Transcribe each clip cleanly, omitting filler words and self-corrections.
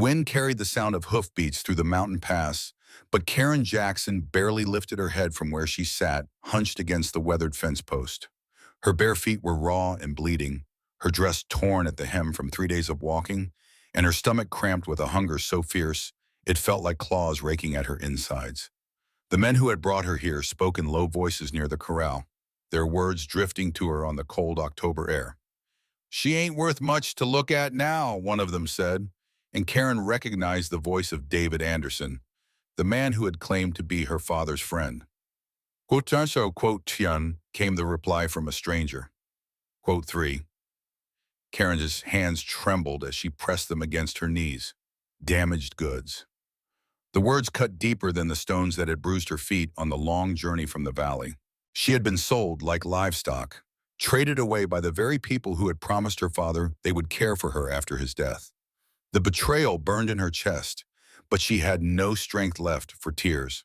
wind carried the sound of hoofbeats through the mountain pass, but Karen Jackson barely lifted her head from where she sat, hunched against the weathered fence post. Her bare feet were raw and bleeding, her dress torn at the hem from 3 days of walking, and her stomach cramped with a hunger so fierce it felt like claws raking at her insides. The men who had brought her here spoke in low voices near the corral, their words drifting to her on the cold October air. "She ain't worth much to look at now," one of them said, and Karen recognized the voice of David Anderson, the man who had claimed to be her father's friend. "Quote so, quote Tian," came the reply from a stranger. Quote 3. Karen's hands trembled as she pressed them against her knees. Damaged goods. The words cut deeper than the stones that had bruised her feet on the long journey from the valley. She had been sold like livestock, traded away by the very people who had promised her father they would care for her after his death. The betrayal burned in her chest, but she had no strength left for tears.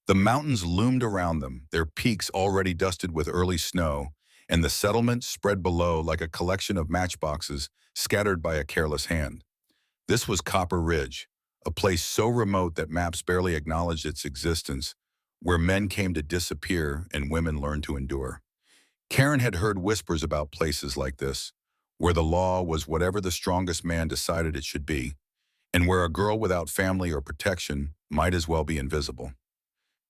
The mountains loomed around them, their peaks already dusted with early snow, and the settlement spread below like a collection of matchboxes scattered by a careless hand. This was Copper Ridge, a place so remote that maps barely acknowledged its existence, where men came to disappear and women learned to endure. Karen had heard whispers about places like this, where the law was whatever the strongest man decided it should be, and where a girl without family or protection might as well be invisible.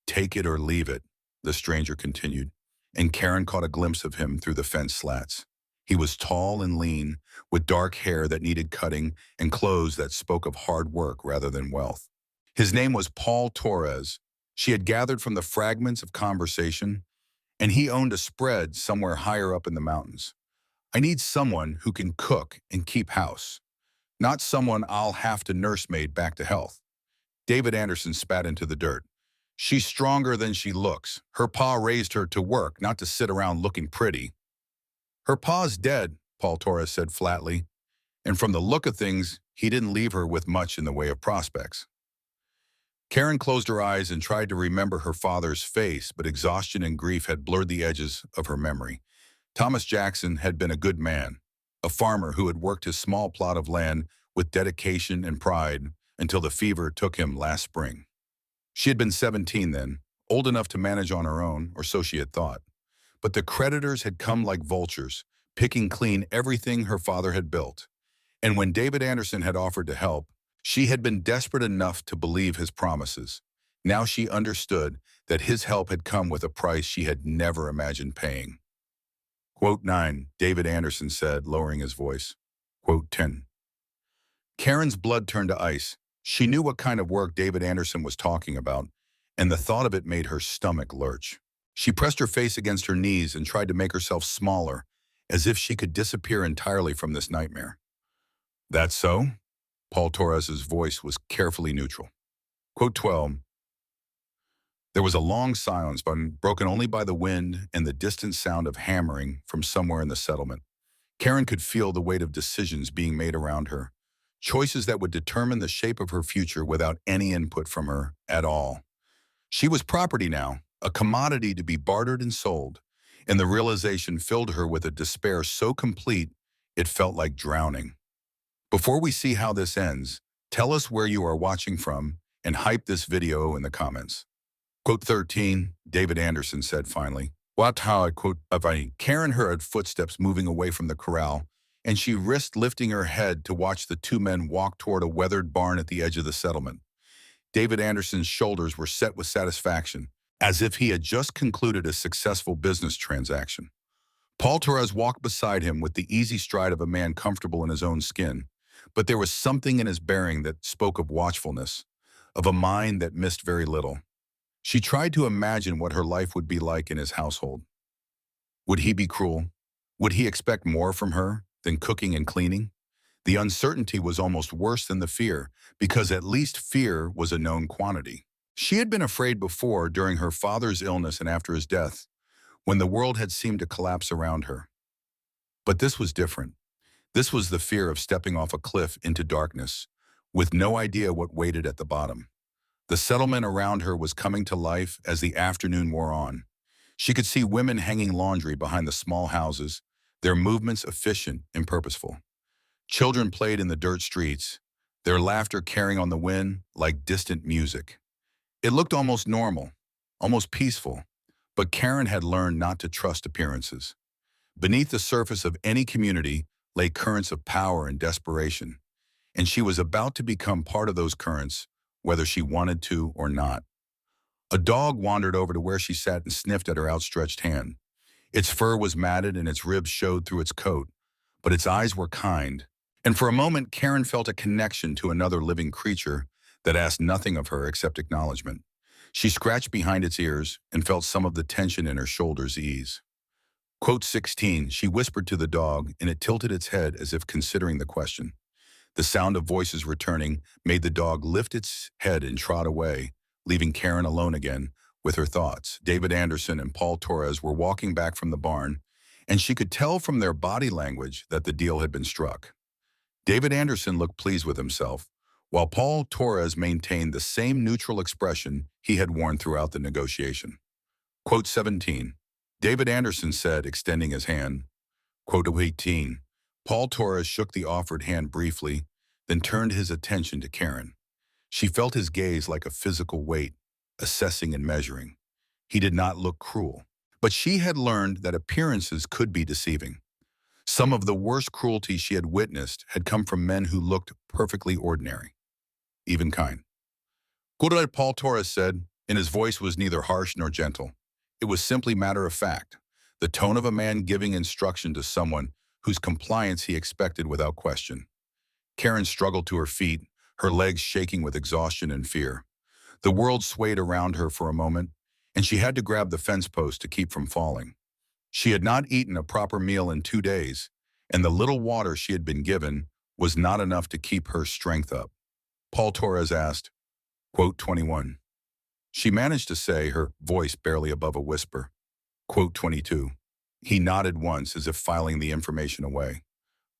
"Take it or leave it," the stranger continued, and Karen caught a glimpse of him through the fence slats. He was tall and lean, with dark hair that needed cutting and clothes that spoke of hard work rather than wealth. His name was Paul Torres. She had gathered from the fragments of conversation, and he owned a spread somewhere higher up in the mountains. "I need someone who can cook and keep house, not someone I'll have to nursemaid back to health." David Anderson spat into the dirt. "She's stronger than she looks. Her pa raised her to work, not to sit around looking pretty." "Her pa's dead," Paul Torres said flatly, "and from the look of things, he didn't leave her with much in the way of prospects." Karen closed her eyes and tried to remember her father's face, but exhaustion and grief had blurred the edges of her memory. Thomas Jackson had been a good man, a farmer who had worked his small plot of land with dedication and pride until the fever took him last spring. She had been 17 then, old enough to manage on her own, or so she had thought. But the creditors had come like vultures, picking clean everything her father had built. And when David Anderson had offered to help, she had been desperate enough to believe his promises. Now she understood that his help had come with a price she had never imagined paying. Quote 9, David Anderson said, lowering his voice. Quote 10. Karen's blood turned to ice. She knew what kind of work David Anderson was talking about, and the thought of it made her stomach lurch. She pressed her face against her knees and tried to make herself smaller, as if she could disappear entirely from this nightmare. "That's so?" Paul Torres's voice was carefully neutral. Quote 12. There was a long silence, broken only by the wind and the distant sound of hammering from somewhere in the settlement. Karen could feel the weight of decisions being made around her, choices that would determine the shape of her future without any input from her at all. She was property now, a commodity to be bartered and sold, and the realization filled her with a despair so complete it felt like drowning. Before we see how this ends, tell us where you are watching from and hype this video in the comments. Quote 13, David Anderson said finally. What how I quote Karen heard footsteps moving away from the corral, and she risked lifting her head to watch the two men walk toward a weathered barn at the edge of the settlement. David Anderson's shoulders were set with satisfaction, as if he had just concluded a successful business transaction. Paul Torres walked beside him with the easy stride of a man comfortable in his own skin, but there was something in his bearing that spoke of watchfulness, of a mind that missed very little. She tried to imagine what her life would be like in his household. Would he be cruel? Would he expect more from her than cooking and cleaning? The uncertainty was almost worse than the fear, because at least fear was a known quantity. She had been afraid before during her father's illness and after his death, when the world had seemed to collapse around her. But this was different. This was the fear of stepping off a cliff into darkness, with no idea what waited at the bottom. The settlement around her was coming to life as the afternoon wore on. She could see women hanging laundry behind the small houses, their movements efficient and purposeful. Children played in the dirt streets, their laughter carrying on the wind like distant music. It looked almost normal, almost peaceful, but Karen had learned not to trust appearances. Beneath the surface of any community lay currents of power and desperation, and she was about to become part of those currents, whether she wanted to or not. A dog wandered over to where she sat and sniffed at her outstretched hand. Its fur was matted and its ribs showed through its coat, but its eyes were kind. And for a moment, Karen felt a connection to another living creature that asked nothing of her except acknowledgement. She scratched behind its ears and felt some of the tension in her shoulders ease. Quote 16, she whispered to the dog, and it tilted its head as if considering the question. The sound of voices returning made the dog lift its head and trot away, leaving Karen alone again with her thoughts. David Anderson and Paul Torres were walking back from the barn, and she could tell from their body language that the deal had been struck. David Anderson looked pleased with himself, while Paul Torres maintained the same neutral expression he had worn throughout the negotiation. Quote 17. David Anderson said, extending his hand. Quote 18. Paul Torres shook the offered hand briefly, then turned his attention to Karen. She felt his gaze like a physical weight, assessing and measuring. He did not look cruel, but she had learned that appearances could be deceiving. Some of the worst cruelty she had witnessed had come from men who looked perfectly ordinary, even kind. Good, Paul Torres said, and his voice was neither harsh nor gentle. It was simply matter of fact, the tone of a man giving instruction to someone whose compliance he expected without question. Karen struggled to her feet, her legs shaking with exhaustion and fear. The world swayed around her for a moment, and she had to grab the fence post to keep from falling. She had not eaten a proper meal in 2 days, and the little water she had been given was not enough to keep her strength up. Paul Torres asked, quote 21. She managed to say, her voice barely above a whisper. Quote 22. He nodded once as if filing the information away.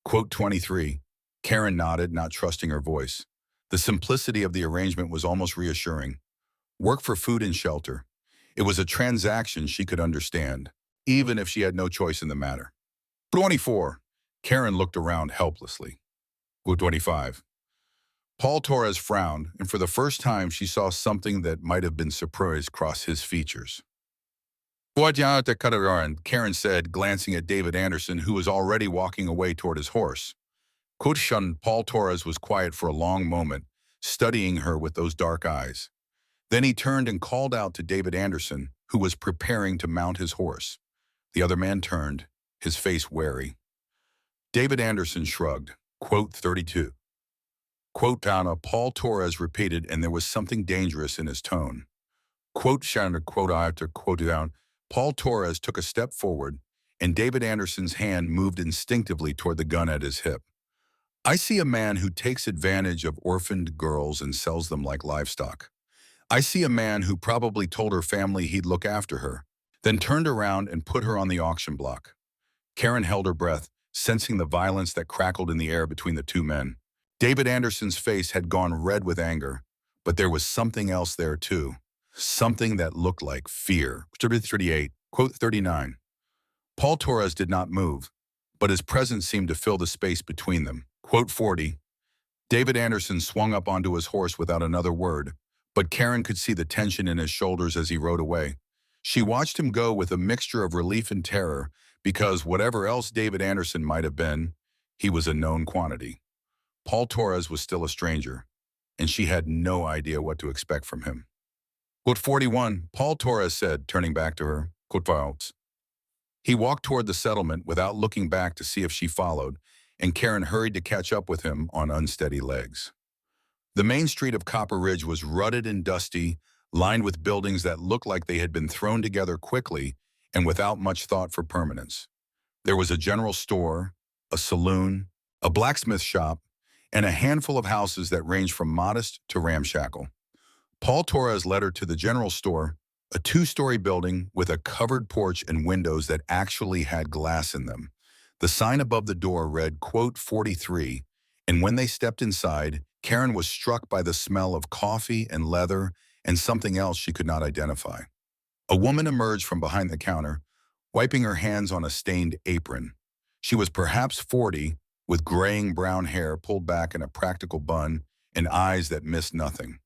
Quote 23. Karen nodded, not trusting her voice. The simplicity of the arrangement was almost reassuring. Work for food and shelter. It was a transaction she could understand, even if she had no choice in the matter. 24. Karen looked around helplessly. Quote 25. Paul Torres frowned, and for the first time she saw something that might have been surprise cross his features. Karen said, glancing at David Anderson, who was already walking away toward his horse. Paul Torres was quiet for a long moment, studying her with those dark eyes. Then he turned and called out to David Anderson, who was preparing to mount his horse. The other man turned, his face wary. David Anderson shrugged. Quote 32. Quote down, Paul Torres repeated, and there was something dangerous in his tone. Quote shouted, quote after quote down. Paul Torres took a step forward, and David Anderson's hand moved instinctively toward the gun at his hip. I see a man who takes advantage of orphaned girls and sells them like livestock. I see a man who probably told her family he'd look after her, then turned around and put her on the auction block. Karen held her breath, sensing the violence that crackled in the air between the two men. David Anderson's face had gone red with anger, but there was something else there too. Something that looked like fear. 38, quote 39. Paul Torres did not move, but his presence seemed to fill the space between them. Quote 40. David Anderson swung up onto his horse without another word, but Karen could see the tension in his shoulders as he rode away. She watched him go with a mixture of relief and terror, because whatever else David Anderson might have been, he was a known quantity. Paul Torres was still a stranger, and she had no idea what to expect from him. Quote 41, Paul Torres said, turning back to her. Quote 5. He walked toward the settlement without looking back to see if she followed, and Karen hurried to catch up with him on unsteady legs. The main street of Copper Ridge was rutted and dusty, lined with buildings that looked like they had been thrown together quickly and without much thought for permanence. There was a general store, a saloon, a blacksmith shop, and a handful of houses that ranged from modest to ramshackle. Paul Torres led her to the general store, a 2-story building with a covered porch and windows that actually had glass in them. The sign above the door read, quote 43, and when they stepped inside, Karen was struck by the smell of coffee and leather and something else she could not identify. A woman emerged from behind the counter, wiping her hands on a stained apron. She was perhaps 40, with graying brown hair pulled back in a practical bun and eyes that missed nothing.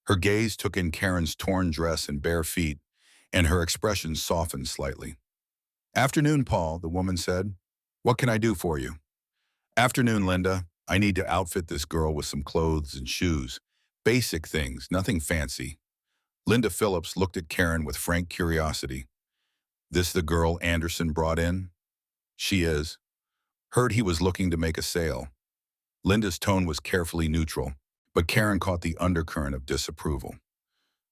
Her gaze took in Karen's torn dress and bare feet, and her expression softened slightly. "Afternoon, Paul," the woman said. "What can I do for you?" "Afternoon, Linda. I need to outfit this girl with some clothes and shoes. Basic things, nothing fancy." Linda Phillips looked at Karen with frank curiosity. "This the girl Anderson brought in?" "She is. Heard he was looking to make a sale." Linda's tone was carefully neutral, but Karen caught the undercurrent of disapproval.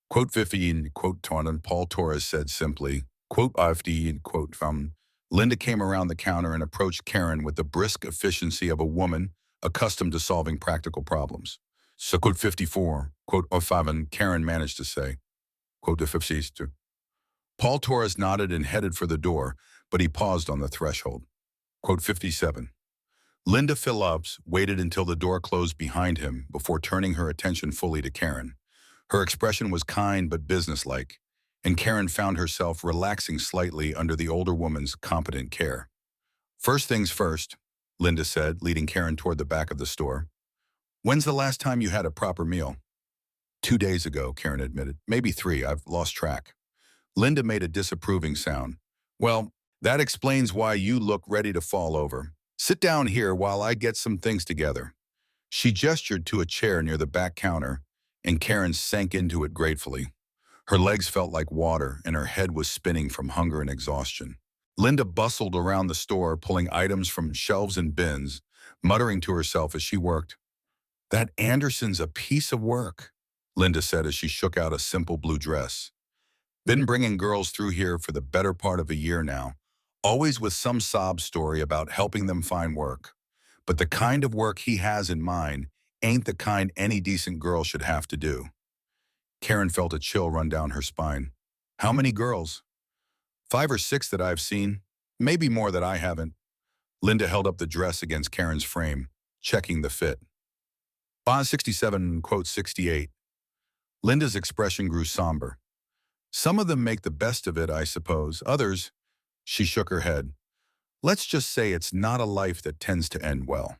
Quote 15, quote Taunton, Paul Torres said simply, quote IFD, quote from. Linda came around the counter and approached Karen with the brisk efficiency of a woman accustomed to solving practical problems. So quote 54, quote 05, and Karen managed to say, quote 52. Paul Torres nodded and headed for the door, but he paused on the threshold. Quote 57. Linda Phillips waited until the door closed behind him before turning her attention fully to Karen. Her expression was kind but businesslike, and Karen found herself relaxing slightly under the older woman's competent care. "First things first," Linda said, leading Karen toward the back of the store. "When's the last time you had a proper meal?" "2 days ago," Karen admitted. "Maybe 3, I've lost track." Linda made a disapproving sound. "Well, that explains why you look ready to fall over. Sit down here while I get some things together." She gestured to a chair near the back counter, and Karen sank into it gratefully. Her legs felt like water, and her head was spinning from hunger and exhaustion. Linda bustled around the store, pulling items from shelves and bins, muttering to herself as she worked. "That Anderson's a piece of work," Linda said as she shook out a simple blue dress. "Been bringing girls through here for the better part of a year now, always with some sob story about helping them find work. But the kind of work he has in mind ain't the kind any decent girl should have to do." Karen felt a chill run down her spine. "How many girls?" "5 or 6 that I've seen. Maybe more that I haven't." Linda held up the dress against Karen's frame, checking the fit. "Bond 67, quote 68. Linda's expression grew somber. "Some of them make the best of it, I suppose. Others," she shook her head. "Let's just say it's not a life that tends to end well."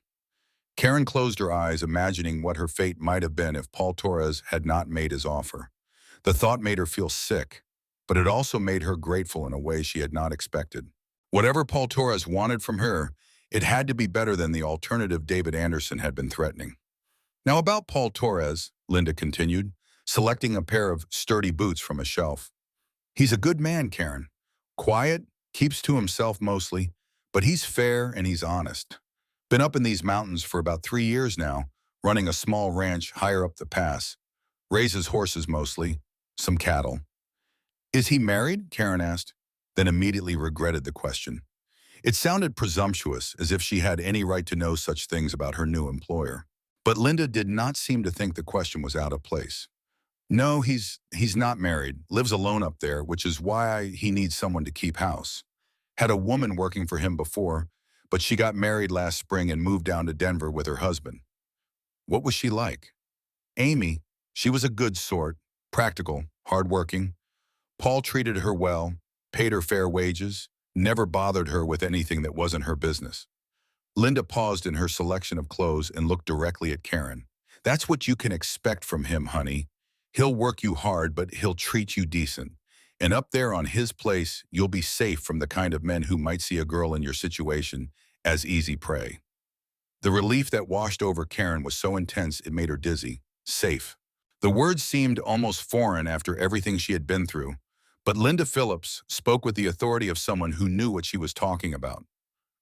Karen closed her eyes, imagining what her fate might have been if Paul Torres had not made his offer. The thought made her feel sick, but it also made her grateful in a way she had not expected. Whatever Paul Torres wanted from her, it had to be better than the alternative David Anderson had been threatening. "Now about Paul Torres," Linda continued, selecting a pair of sturdy boots from a shelf. "He's a good man, Karen. Quiet, keeps to himself mostly, but he's fair and he's honest. Been up in these mountains for about 3 years now, running a small ranch higher up the pass. Raises horses mostly, some cattle." "Is he married?" Karen asked, then immediately regretted the question. It sounded presumptuous, as if she had any right to know such things about her new employer. But Linda did not seem to think the question was out of place. "No, he's not married, lives alone up there, which is why he needs someone to keep house. Had a woman working for him before, but she got married last spring and moved down to Denver with her husband." "What was she like?" "Amy. She was a good sort, practical, hardworking. Paul treated her well, paid her fair wages, never bothered her with anything that wasn't her business." Linda paused in her selection of clothes and looked directly at Karen. "That's what you can expect from him, honey. He'll work you hard, but he'll treat you decent. And up there on his place, you'll be safe from the kind of men who might see a girl in your situation as easy prey." The relief that washed over Karen was so intense it made her dizzy. Safe. The words seemed almost foreign after everything she had been through, but Linda Phillips spoke with the authority of someone who knew what she was talking about.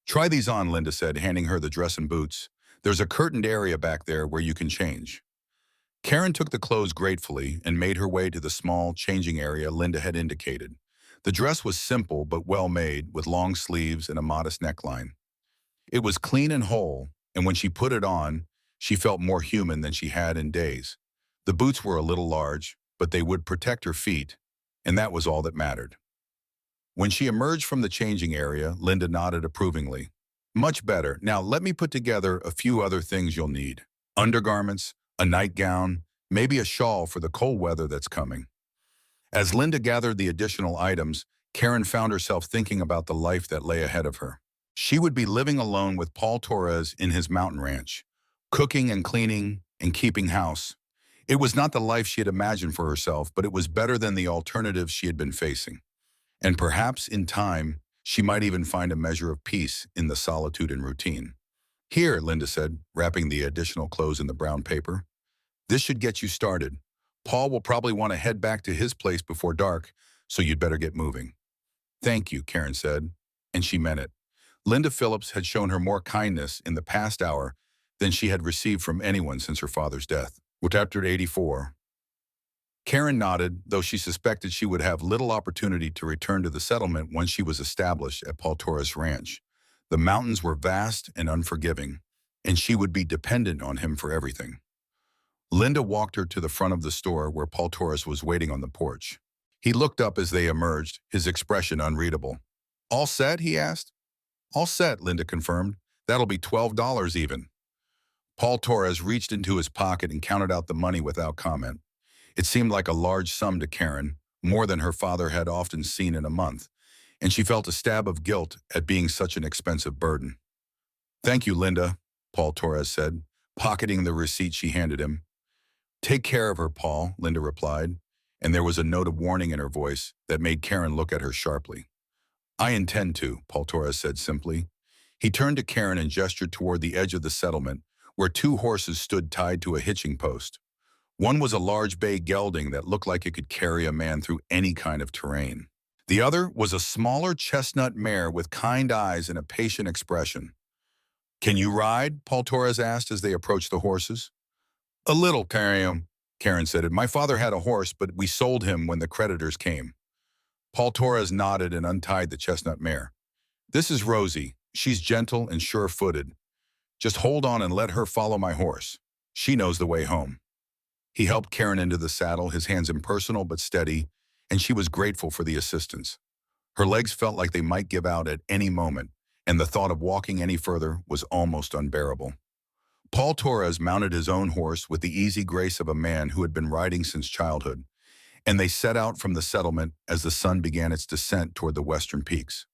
"Try these on," Linda said, handing her the dress and boots. "There's a curtained area back there where you can change." Karen took the clothes gratefully and made her way to the small changing area Linda had indicated. The dress was simple but well made, with long sleeves and a modest neckline. It was clean and whole, and when she put it on, she felt more human than she had in days. The boots were a little large, but they would protect her feet, and that was all that mattered. When she emerged from the changing area, Linda nodded approvingly. "Much better. Now let me put together a few other things you'll need. Undergarments, a nightgown, maybe a shawl for the cold weather that's coming." As Linda gathered the additional items, Karen found herself thinking about the life that lay ahead of her. She would be living alone with Paul Torres in his mountain ranch, cooking and cleaning, and keeping house. It was not the life she had imagined for herself, but it was better than the alternatives she had been facing. And perhaps in time, she might even find a measure of peace in the solitude and routine. Here, Linda said, wrapping the additional clothes in the brown paper. This should get you started. Paul will probably want to head back to his place before dark, so you'd better get moving. Thank you, Karen said, and she meant it. Linda Phillips had shown her more kindness in the past hour than she had received from anyone since her father's death. Chapter 84. Karen nodded, though she suspected she would have little opportunity to return to the settlement once she was established at Paul Torres' ranch. The mountains were vast and unforgiving, and she would be dependent on him for everything. Linda walked her to the front of the store where Paul Torres was waiting on the porch. He looked up as they emerged, his expression unreadable. All set? He asked. All set, Linda confirmed. That'll be $12 even. Paul Torres reached into his pocket and counted out the money without comment. It seemed like a large sum to Karen, more than her father had often seen in a month, and she felt a stab of guilt at being such an expensive burden. Thank you, Linda, Paul Torres said, pocketing the receipt she handed him. Take care of her, Paul, Linda replied, and there was a note of warning in her voice that made Karen look at her sharply. I intend to, Paul Torres said simply. He turned to Karen and gestured toward the edge of the settlement, where two horses stood tied to a hitching post. One was a large bay gelding that looked like it could carry a man through any kind of terrain. The other was a smaller chestnut mare with kind eyes and a patient expression. Can you ride? Paul Torres asked as they approached the horses. A little, Karen said. My father had a horse, but we sold him when the creditors came. Paul Torres nodded and untied the chestnut mare. This is Rosie. She's gentle and sure-footed. Just hold on and let her follow my horse. She knows the way home. He helped Karen into the saddle, his hands impersonal but steady, and she was grateful for the assistance. Her legs felt like they might give out at any moment, and the thought of walking any further was almost unbearable. Paul Torres mounted his own horse with the easy grace of a man who had been riding since childhood, and they set out from the settlement as the sun began its descent toward the western peaks.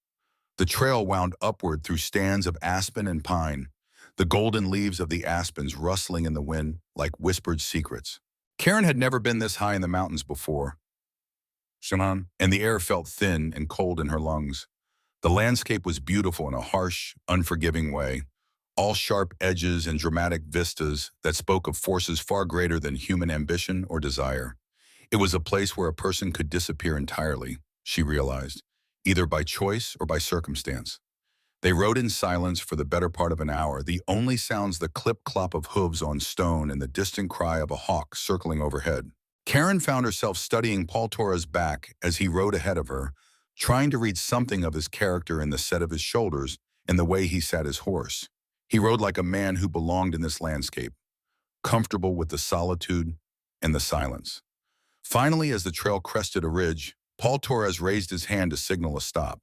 The trail wound upward through stands of aspen and pine, the golden leaves of the aspens rustling in the wind like whispered secrets. Karen had never been this high in the mountains before, and the air felt thin and cold in her lungs. The landscape was beautiful in a harsh, unforgiving way, all sharp edges and dramatic vistas that spoke of forces far greater than human ambition or desire. It was a place where a person could disappear entirely, she realized, either by choice or by circumstance. They rode in silence for the better part of an hour, the only sounds the clip-clop of hooves on stone and the distant cry of a hawk circling overhead. Karen found herself studying Paul Torres' back as he rode ahead of her, trying to read something of his character in the set of his shoulders and the way he sat his horse. He rode like a man who belonged in this landscape, comfortable with the solitude and the silence. Finally, as the trail crested a ridge, Paul Torres raised his hand to signal a stop.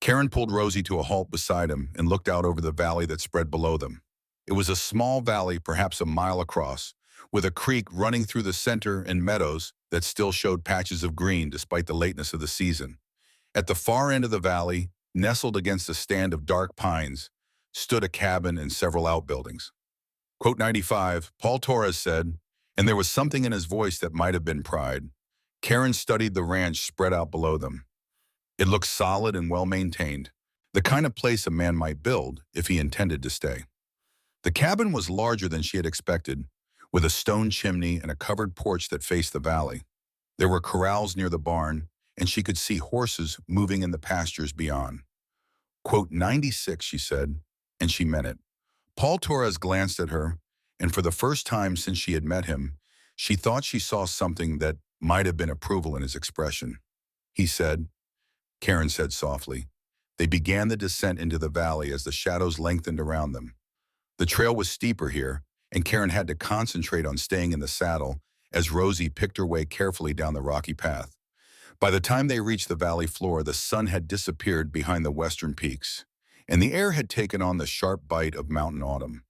Karen pulled Rosie to a halt beside him and looked out over the valley that spread below them. It was a small valley, perhaps a mile across, with a creek running through the center and meadows that still showed patches of green despite the lateness of the season. At the far end of the valley, nestled against a stand of dark pines, stood a cabin and several outbuildings. Quote 95, Paul Torres said, and there was something in his voice that might have been pride. Karen studied the ranch spread out below them. It looked solid and well-maintained, the kind of place a man might build if he intended to stay. The cabin was larger than she had expected, with a stone chimney and a covered porch that faced the valley. There were corrals near the barn, and she could see horses moving in the pastures beyond. Quote 96, she said, and she meant it. Paul Torres glanced at her, and for the first time since she had met him, she thought she saw something that might have been approval in his expression. He said, Karen said softly. They began the descent into the valley as the shadows lengthened around them. The trail was steeper here, and Karen had to concentrate on staying in the saddle as Rosie picked her way carefully down the rocky path. By the time they reached the valley floor, the sun had disappeared behind the western peaks, and the air had taken on the sharp bite of mountain autumn.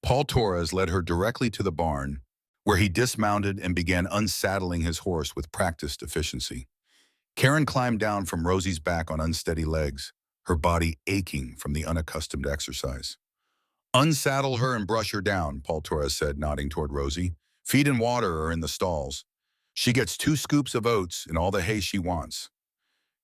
Paul Torres led her directly to the barn, where he dismounted and began unsaddling his horse with practiced efficiency. Karen climbed down from Rosie's back on unsteady legs, her body aching from the unaccustomed exercise. Unsaddle her and brush her down, Paul Torres said, nodding toward Rosie. Feed and water are in the stalls. She gets 2 scoops of oats and all the hay she wants.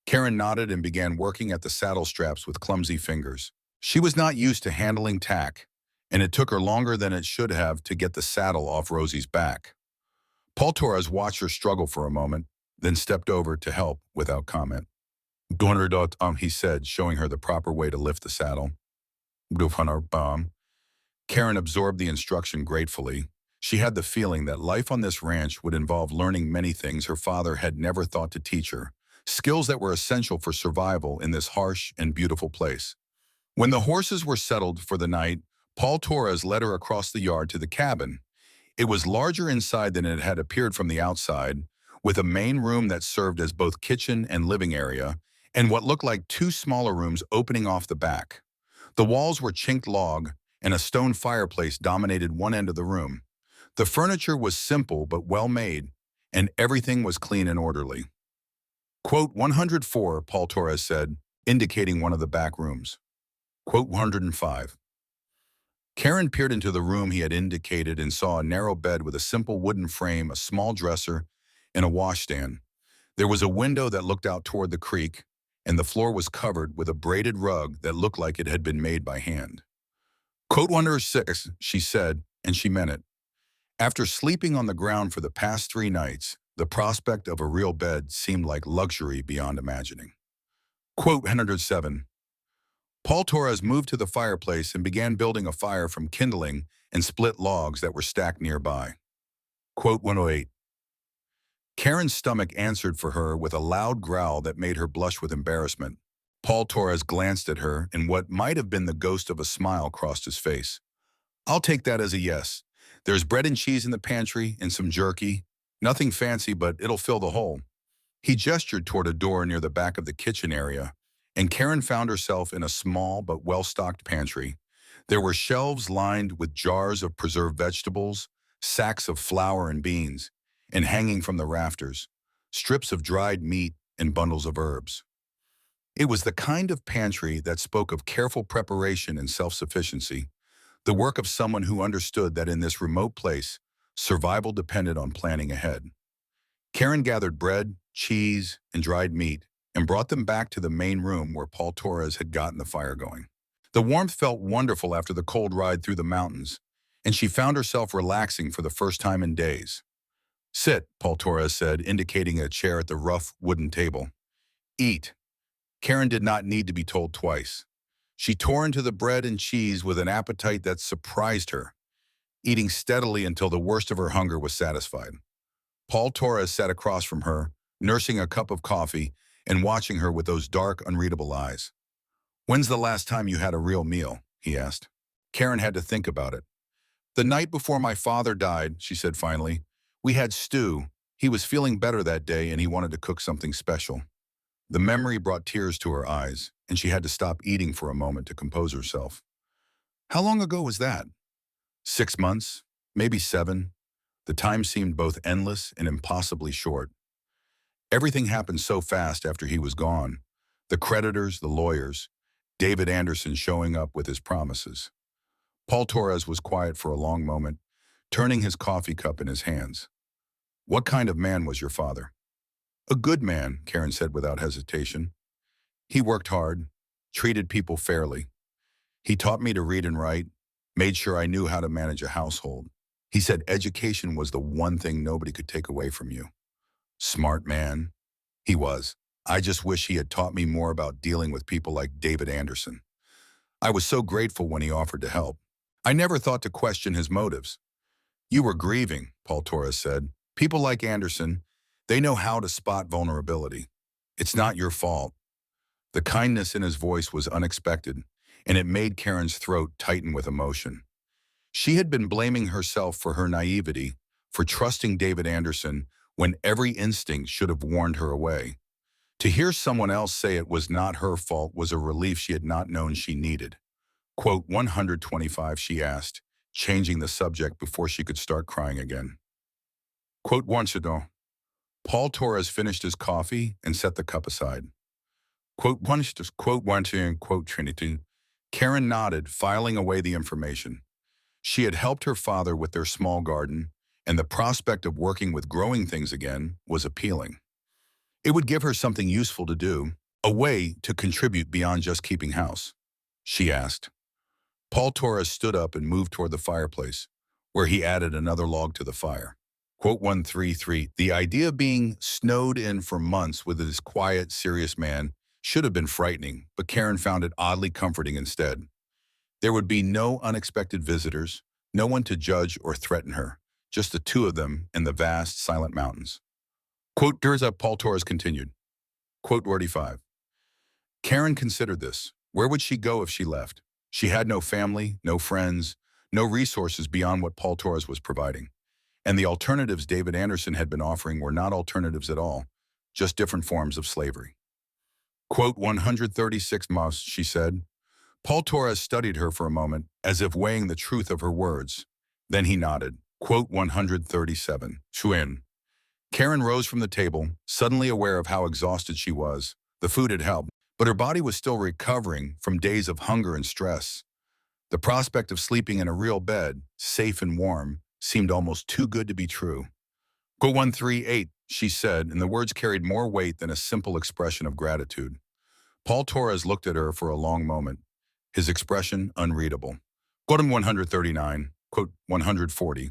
Karen nodded and began working at the saddle straps with clumsy fingers. She was not used to handling tack, and it took her longer than it should have to get the saddle off Rosie's back. Paul Torres watched her struggle for a moment, then stepped over to help without comment. He said, showing her the proper way to lift the saddle. Karen absorbed the instruction gratefully. She had the feeling that life on this ranch would involve learning many things her father had never thought to teach her, skills that were essential for survival in this harsh and beautiful place. When the horses were settled for the night, Paul Torres led her across the yard to the cabin. It was larger inside than it had appeared from the outside, with a main room that served as both kitchen and living area, and what looked like 2 smaller rooms opening off the back. The walls were chinked log, and a stone fireplace dominated one end of the room. The furniture was simple but well made, and everything was clean and orderly. Quote 104, Paul Torres said, indicating one of the back rooms. Quote 105. Karen peered into the room he had indicated and saw a narrow bed with a simple wooden frame, a small dresser, and a washstand. There was a window that looked out toward the creek, and the floor was covered with a braided rug that looked like it had been made by hand. Quote 106, she said, and she meant it. After sleeping on the ground for the past 3 nights, the prospect of a real bed seemed like luxury beyond imagining. Quote 107. Paul Torres moved to the fireplace and began building a fire from kindling and split logs that were stacked nearby. Quote 108. Karen's stomach answered for her with a loud growl that made her blush with embarrassment. Paul Torres glanced at her, and what might have been the ghost of a smile crossed his face. I'll take that as a yes. There's bread and cheese in the pantry and some jerky. Nothing fancy, but it'll fill the hole. He gestured toward a door near the back of the kitchen area, and Karen found herself in a small but well-stocked pantry. There were shelves lined with jars of preserved vegetables, sacks of flour and beans, and hanging from the rafters, strips of dried meat and bundles of herbs. It was the kind of pantry that spoke of careful preparation and self-sufficiency, the work of someone who understood that in this remote place, survival depended on planning ahead. Karen gathered bread, cheese, and dried meat and brought them back to the main room where Paul Torres had gotten the fire going. The warmth felt wonderful after the cold ride through the mountains, and she found herself relaxing for the first time in days. Sit, Paul Torres said, indicating a chair at the rough wooden table. Eat. Karen did not need to be told twice. She tore into the bread and cheese with an appetite that surprised her, eating steadily until the worst of her hunger was satisfied. Paul Torres sat across from her, nursing a cup of coffee and watching her with those dark, unreadable eyes. When's the last time you had a real meal? He asked. Karen had to think about it. The night before my father died, she said finally. We had stew. He was feeling better that day and he wanted to cook something special. The memory brought tears to her eyes, and she had to stop eating for a moment to compose herself. How long ago was that? 6 months, maybe 7. The time seemed both endless and impossibly short. Everything happened so fast after he was gone. The creditors, the lawyers, David Anderson showing up with his promises. Paul Torres was quiet for a long moment, turning his coffee cup in his hands. What kind of man was your father? A good man, Karen said without hesitation. He worked hard, treated people fairly. He taught me to read and write, made sure I knew how to manage a household. He said education was the one thing nobody could take away from you. Smart man. He was. I just wish he had taught me more about dealing with people like David Anderson. I was so grateful when he offered to help. I never thought to question his motives. You were grieving, Paul Torres said. People like Anderson, they know how to spot vulnerability. It's not your fault. The kindness in his voice was unexpected, and it made Karen's throat tighten with emotion. She had been blaming herself for her naivety, for trusting David Anderson when every instinct should have warned her away. To hear someone else say it was not her fault was a relief she had not known she needed. Quote 125, she asked, changing the subject before she could start crying again. Quote 102. Paul Torres finished his coffee and set the cup aside. Quote 1, quote 1, and quote Trinity. Karen nodded, filing away the information. She had helped her father with their small garden, and the prospect of working with growing things again was appealing. It would give her something useful to do, a way to contribute beyond just keeping house. She asked. Paul Torres stood up and moved toward the fireplace, where he added another log to the fire. Quote 133, the idea of being snowed in for months with this quiet, serious man should have been frightening, but Karen found it oddly comforting instead. There would be no unexpected visitors, no one to judge or threaten her, just the two of them in the vast, silent mountains. Quote, Paul Torres continued. Quote 45. Karen considered this. Where would she go if she left? She had no family, no friends, no resources beyond what Paul Torres was providing. And the alternatives David Anderson had been offering were not alternatives at all, just different forms of slavery. Quote 136 months, she said. Paul Torres studied her for a moment, as if weighing the truth of her words. Then he nodded. Quote 137. Shuin. Karen rose from the table, suddenly aware of how exhausted she was. The food had helped, but her body was still recovering from days of hunger and stress. The prospect of sleeping in a real bed, safe and warm, seemed almost too good to be true. Quote 138, she said, and the words carried more weight than a simple expression of gratitude. Paul Torres looked at her for a long moment, his expression unreadable. Quote 139, quote 140.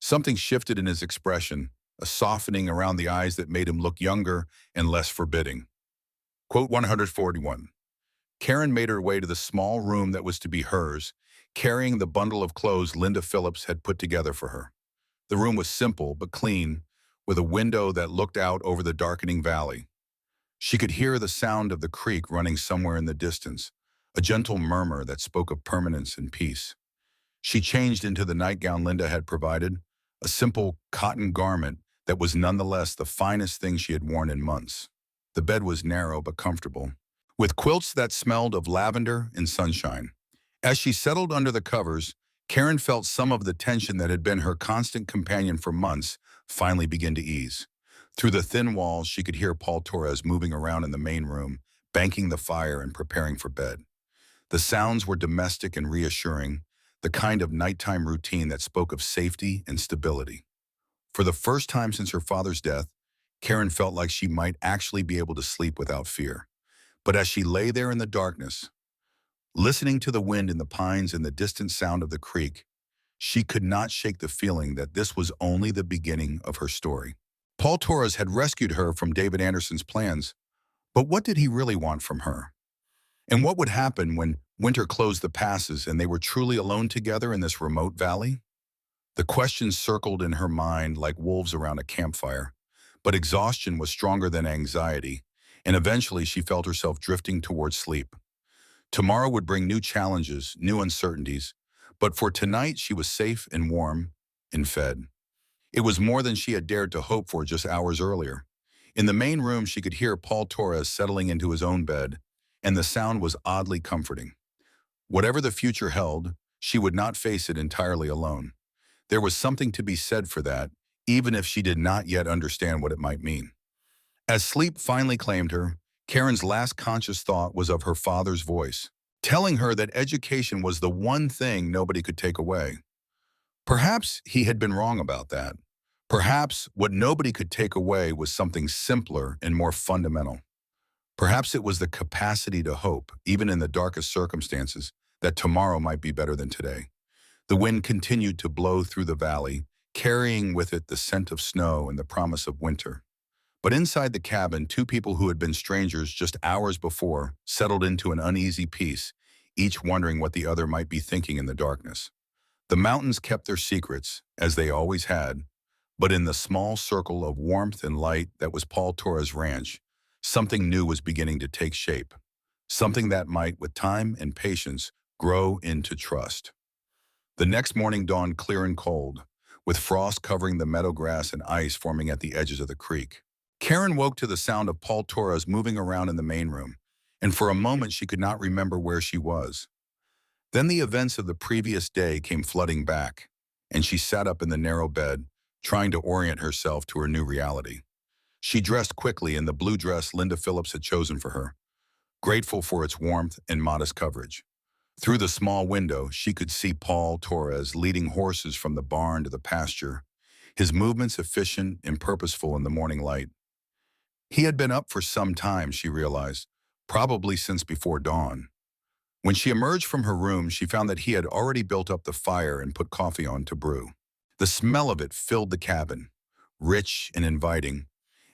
Something shifted in his expression, a softening around the eyes that made him look younger and less forbidding. Quote 141. Karen made her way to the small room that was to be hers, carrying the bundle of clothes Linda Phillips had put together for her. The room was simple but clean, with a window that looked out over the darkening valley. She could hear the sound of the creek running somewhere in the distance, a gentle murmur that spoke of permanence and peace. She changed into the nightgown Linda had provided, a simple cotton garment that was nonetheless the finest thing she had worn in months. The bed was narrow but comfortable, with quilts that smelled of lavender and sunshine. As she settled under the covers, Karen felt some of the tension that had been her constant companion for months finally begin to ease. Through the thin walls, she could hear Paul Torres moving around in the main room, banking the fire and preparing for bed. The sounds were domestic and reassuring, the kind of nighttime routine that spoke of safety and stability. For the first time since her father's death, Karen felt like she might actually be able to sleep without fear. But as she lay there in the darkness, listening to the wind in the pines and the distant sound of the creek, she could not shake the feeling that this was only the beginning of her story. Paul Torres had rescued her from David Anderson's plans, but what did he really want from her? And what would happen when winter closed the passes and they were truly alone together in this remote valley? The questions circled in her mind like wolves around a campfire, but exhaustion was stronger than anxiety, and eventually she felt herself drifting towards sleep. Tomorrow would bring new challenges, new uncertainties, but for tonight she was safe and warm and fed. It was more than she had dared to hope for just hours earlier. In the main room, she could hear Paul Torres settling into his own bed, and the sound was oddly comforting. Whatever the future held, she would not face it entirely alone. There was something to be said for that, even if she did not yet understand what it might mean. As sleep finally claimed her, Karen's last conscious thought was of her father's voice, telling her that education was the one thing nobody could take away. Perhaps he had been wrong about that. Perhaps what nobody could take away was something simpler and more fundamental. Perhaps it was the capacity to hope, even in the darkest circumstances, that tomorrow might be better than today. The wind continued to blow through the valley, carrying with it the scent of snow and the promise of winter. But inside the cabin, two people who had been strangers just hours before settled into an uneasy peace, each wondering what the other might be thinking in the darkness. The mountains kept their secrets, as they always had, but in the small circle of warmth and light that was Paul Torres' ranch, something new was beginning to take shape, something that might, with time and patience, grow into trust. The next morning dawned clear and cold, with frost covering the meadow grass and ice forming at the edges of the creek. Karen woke to the sound of Paul Torres moving around in the main room, and for a moment she could not remember where she was. Then the events of the previous day came flooding back, and she sat up in the narrow bed, trying to orient herself to her new reality. She dressed quickly in the blue dress Linda Phillips had chosen for her. grateful for its warmth and modest coverage. Through the small window, she could see Paul Torres leading horses from the barn to the pasture, his movements efficient and purposeful in the morning light. He had been up for some time, she realized, probably since before dawn. When she emerged from her room, she found that he had already built up the fire and put coffee on to brew. The smell of it filled the cabin, rich and inviting,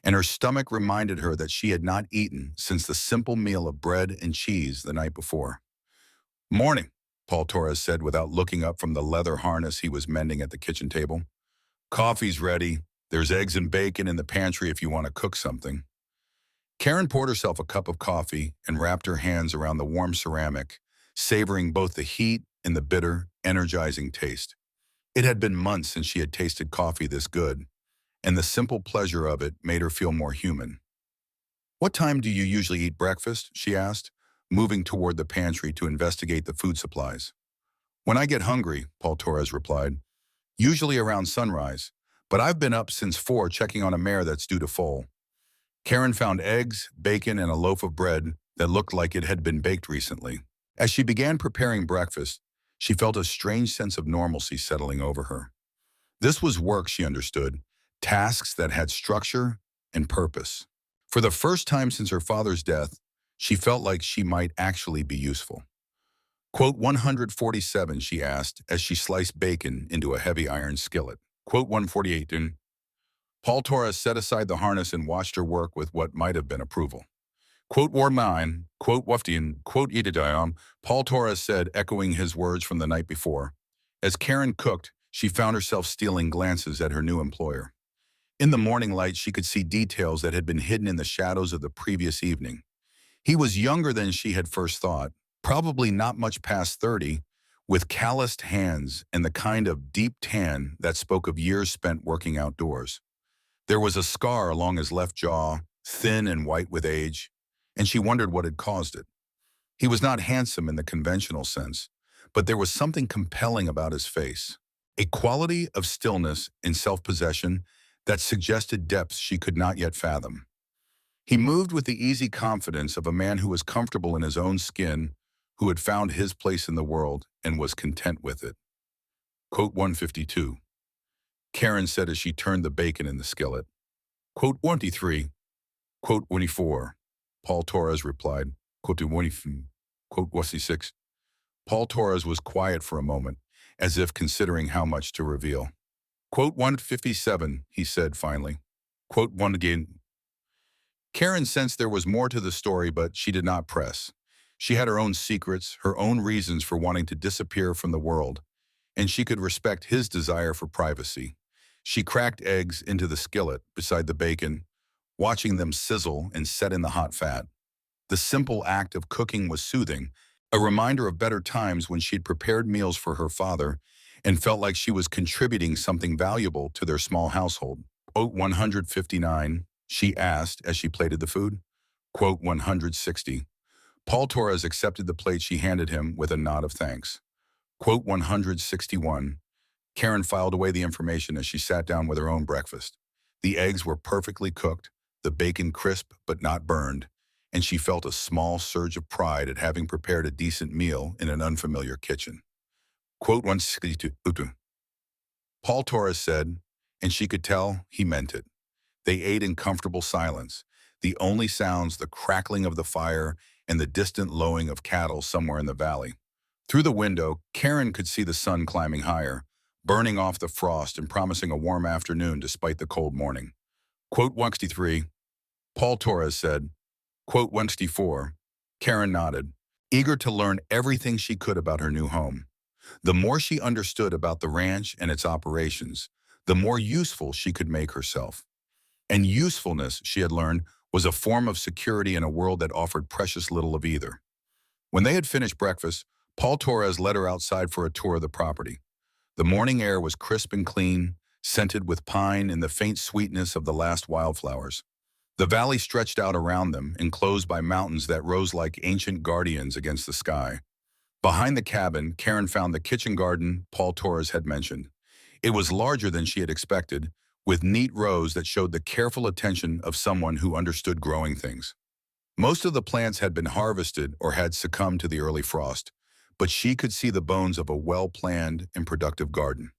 and her stomach reminded her that she had not eaten since the simple meal of bread and cheese the night before. "Morning," Paul Torres said without looking up from the leather harness he was mending at the kitchen table. "Coffee's ready. There's eggs and bacon in the pantry if you want to cook something." Karen poured herself a cup of coffee and wrapped her hands around the warm ceramic, savoring both the heat and the bitter, energizing taste. It had been months since she had tasted coffee this good, and the simple pleasure of it made her feel more human. "What time do you usually eat breakfast?" she asked, moving toward the pantry to investigate the food supplies. "When I get hungry," Paul Torres replied, "usually around sunrise, but I've been up since 4 checking on a mare that's due to foal." Karen found eggs, bacon, and a loaf of bread that looked like it had been baked recently. As she began preparing breakfast, she felt a strange sense of normalcy settling over her. This was work, she understood, tasks that had structure and purpose. For the first time since her father's death, she felt like she might actually be useful. Quote 147, she asked as she sliced bacon into a heavy iron skillet. Quote 148, and Paul Torres set aside the harness and watched her work with what might have been approval. Quote war mine, quote waftian, quote idadiam, Paul Torres said, echoing his words from the night before. As Karen cooked, she found herself stealing glances at her new employer. In the morning light, she could see details that had been hidden in the shadows of the previous evening. He was younger than she had first thought, probably not much past 30, with calloused hands and the kind of deep tan that spoke of years spent working outdoors. There was a scar along his left jaw, thin and white with age, and she wondered what had caused it. He was not handsome in the conventional sense, but there was something compelling about his face, a quality of stillness and self-possession that suggested depths she could not yet fathom. He moved with the easy confidence of a man who was comfortable in his own skin, who had found his place in the world and was content with it. Quote 152. Karen said as she turned the bacon in the skillet. Quote 23. Quote 24. Paul Torres replied. Quote 25. Quote 26. Paul Torres was quiet for a moment, as if considering how much to reveal. Quote 157, he said finally. Quote 1 again. Karen sensed there was more to the story, but she did not press. She had her own secrets, her own reasons for wanting to disappear from the world, and she could respect his desire for privacy. She cracked eggs into the skillet beside the bacon, watching them sizzle and set in the hot fat. The simple act of cooking was soothing, a reminder of better times when she'd prepared meals for her father and felt like she was contributing something valuable to their small household. Quote 159, she asked as she plated the food. Quote 160. Paul Torres accepted the plate she handed him with a nod of thanks. Quote 161. Karen filed away the information as she sat down with her own breakfast. The eggs were perfectly cooked, the bacon crisp but not burned, and she felt a small surge of pride at having prepared a decent meal in an unfamiliar kitchen. Quote 162. Paul Torres said, and she could tell he meant it. They ate in comfortable silence, the only sounds the crackling of the fire and the distant lowing of cattle somewhere in the valley. Through the window, Karen could see the sun climbing higher, burning off the frost and promising a warm afternoon despite the cold morning. Quote 163, Paul Torres said. Quote 164, Karen nodded, eager to learn everything she could about her new home. The more she understood about the ranch and its operations, the more useful she could make herself. And usefulness, she had learned, was a form of security in a world that offered precious little of either. When they had finished breakfast, Paul Torres led her outside for a tour of the property. The morning air was crisp and clean, scented with pine and the faint sweetness of the last wildflowers. The valley stretched out around them, enclosed by mountains that rose like ancient guardians against the sky. Behind the cabin, Karen found the kitchen garden Paul Torres had mentioned. It was larger than she had expected, with neat rows that showed the careful attention of someone who understood growing things. Most of the plants had been harvested or had succumbed to the early frost, but she could see the bones of a well-planned and productive garden.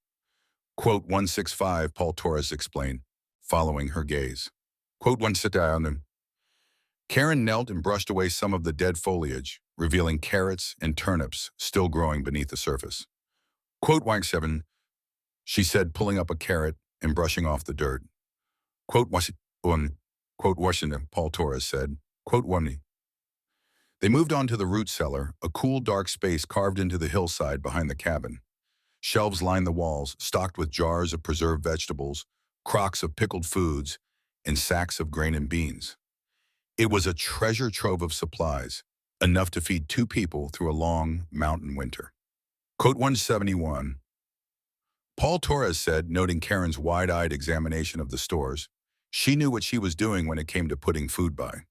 Quote 165, Paul Torres explained, following her gaze. Quote 169. Karen knelt and brushed away some of the dead foliage, revealing carrots and turnips still growing beneath the surface. Quote 167, she said, pulling up a carrot and brushing off the dirt. Quote 1, quote Washington, Paul Torres said. Quote 1. They moved on to the root cellar, a cool, dark space carved into the hillside behind the cabin. Shelves lined the walls, stocked with jars of preserved vegetables, crocks of pickled foods, and sacks of grain and beans. It was a treasure trove of supplies, enough to feed 2 people through a long mountain winter. Quote 171. Paul Torres said, noting Karen's wide-eyed examination of the stores, she knew what she was doing when it came to putting food by.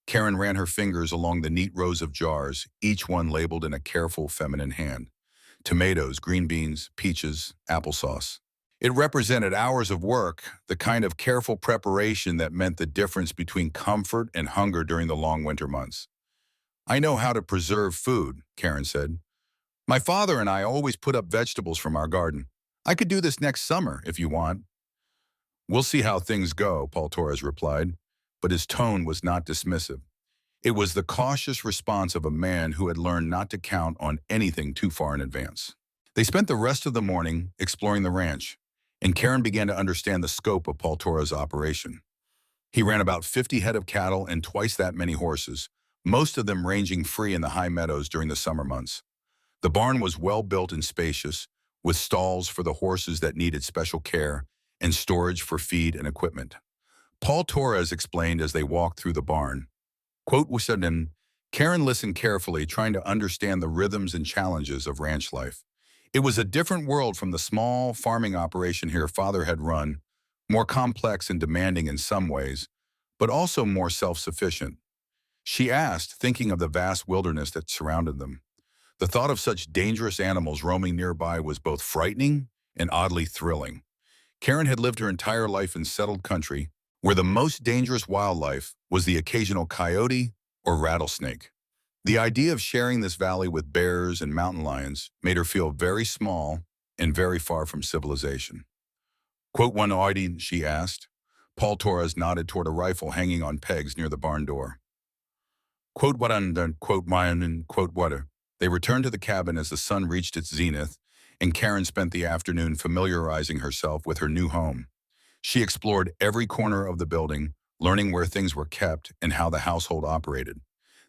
Karen ran her fingers along the neat rows of jars, each one labeled in a careful feminine hand. Tomatoes, green beans, peaches, applesauce. It represented hours of work, the kind of careful preparation that meant the difference between comfort and hunger during the long winter months. I know how to preserve food, Karen said. My father and I always put up vegetables from our garden. I could do this next summer if you want. We'll see how things go, Paul Torres replied, but his tone was not dismissive. It was the cautious response of a man who had learned not to count on anything too far in advance. They spent the rest of the morning exploring the ranch, and Karen began to understand the scope of Paul Torres' operation. He ran about 50 head of cattle and twice that many horses, most of them ranging free in the high meadows during the summer months. The barn was well built and spacious, with stalls for the horses that needed special care and storage for feed and equipment. Paul Torres explained as they walked through the barn. Quote Wisaden, Karen listened carefully, trying to understand the rhythms and challenges of ranch life. It was a different world from the small farming operation her father had run, more complex and demanding in some ways, but also more self-sufficient. She asked, thinking of the vast wilderness that surrounded them. The thought of such dangerous animals roaming nearby was both frightening and oddly thrilling. Karen had lived her entire life in settled country, where the most dangerous wildlife was the occasional coyote or rattlesnake. The idea of sharing this valley with bears and mountain lions made her feel very small and very far from civilization. Quote one oiding, she asked. Paul Torres nodded toward a rifle hanging on pegs near the barn door. Quote what and quote mine and quote water. They returned to the cabin as the sun reached its zenith, and Karen spent the afternoon familiarizing herself with her new home. She explored every corner of the building, learning where things were kept and how the household operated.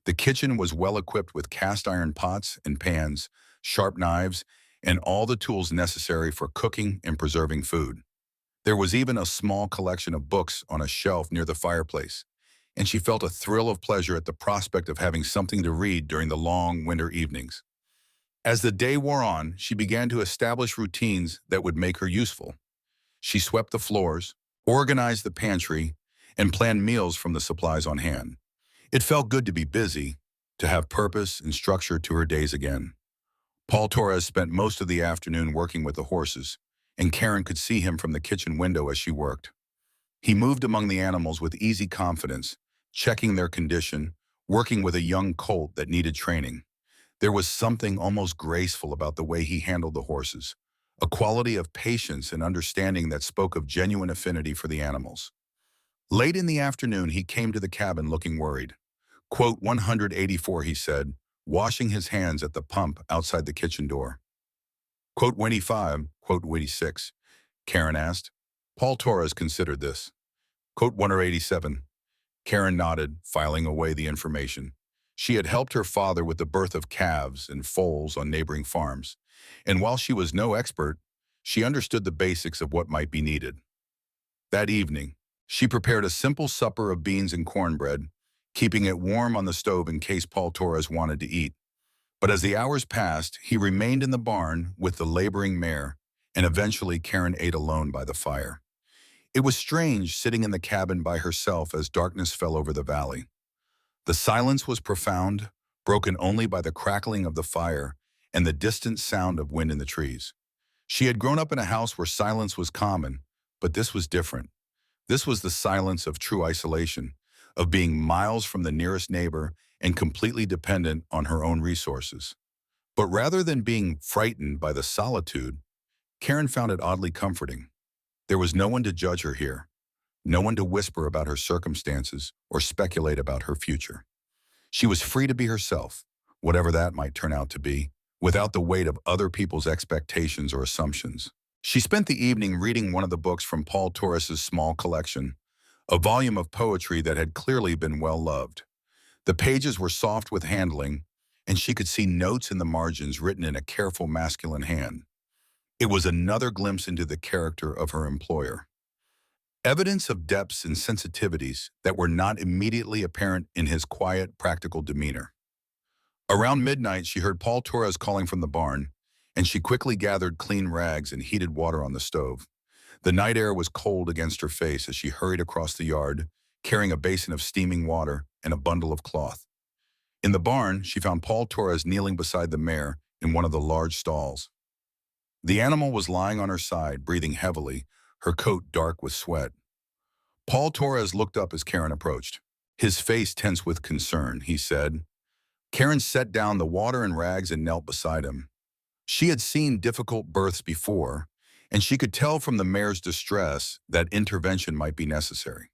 The kitchen was well equipped with cast iron pots and pans, sharp knives, and all the tools necessary for cooking and preserving food. There was even a small collection of books on a shelf near the fireplace, and she felt a thrill of pleasure at the prospect of having something to read during the long winter evenings. As the day wore on, she began to establish routines that would make her useful. She swept the floors, organized the pantry, and planned meals from the supplies on hand. It felt good to be busy, to have purpose and structure to her days again. Paul Torres spent most of the afternoon working with the horses, and Karen could see him from the kitchen window as she worked. He moved among the animals with easy confidence, checking their condition, working with a young colt that needed training. There was something almost graceful about the way he handled the horses, a quality of patience and understanding that spoke of genuine affinity for the animals. Late in the afternoon, he came to the cabin looking worried. Quote 184, he said, washing his hands at the pump outside the kitchen door. Quote 25, quote 86, Karen asked. Paul Torres considered this. Quote 187. Karen nodded, filing away the information. She had helped her father with the birth of calves and foals on neighboring farms, and while she was no expert, she understood the basics of what might be needed. That evening, she prepared a simple supper of beans and cornbread, keeping it warm on the stove in case Paul Torres wanted to eat. But as the hours passed, he remained in the barn with the laboring mare, and eventually Karen ate alone by the fire. It was strange sitting in the cabin by herself as darkness fell over the valley. The silence was profound, broken only by the crackling of the fire and the distant sound of wind in the trees. She had grown up in a house where silence was common, but this was different. This was the silence of true isolation, of being miles from the nearest neighbor and completely dependent on her own resources. But rather than being frightened by the solitude, Karen found it oddly comforting. There was no one to judge her here, no one to whisper about her circumstances or speculate about her future. She was free to be herself, whatever that might turn out to be, without the weight of other people's expectations or assumptions. She spent the evening reading one of the books from Paul Torres's small collection, a volume of poetry that had clearly been well loved. The pages were soft with handling, and she could see notes in the margins written in a careful masculine hand. It was another glimpse into the character of her employer. Evidence of depths and sensitivities that were not immediately apparent in his quiet, practical demeanor. Around midnight, she heard Paul Torres calling from the barn, and she quickly gathered clean rags and heated water on the stove. The night air was cold against her face as she hurried across the yard, carrying a basin of steaming water and a bundle of cloth. In the barn, she found Paul Torres kneeling beside the mare in one of the large stalls. The animal was lying on her side, breathing heavily, her coat dark with sweat. Paul Torres looked up as Karen approached. His face tense with concern, he said. Karen set down the water and rags and knelt beside him. She had seen difficult births before, and she could tell from the mare's distress that intervention might be necessary.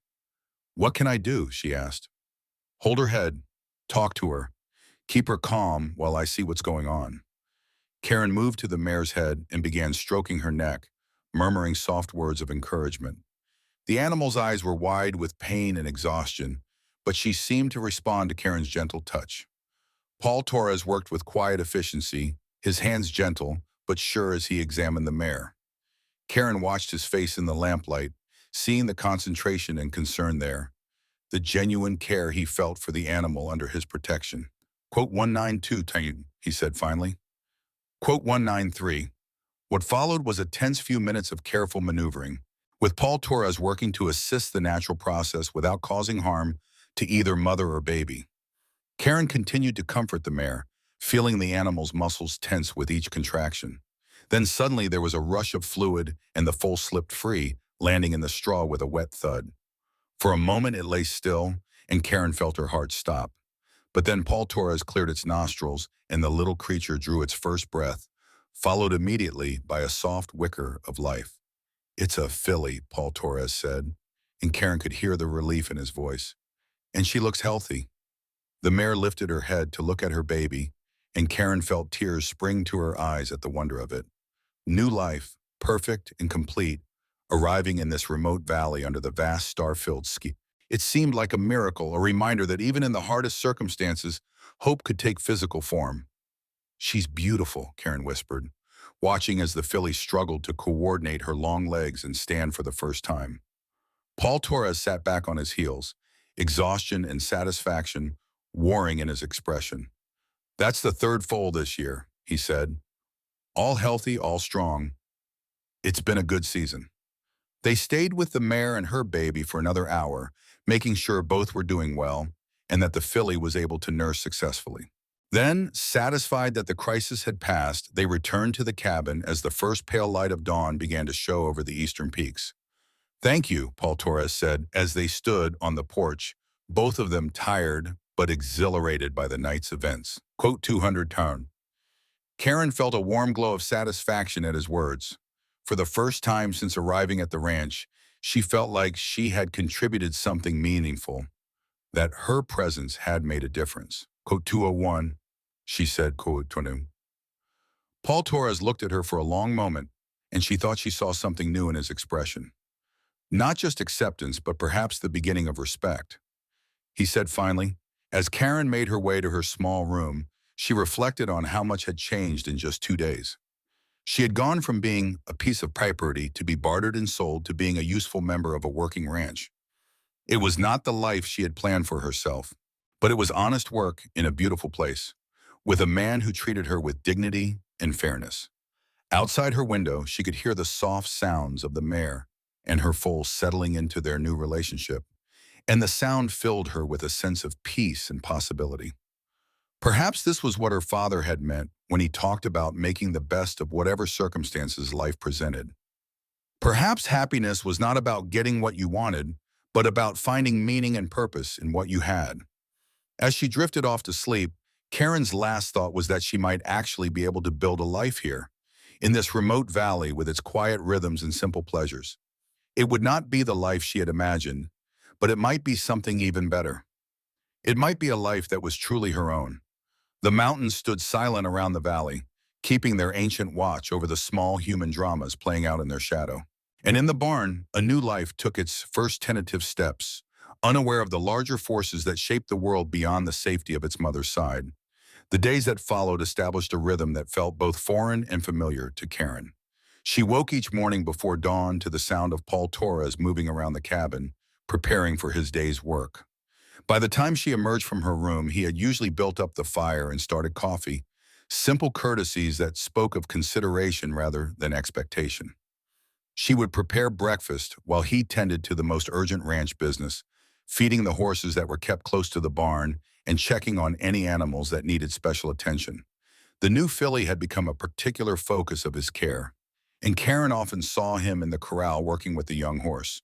"What can I do?" she asked. "Hold her head. Talk to her. Keep her calm while I see what's going on." Karen moved to the mare's head and began stroking her neck, murmuring soft words of encouragement. The animal's eyes were wide with pain and exhaustion, but she seemed to respond to Karen's gentle touch. Paul Torres worked with quiet efficiency, his hands gentle but sure as he examined the mare. Karen watched his face in the lamplight, seeing the concentration and concern there, the genuine care he felt for the animal under his protection. Quote 192, he said finally. Quote 193. What followed was a tense few minutes of careful maneuvering, with Paul Torres working to assist the natural process without causing harm to either mother or baby. Karen continued to comfort the mare, feeling the animal's muscles tense with each contraction. Then suddenly there was a rush of fluid and the foal slipped free, landing in the straw with a wet thud. For a moment it lay still, and Karen felt her heart stop. But then Paul Torres cleared its nostrils, and the little creature drew its first breath, followed immediately by a soft whicker of life. "It's a filly," Paul Torres said, and Karen could hear the relief in his voice. "And she looks healthy." The mare lifted her head to look at her baby, and Karen felt tears spring to her eyes at the wonder of it. New life, perfect and complete, arriving in this remote valley under the vast star-filled sky. It seemed like a miracle, a reminder that even in the hardest circumstances, hope could take physical form. "She's beautiful," Karen whispered, watching as the filly struggled to coordinate her long legs and stand for the first time. Paul Torres sat back on his heels, exhaustion and satisfaction warring in his expression. "That's the third foal this year," he said. "All healthy, all strong. It's been a good season." They stayed with the mare and her baby for another hour, making sure both were doing well and that the filly was able to nurse successfully. Then, satisfied that the crisis had passed, they returned to the cabin as the first pale light of dawn began to show over the eastern peaks. "Thank you," Paul Torres said as they stood on the porch, both of them tired but exhilarated by the night's events. Quote 200 tone. Karen felt a warm glow of satisfaction at his words. For the first time since arriving at the ranch, she felt like she had contributed something meaningful, that her presence had made a difference. Quote 201, she said, quote 20. Paul Torres looked at her for a long moment, and she thought she saw something new in his expression. Not just acceptance, but perhaps the beginning of respect. He said finally, as Karen made her way to her small room, she reflected on how much had changed in just 2 days. She had gone from being a piece of property to be bartered and sold to being a useful member of a working ranch. It was not the life she had planned for herself, but it was honest work in a beautiful place, with a man who treated her with dignity and fairness. Outside her window, she could hear the soft sounds of the mare and her foal settling into their new relationship, and the sound filled her with a sense of peace and possibility. Perhaps this was what her father had meant when he talked about making the best of whatever circumstances life presented. Perhaps happiness was not about getting what you wanted, but about finding meaning and purpose in what you had. As she drifted off to sleep, Karen's last thought was that she might actually be able to build a life here, in this remote valley with its quiet rhythms and simple pleasures. It would not be the life she had imagined, but it might be something even better. It might be a life that was truly her own. The mountains stood silent around the valley, keeping their ancient watch over the small human dramas playing out in their shadow. And in the barn, a new life took its first tentative steps, unaware of the larger forces that shaped the world beyond the safety of its mother's side. The days that followed established a rhythm that felt both foreign and familiar to Karen. She woke each morning before dawn to the sound of Paul Torres moving around the cabin, preparing for his day's work. By the time she emerged from her room, he had usually built up the fire and started coffee, simple courtesies that spoke of consideration rather than expectation. She would prepare breakfast while he tended to the most urgent ranch business, feeding the horses that were kept close to the barn and checking on any animals that needed special attention. The new filly had become a particular focus of his care, and Karen often saw him in the corral working with the young horse,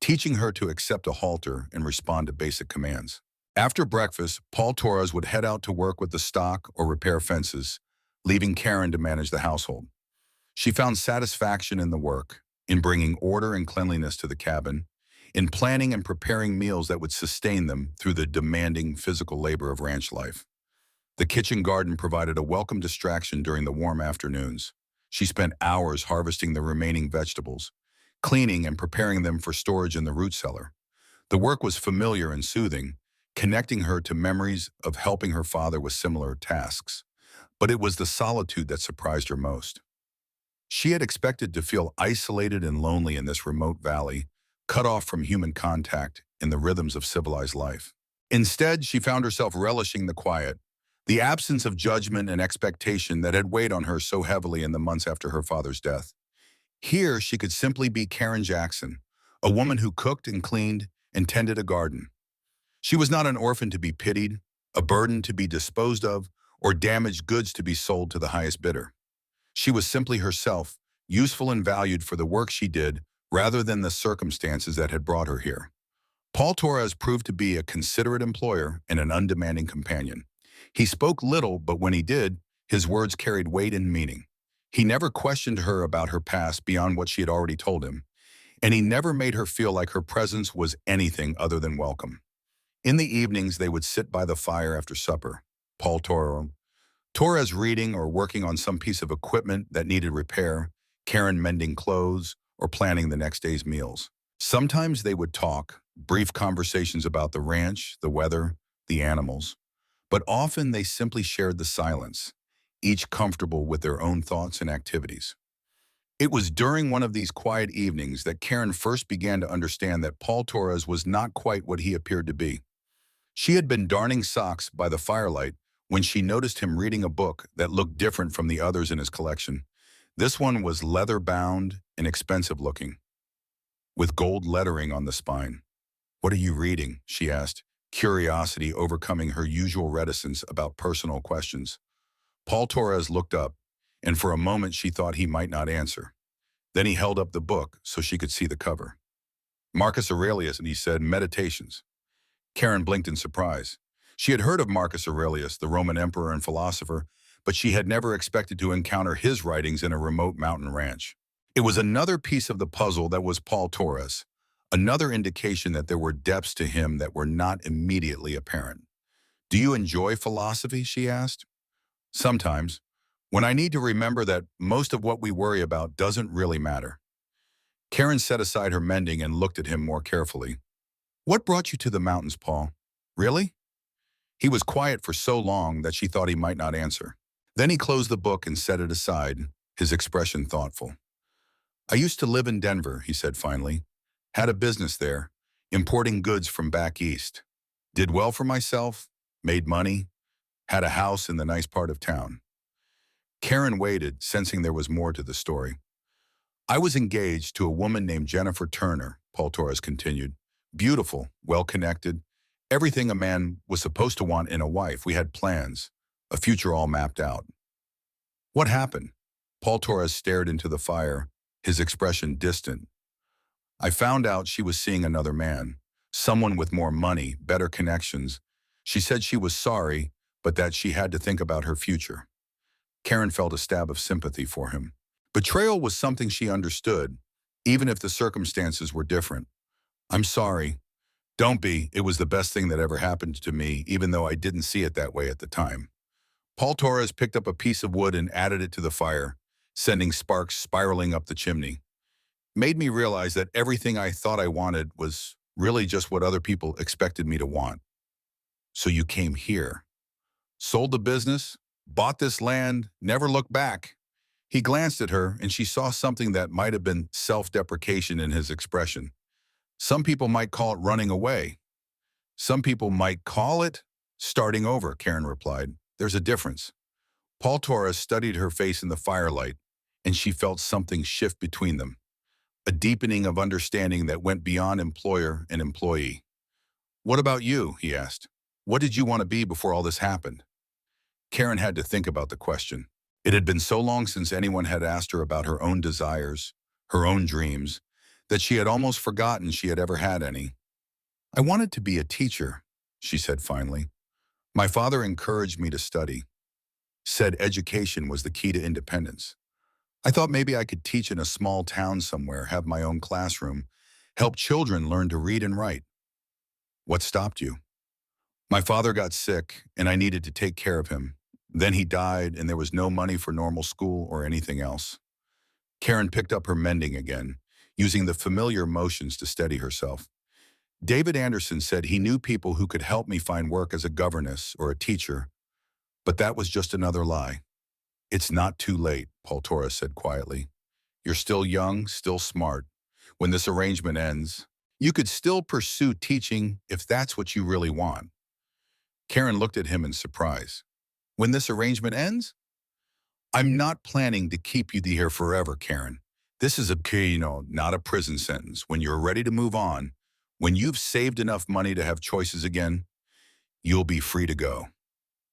teaching her to accept a halter and respond to basic commands. After breakfast, Paul Torres would head out to work with the stock or repair fences, leaving Karen to manage the household. She found satisfaction in the work, in bringing order and cleanliness to the cabin, in planning and preparing meals that would sustain them through the demanding physical labor of ranch life. The kitchen garden provided a welcome distraction during the warm afternoons. She spent hours harvesting the remaining vegetables, cleaning and preparing them for storage in the root cellar. The work was familiar and soothing, connecting her to memories of helping her father with similar tasks. But it was the solitude that surprised her most. She had expected to feel isolated and lonely in this remote valley, cut off from human contact in the rhythms of civilized life. Instead, she found herself relishing the quiet, the absence of judgment and expectation that had weighed on her so heavily in the months after her father's death. Here, she could simply be Karen Jackson, a woman who cooked and cleaned and tended a garden. She was not an orphan to be pitied, a burden to be disposed of, or damaged goods to be sold to the highest bidder. She was simply herself, useful and valued for the work she did rather than the circumstances that had brought her here. Paul Torres proved to be a considerate employer and an undemanding companion. He spoke little, but when he did, his words carried weight and meaning. He never questioned her about her past beyond what she had already told him, and he never made her feel like her presence was anything other than welcome. In the evenings, they would sit by the fire after supper, Paul Torres reading or working on some piece of equipment that needed repair, Karen mending clothes, or planning the next day's meals. Sometimes they would talk, brief conversations about the ranch, the weather, the animals, but often they simply shared the silence, each comfortable with their own thoughts and activities. It was during one of these quiet evenings that Karen first began to understand that Paul Torres was not quite what he appeared to be. She had been darning socks by the firelight when she noticed him reading a book that looked different from the others in his collection. This one was leather-bound and expensive-looking, with gold lettering on the spine. "What are you reading?" she asked, curiosity overcoming her usual reticence about personal questions. Paul Torres looked up, and for a moment she thought he might not answer. Then he held up the book so she could see the cover. "Marcus Aurelius," and he said, "Meditations." Karen blinked in surprise. She had heard of Marcus Aurelius, the Roman emperor and philosopher, but she had never expected to encounter his writings in a remote mountain ranch. It was another piece of the puzzle that was Paul Torres, another indication that there were depths to him that were not immediately apparent. "Do you enjoy philosophy?" she asked. "Sometimes, when I need to remember that most of what we worry about doesn't really matter." Karen set aside her mending and looked at him more carefully. "What brought you to the mountains, Paul? Really?" He was quiet for so long that she thought he might not answer. Then he closed the book and set it aside, his expression thoughtful. "I used to live in Denver," he said finally. "Had a business there, importing goods from back east. Did well for myself, made money, had a house in the nice part of town." Karen waited, sensing there was more to the story. "I was engaged to a woman named Jennifer Turner," Paul Torres continued. "Beautiful, well-connected, everything a man was supposed to want in a wife. We had plans, a future all mapped out." "What happened?" Paul Torres stared into the fire, his expression distant. "I found out she was seeing another man. someone with more money, better connections. She said she was sorry, but that she had to think about her future. Karen felt a stab of sympathy for him. Betrayal was something she understood, even if the circumstances were different. I'm sorry. Don't be. It was the best thing that ever happened to me, even though I didn't see it that way at the time. Paul Torres picked up a piece of wood and added it to the fire, sending sparks spiraling up the chimney. Made me realize that everything I thought I wanted was really just what other people expected me to want. So you came here, sold the business, bought this land, never looked back. He glanced at her, and she saw something that might have been self-deprecation in his expression. Some people might call it running away. Some people might call it starting over, Karen replied. There's a difference. Paul Torres studied her face in the firelight, and she felt something shift between them, a deepening of understanding that went beyond employer and employee. What about you? He asked. What did you want to be before all this happened? Karen had to think about the question. It had been so long since anyone had asked her about her own desires, her own dreams, that she had almost forgotten she had ever had any. I wanted to be a teacher, she said finally. My father encouraged me to study, said education was the key to independence. I thought maybe I could teach in a small town somewhere, have my own classroom, help children learn to read and write. What stopped you? My father got sick, and I needed to take care of him. Then he died, and there was no money for normal school or anything else. Karen picked up her mending again, using the familiar motions to steady herself. David Anderson said he knew people who could help me find work as a governess or a teacher, but that was just another lie. It's not too late, Paul Torres said quietly. You're still young, still smart. When this arrangement ends, you could still pursue teaching if that's what you really want. Karen looked at him in surprise. When this arrangement ends? I'm not planning to keep you here forever, Karen. This is not a prison sentence. When you're ready to move on, when you've saved enough money to have choices again, you'll be free to go.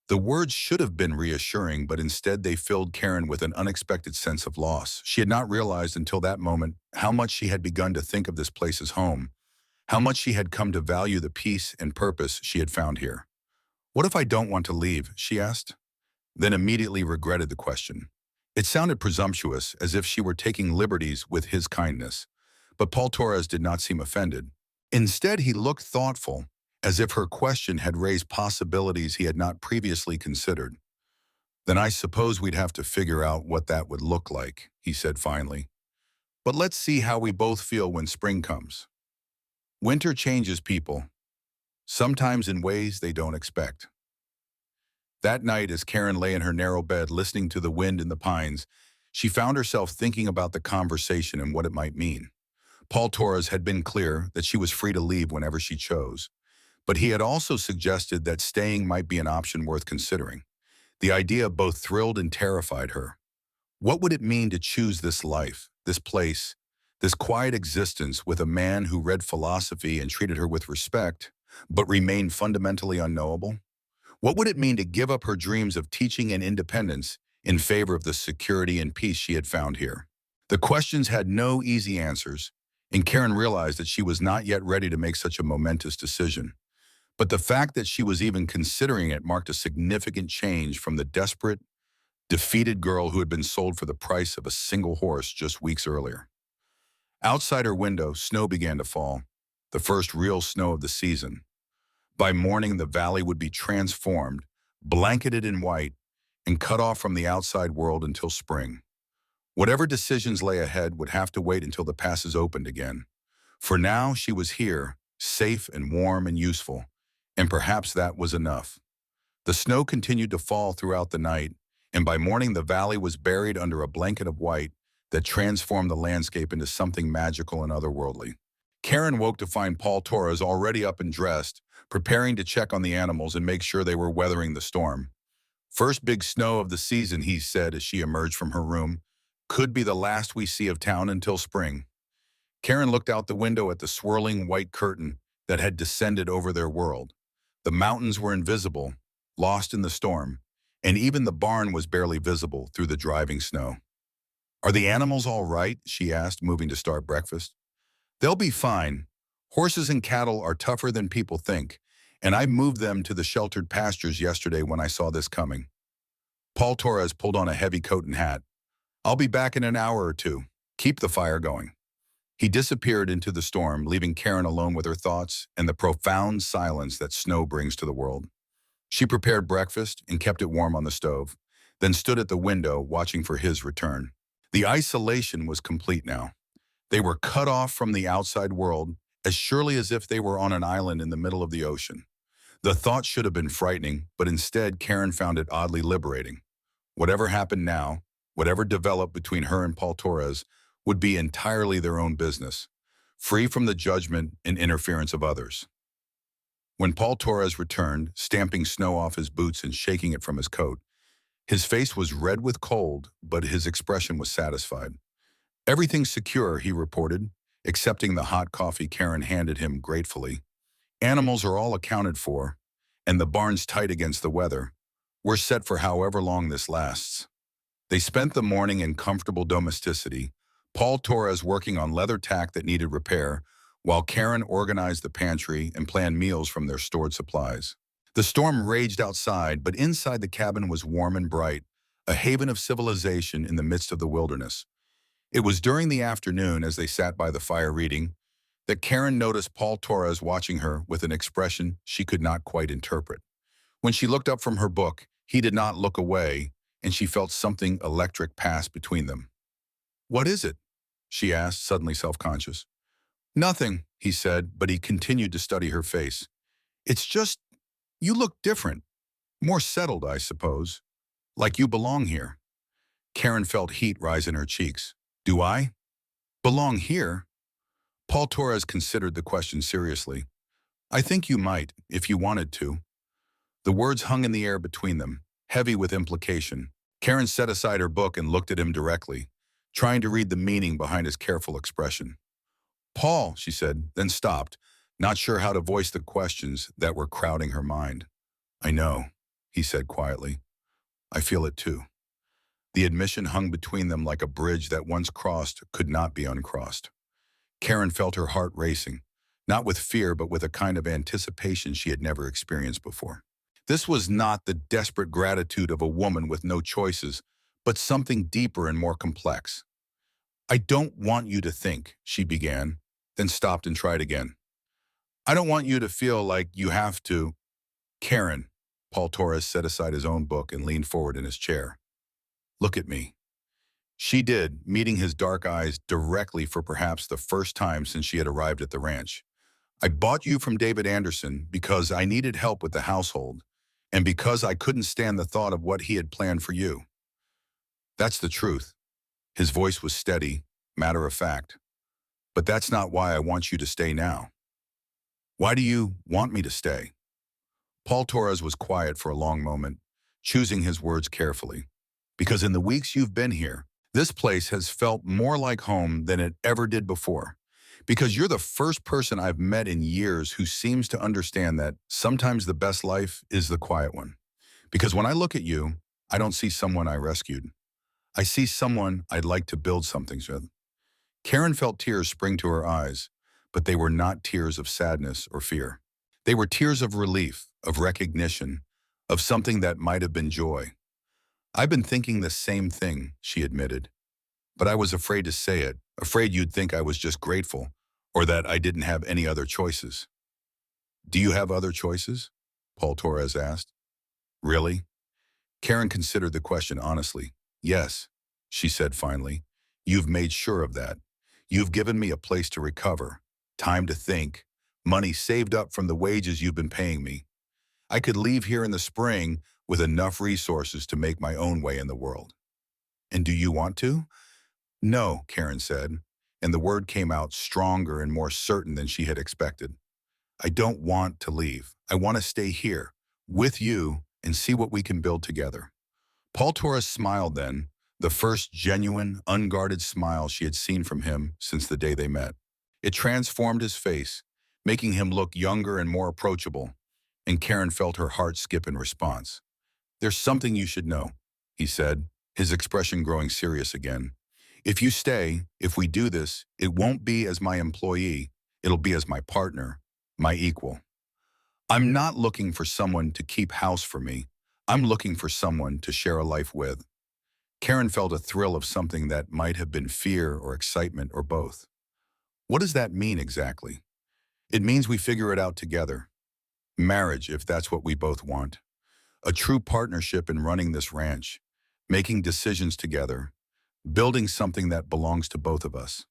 The words should have been reassuring, but instead they filled Karen with an unexpected sense of loss. She had not realized until that moment how much she had begun to think of this place as home, how much she had come to value the peace and purpose she had found here. What if I don't want to leave? She asked, then immediately regretted the question. It sounded presumptuous, as if she were taking liberties with his kindness, but Paul Torres did not seem offended. Instead, he looked thoughtful, as if her question had raised possibilities he had not previously considered. Then I suppose we'd have to figure out what that would look like, he said finally. But let's see how we both feel when spring comes. Winter changes people, sometimes in ways they don't expect. That night, as Karen lay in her narrow bed listening to the wind in the pines, she found herself thinking about the conversation and what it might mean. Paul Torres had been clear that she was free to leave whenever she chose, but he had also suggested that staying might be an option worth considering. The idea both thrilled and terrified her. What would it mean to choose this life, this place, this quiet existence with a man who read philosophy and treated her with respect, but remained fundamentally unknowable? What would it mean to give up her dreams of teaching and independence in favor of the security and peace she had found here? The questions had no easy answers, and Karen realized that she was not yet ready to make such a momentous decision. But the fact that she was even considering it marked a significant change from the desperate, defeated girl who had been sold for the price of a single horse just weeks earlier. Outside her window, snow began to fall, the first real snow of the season. By morning, the valley would be transformed, blanketed in white, and cut off from the outside world until spring. Whatever decisions lay ahead would have to wait until the passes opened again. For now, she was here, safe and warm and useful, and perhaps that was enough. The snow continued to fall throughout the night, and by morning the valley was buried under a blanket of white that transformed the landscape into something magical and otherworldly. Karen woke to find Paul Torres already up and dressed, preparing to check on the animals and make sure they were weathering the storm. First big snow of the season, he said as she emerged from her room. Could be the last we see of town until spring. Karen looked out the window at the swirling white curtain that had descended over their world. The mountains were invisible, lost in the storm, and even the barn was barely visible through the driving snow. Are the animals all right? She asked, moving to start breakfast. They'll be fine. Horses and cattle are tougher than people think, and I moved them to the sheltered pastures yesterday when I saw this coming. Paul Torres pulled on a heavy coat and hat. I'll be back in an hour or two. Keep the fire going. He disappeared into the storm, leaving Karen alone with her thoughts and the profound silence that snow brings to the world. She prepared breakfast and kept it warm on the stove, then stood at the window watching for his return. The isolation was complete now. They were cut off from the outside world as surely as if they were on an island in the middle of the ocean. The thought should have been frightening, but instead Karen found it oddly liberating. Whatever happened now, whatever developed between her and Paul Torres, would be entirely their own business, free from the judgment and interference of others. When Paul Torres returned, stamping snow off his boots and shaking it from his coat, his face was red with cold, but his expression was satisfied. Everything's secure, he reported, accepting the hot coffee Karen handed him gratefully. Animals are all accounted for, and the barn's tight against the weather. We're set for however long this lasts. They spent the morning in comfortable domesticity, Paul Torres working on leather tack that needed repair, while Karen organized the pantry and planned meals from their stored supplies. The storm raged outside, but inside the cabin was warm and bright, a haven of civilization in the midst of the wilderness. It was during the afternoon, as they sat by the fire reading, that Karen noticed Paul Torres watching her with an expression she could not quite interpret. When she looked up from her book, he did not look away, and she felt something electric pass between them. "What is it?" she asked, suddenly self-conscious. "Nothing," he said, but he continued to study her face. "It's just, you look different. More settled, I suppose. Like you belong here." Karen felt heat rise in her cheeks. "Do I? Belong here?" Paul Torres considered the question seriously. "I think you might, if you wanted to." The words hung in the air between them, heavy with implication. Karen set aside her book and looked at him directly, trying to read the meaning behind his careful expression. "Paul," she said, then stopped, not sure how to voice the questions that were crowding her mind. "I know," he said quietly. "I feel it too." The admission hung between them like a bridge that once crossed could not be uncrossed. Karen felt her heart racing, not with fear but with a kind of anticipation she had never experienced before. This was not the desperate gratitude of a woman with no choices, but something deeper and more complex. "I don't want you to think," she began, then stopped and tried again. "I don't want you to feel like you have to." "Karen," Paul Torres set aside his own book and leaned forward in his chair. "Look at me." She did, meeting his dark eyes directly for perhaps the first time since she had arrived at the ranch. "I bought you from David Anderson because I needed help with the household, and because I couldn't stand the thought of what he had planned for you. That's the truth." His voice was steady, matter of fact. "But that's not why I want you to stay now." "Why do you want me to stay?" Paul Torres was quiet for a long moment, choosing his words carefully. "Because in the weeks you've been here, this place has felt more like home than it ever did before. Because you're the first person I've met in years who seems to understand that sometimes the best life is the quiet one. Because when I look at you, I don't see someone I rescued. I see someone I'd like to build something with." Karen felt tears spring to her eyes, but they were not tears of sadness or fear. They were tears of relief, of recognition, of something that might have been joy. "I've been thinking the same thing," she admitted. "But I was afraid to say it, afraid you'd think I was just grateful, or that I didn't have any other choices." "Do you have other choices?" Paul Torres asked. "Really?" Karen considered the question honestly. "Yes," she said finally. "You've made sure of that. You've given me a place to recover, time to think, money saved up from the wages you've been paying me. I could leave here in the spring with enough resources to make my own way in the world." "And do you want to?" "No," Karen said, and the word came out stronger and more certain than she had expected. "I don't want to leave. I want to stay here, with you, and see what we can build together." Paul Torres smiled then, the first genuine, unguarded smile she had seen from him since the day they met. It transformed his face, making him look younger and more approachable, and Karen felt her heart skip in response. "There's something you should know," he said, his expression growing serious again. "If you stay, if we do this, it won't be as my employee. It'll be as my partner, my equal. I'm not looking for someone to keep house for me. I'm looking for someone to share a life with. Karen felt a thrill of something that might have been fear or excitement or both. What does that mean exactly? It means we figure it out together. Marriage, if that's what we both want. A true partnership in running this ranch, making decisions together, building something that belongs to both of us.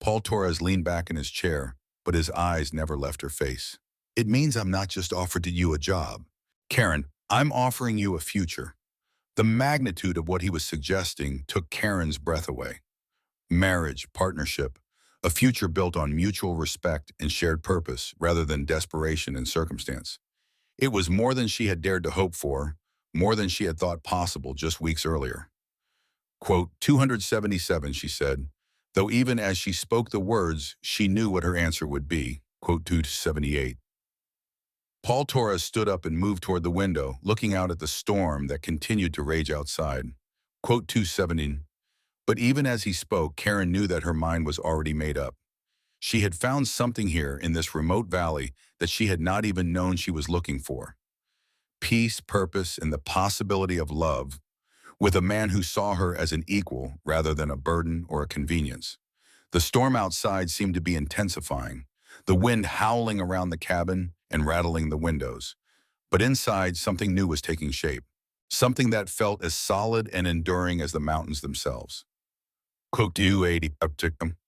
Paul Torres leaned back in his chair, but his eyes never left her face. It means I'm not just offered to you a job. Karen, I'm offering you a future. The magnitude of what he was suggesting took Karen's breath away. Marriage, partnership, a future built on mutual respect and shared purpose rather than desperation and circumstance. It was more than she had dared to hope for, more than she had thought possible just weeks earlier. Quote, 277, she said, though even as she spoke the words, she knew what her answer would be. Quote, 278. Paul Torres stood up and moved toward the window, looking out at the storm that continued to rage outside. Quote, 270. But even as he spoke, Karen knew that her mind was already made up. She had found something here in this remote valley that she had not even known she was looking for. Peace, purpose, and the possibility of love, with a man who saw her as an equal rather than a burden or a convenience. The storm outside seemed to be intensifying, the wind howling around the cabin and rattling the windows. But inside, something new was taking shape, something that felt as solid and enduring as the mountains themselves. Quote, 280,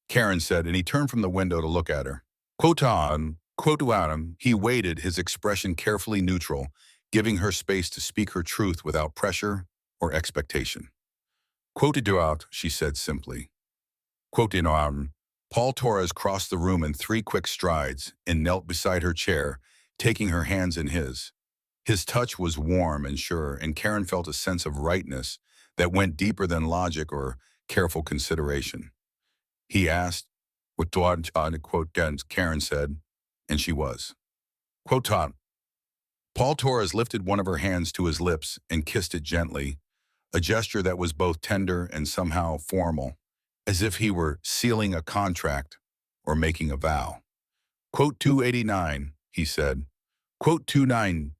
Karen said, and he turned from the window to look at her. Quote to Adam, he waited, his expression carefully neutral, giving her space to speak her truth without pressure or expectation. Quoted out, she said simply. Quote in Adam. Paul Torres crossed the room in 3 quick strides and knelt beside her chair, taking her hands in his. His touch was warm and sure, and Karen felt a sense of rightness that went deeper than logic or careful consideration. He asked, what quote, Karen said, and she was. Quote, Paul Torres lifted one of her hands to his lips and kissed it gently, a gesture that was both tender and somehow formal, as if he were sealing a contract or making a vow. Quote 289, he said. Quote 29.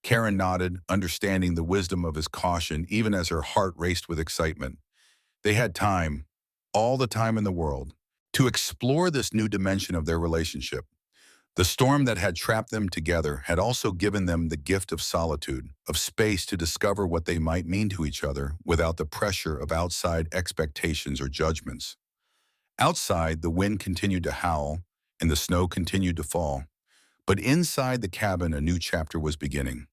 Karen nodded, understanding the wisdom of his caution even as her heart raced with excitement. They had time, all the time in the world, to explore this new dimension of their relationship. The storm that had trapped them together had also given them the gift of solitude, of space to discover what they might mean to each other without the pressure of outside expectations or judgments. Outside, the wind continued to howl and the snow continued to fall. But inside the cabin, a new chapter was beginning.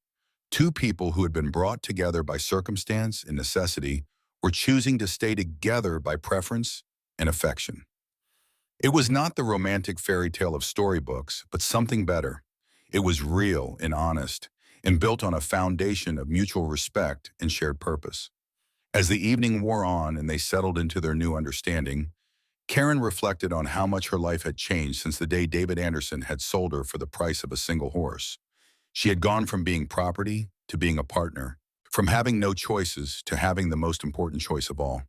2 people who had been brought together by circumstance and necessity were choosing to stay together by preference and affection. It was not the romantic fairy tale of storybooks, but something better. It was real and honest, and built on a foundation of mutual respect and shared purpose. As the evening wore on and they settled into their new understanding, Karen reflected on how much her life had changed since the day David Anderson had sold her for the price of a single horse. She had gone from being property to being a partner, from having no choices to having the most important choice of all.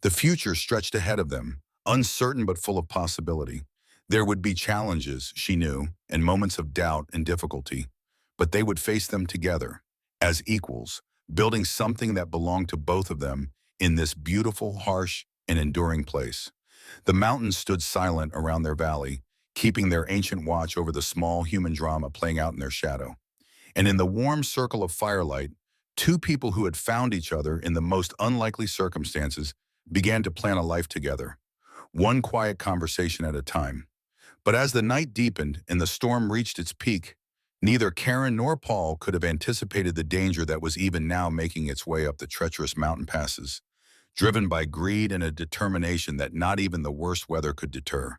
The future stretched ahead of them, uncertain but full of possibility. There would be challenges, she knew, and moments of doubt and difficulty, but they would face them together, as equals, building something that belonged to both of them in this beautiful, harsh, and enduring place. The mountains stood silent around their valley, keeping their ancient watch over the small human drama playing out in their shadow. And in the warm circle of firelight, 2 people who had found each other in the most unlikely circumstances began to plan a life together, one quiet conversation at a time. But as the night deepened and the storm reached its peak, neither Karen nor Paul could have anticipated the danger that was even now making its way up the treacherous mountain passes, driven by greed and a determination that not even the worst weather could deter.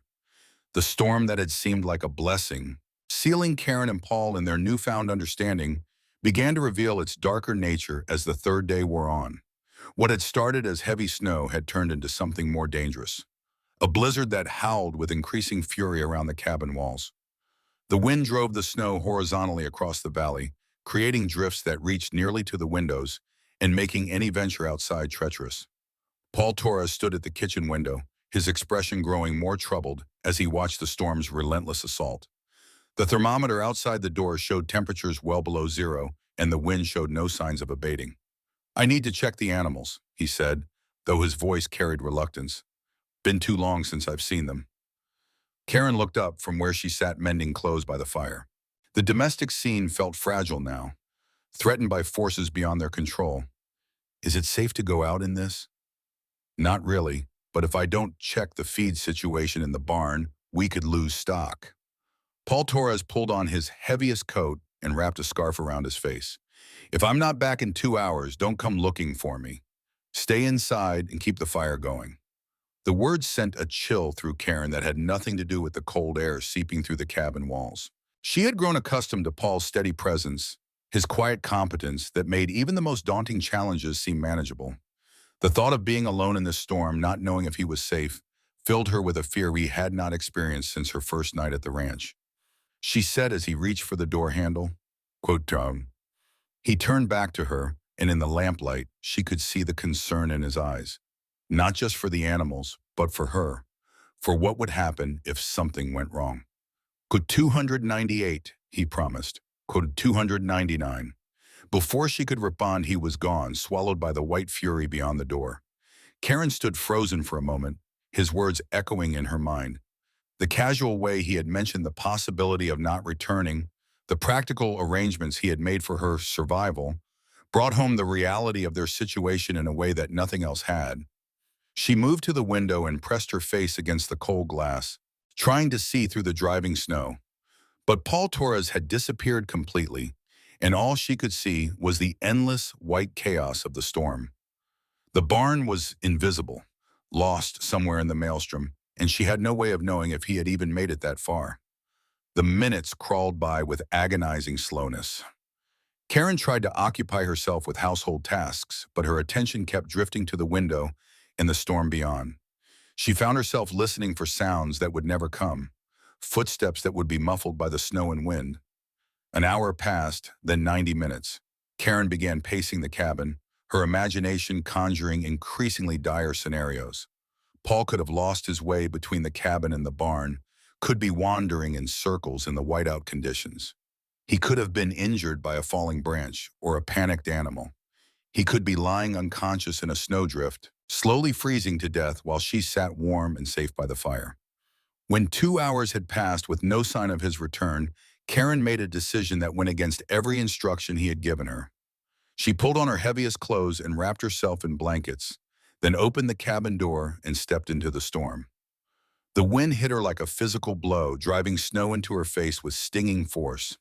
The storm that had seemed like a blessing, sealing Karen and Paul in their newfound understanding, began to reveal its darker nature as the 3rd day wore on. What had started as heavy snow had turned into something more dangerous, a blizzard that howled with increasing fury around the cabin walls. The wind drove the snow horizontally across the valley, creating drifts that reached nearly to the windows and making any venture outside treacherous. Paul Torres stood at the kitchen window, his expression growing more troubled as he watched the storm's relentless assault. The thermometer outside the door showed temperatures well below zero, and the wind showed no signs of abating. "I need to check the animals," he said, though his voice carried reluctance. "Been too long since I've seen them." Karen looked up from where she sat mending clothes by the fire. The domestic scene felt fragile now, threatened by forces beyond their control. "Is it safe to go out in this?" "Not really, but if I don't check the feed situation in the barn, we could lose stock." Paul Torres pulled on his heaviest coat and wrapped a scarf around his face. "If I'm not back in 2 hours, don't come looking for me. Stay inside and keep the fire going." The words sent a chill through Karen that had nothing to do with the cold air seeping through the cabin walls. She had grown accustomed to Paul's steady presence, his quiet competence that made even the most daunting challenges seem manageable. The thought of being alone in this storm, not knowing if he was safe, filled her with a fear he had not experienced since her first night at the ranch. She said as he reached for the door handle, quote, He turned back to her, and in the lamplight, she could see the concern in his eyes. Not just for the animals, but for her. For what would happen if something went wrong. "Code 298, he promised. Code 299. Before she could respond, he was gone, swallowed by the white fury beyond the door. Karen stood frozen for a moment, his words echoing in her mind. The casual way he had mentioned the possibility of not returning, the practical arrangements he had made for her survival, brought home the reality of their situation in a way that nothing else had. She moved to the window and pressed her face against the cold glass, trying to see through the driving snow. But Paul Torres had disappeared completely, and all she could see was the endless white chaos of the storm. The barn was invisible, lost somewhere in the maelstrom, and she had no way of knowing if he had even made it that far. The minutes crawled by with agonizing slowness. Karen tried to occupy herself with household tasks, but her attention kept drifting to the window and the storm beyond. She found herself listening for sounds that would never come, footsteps that would be muffled by the snow and wind. An hour passed, then 90 minutes. Karen began pacing the cabin, her imagination conjuring increasingly dire scenarios. Paul could have lost his way between the cabin and the barn, could be wandering in circles in the whiteout conditions. He could have been injured by a falling branch or a panicked animal. He could be lying unconscious in a snowdrift, slowly freezing to death while she sat warm and safe by the fire. When 2 hours had passed with no sign of his return, Karen made a decision that went against every instruction he had given her. She pulled on her heaviest clothes and wrapped herself in blankets, then opened the cabin door and stepped into the storm. The wind hit her like a physical blow, driving snow into her face with stinging force.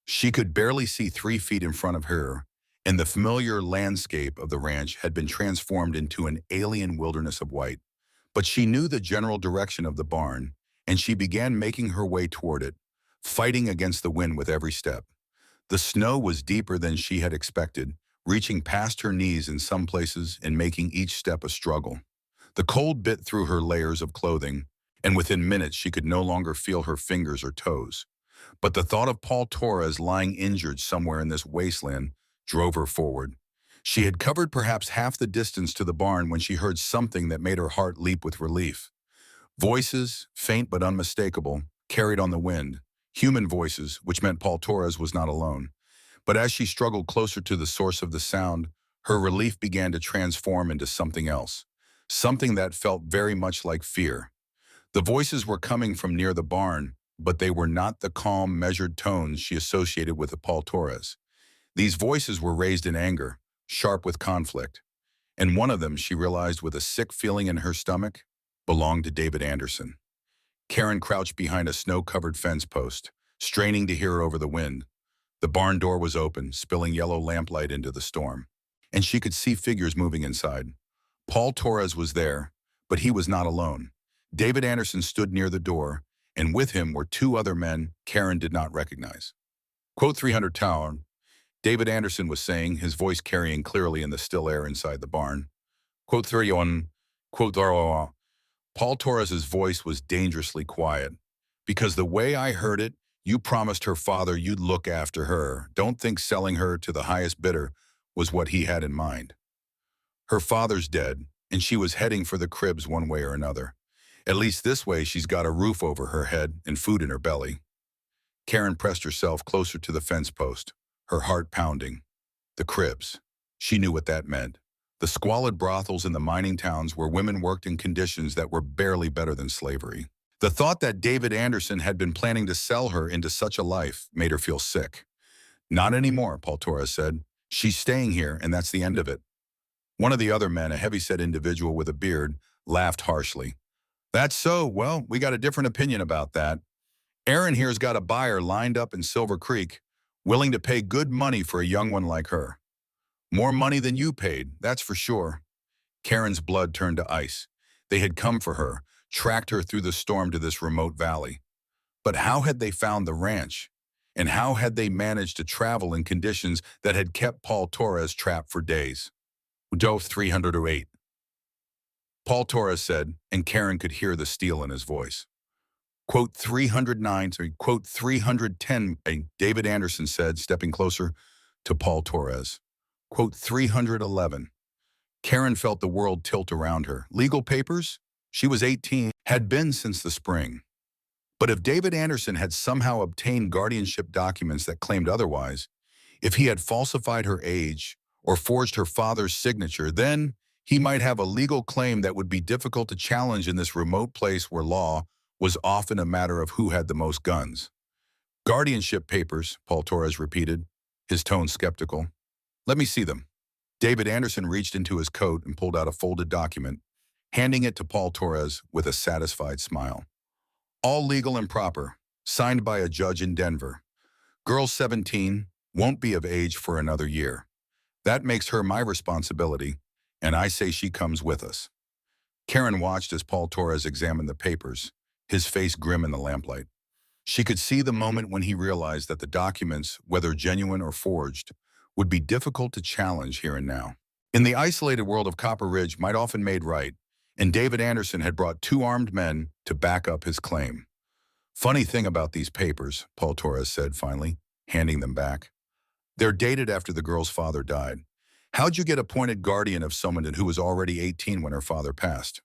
She could barely see 3 feet in front of her, and the familiar landscape of the ranch had been transformed into an alien wilderness of white. But she knew the general direction of the barn, and she began making her way toward it, fighting against the wind with every step. The snow was deeper than she had expected, reaching past her knees in some places and making each step a struggle. The cold bit through her layers of clothing, and within minutes she could no longer feel her fingers or toes. But the thought of Paul Torres lying injured somewhere in this wasteland drove her forward. She had covered perhaps half the distance to the barn when she heard something that made her heart leap with relief. Voices, faint but unmistakable, carried on the wind. Human voices, which meant Paul Torres was not alone. But as she struggled closer to the source of the sound, her relief began to transform into something else. Something that felt very much like fear. The voices were coming from near the barn, but they were not the calm, measured tones she associated with Paul Torres. These voices were raised in anger, sharp with conflict. And one of them, she realized with a sick feeling in her stomach, belonged to David Anderson. Karen crouched behind a snow-covered fence post, straining to hear over the wind. The barn door was open, spilling yellow lamplight into the storm, and she could see figures moving inside. Paul Torres was there, but he was not alone. David Anderson stood near the door, and with him were 2 other men Karen did not recognize. Quote 300 Town, David Anderson was saying, his voice carrying clearly in the still air inside the barn. Quote 31, quote Paul Torres's voice was dangerously quiet. Because the way I heard it, you promised her father you'd look after her. Don't think selling her to the highest bidder was what he had in mind. Her father's dead, and she was heading for the cribs one way or another. At least this way she's got a roof over her head and food in her belly. Karen pressed herself closer to the fence post, her heart pounding. The cribs. She knew what that meant. The squalid brothels in the mining towns where women worked in conditions that were barely better than slavery. The thought that David Anderson had been planning to sell her into such a life made her feel sick. Not anymore, Paul Torres said. She's staying here, and that's the end of it. One of the other men, a heavy-set individual with a beard, laughed harshly. That's so. Well, we got a different opinion about that. Aaron here's got a buyer lined up in Silver Creek, willing to pay good money for a young one like her. More money than you paid, that's for sure. Karen's blood turned to ice. They had come for her, tracked her through the storm to this remote valley. But how had they found the ranch? And how had they managed to travel in conditions that had kept Paul Torres trapped for days? Dove 308. Paul Torres said, and Karen could hear the steel in his voice. Quote 309, quote 310, David Anderson said, stepping closer to Paul Torres. Quote 311. Karen felt the world tilt around her. Legal papers? She was 18, had been since the spring. But if David Anderson had somehow obtained guardianship documents that claimed otherwise, if he had falsified her age or forged her father's signature, then he might have a legal claim that would be difficult to challenge in this remote place where law was often a matter of who had the most guns. Guardianship papers, Paul Torres repeated, his tone skeptical. Let me see them. David Anderson reached into his coat and pulled out a folded document, handing it to Paul Torres with a satisfied smile. All legal and proper, signed by a judge in Denver. Girl 17, won't be of age for another year. That makes her my responsibility, and I say she comes with us. Karen watched as Paul Torres examined the papers, his face grim in the lamplight. She could see the moment when he realized that the documents, whether genuine or forged, would be difficult to challenge here and now. In the isolated world of Copper Ridge might often made right, and David Anderson had brought 2 armed men to back up his claim. Funny thing about these papers, Paul Torres said finally, handing them back. They're dated after the girl's father died. How'd you get appointed guardian of someone who was already 18 when her father passed?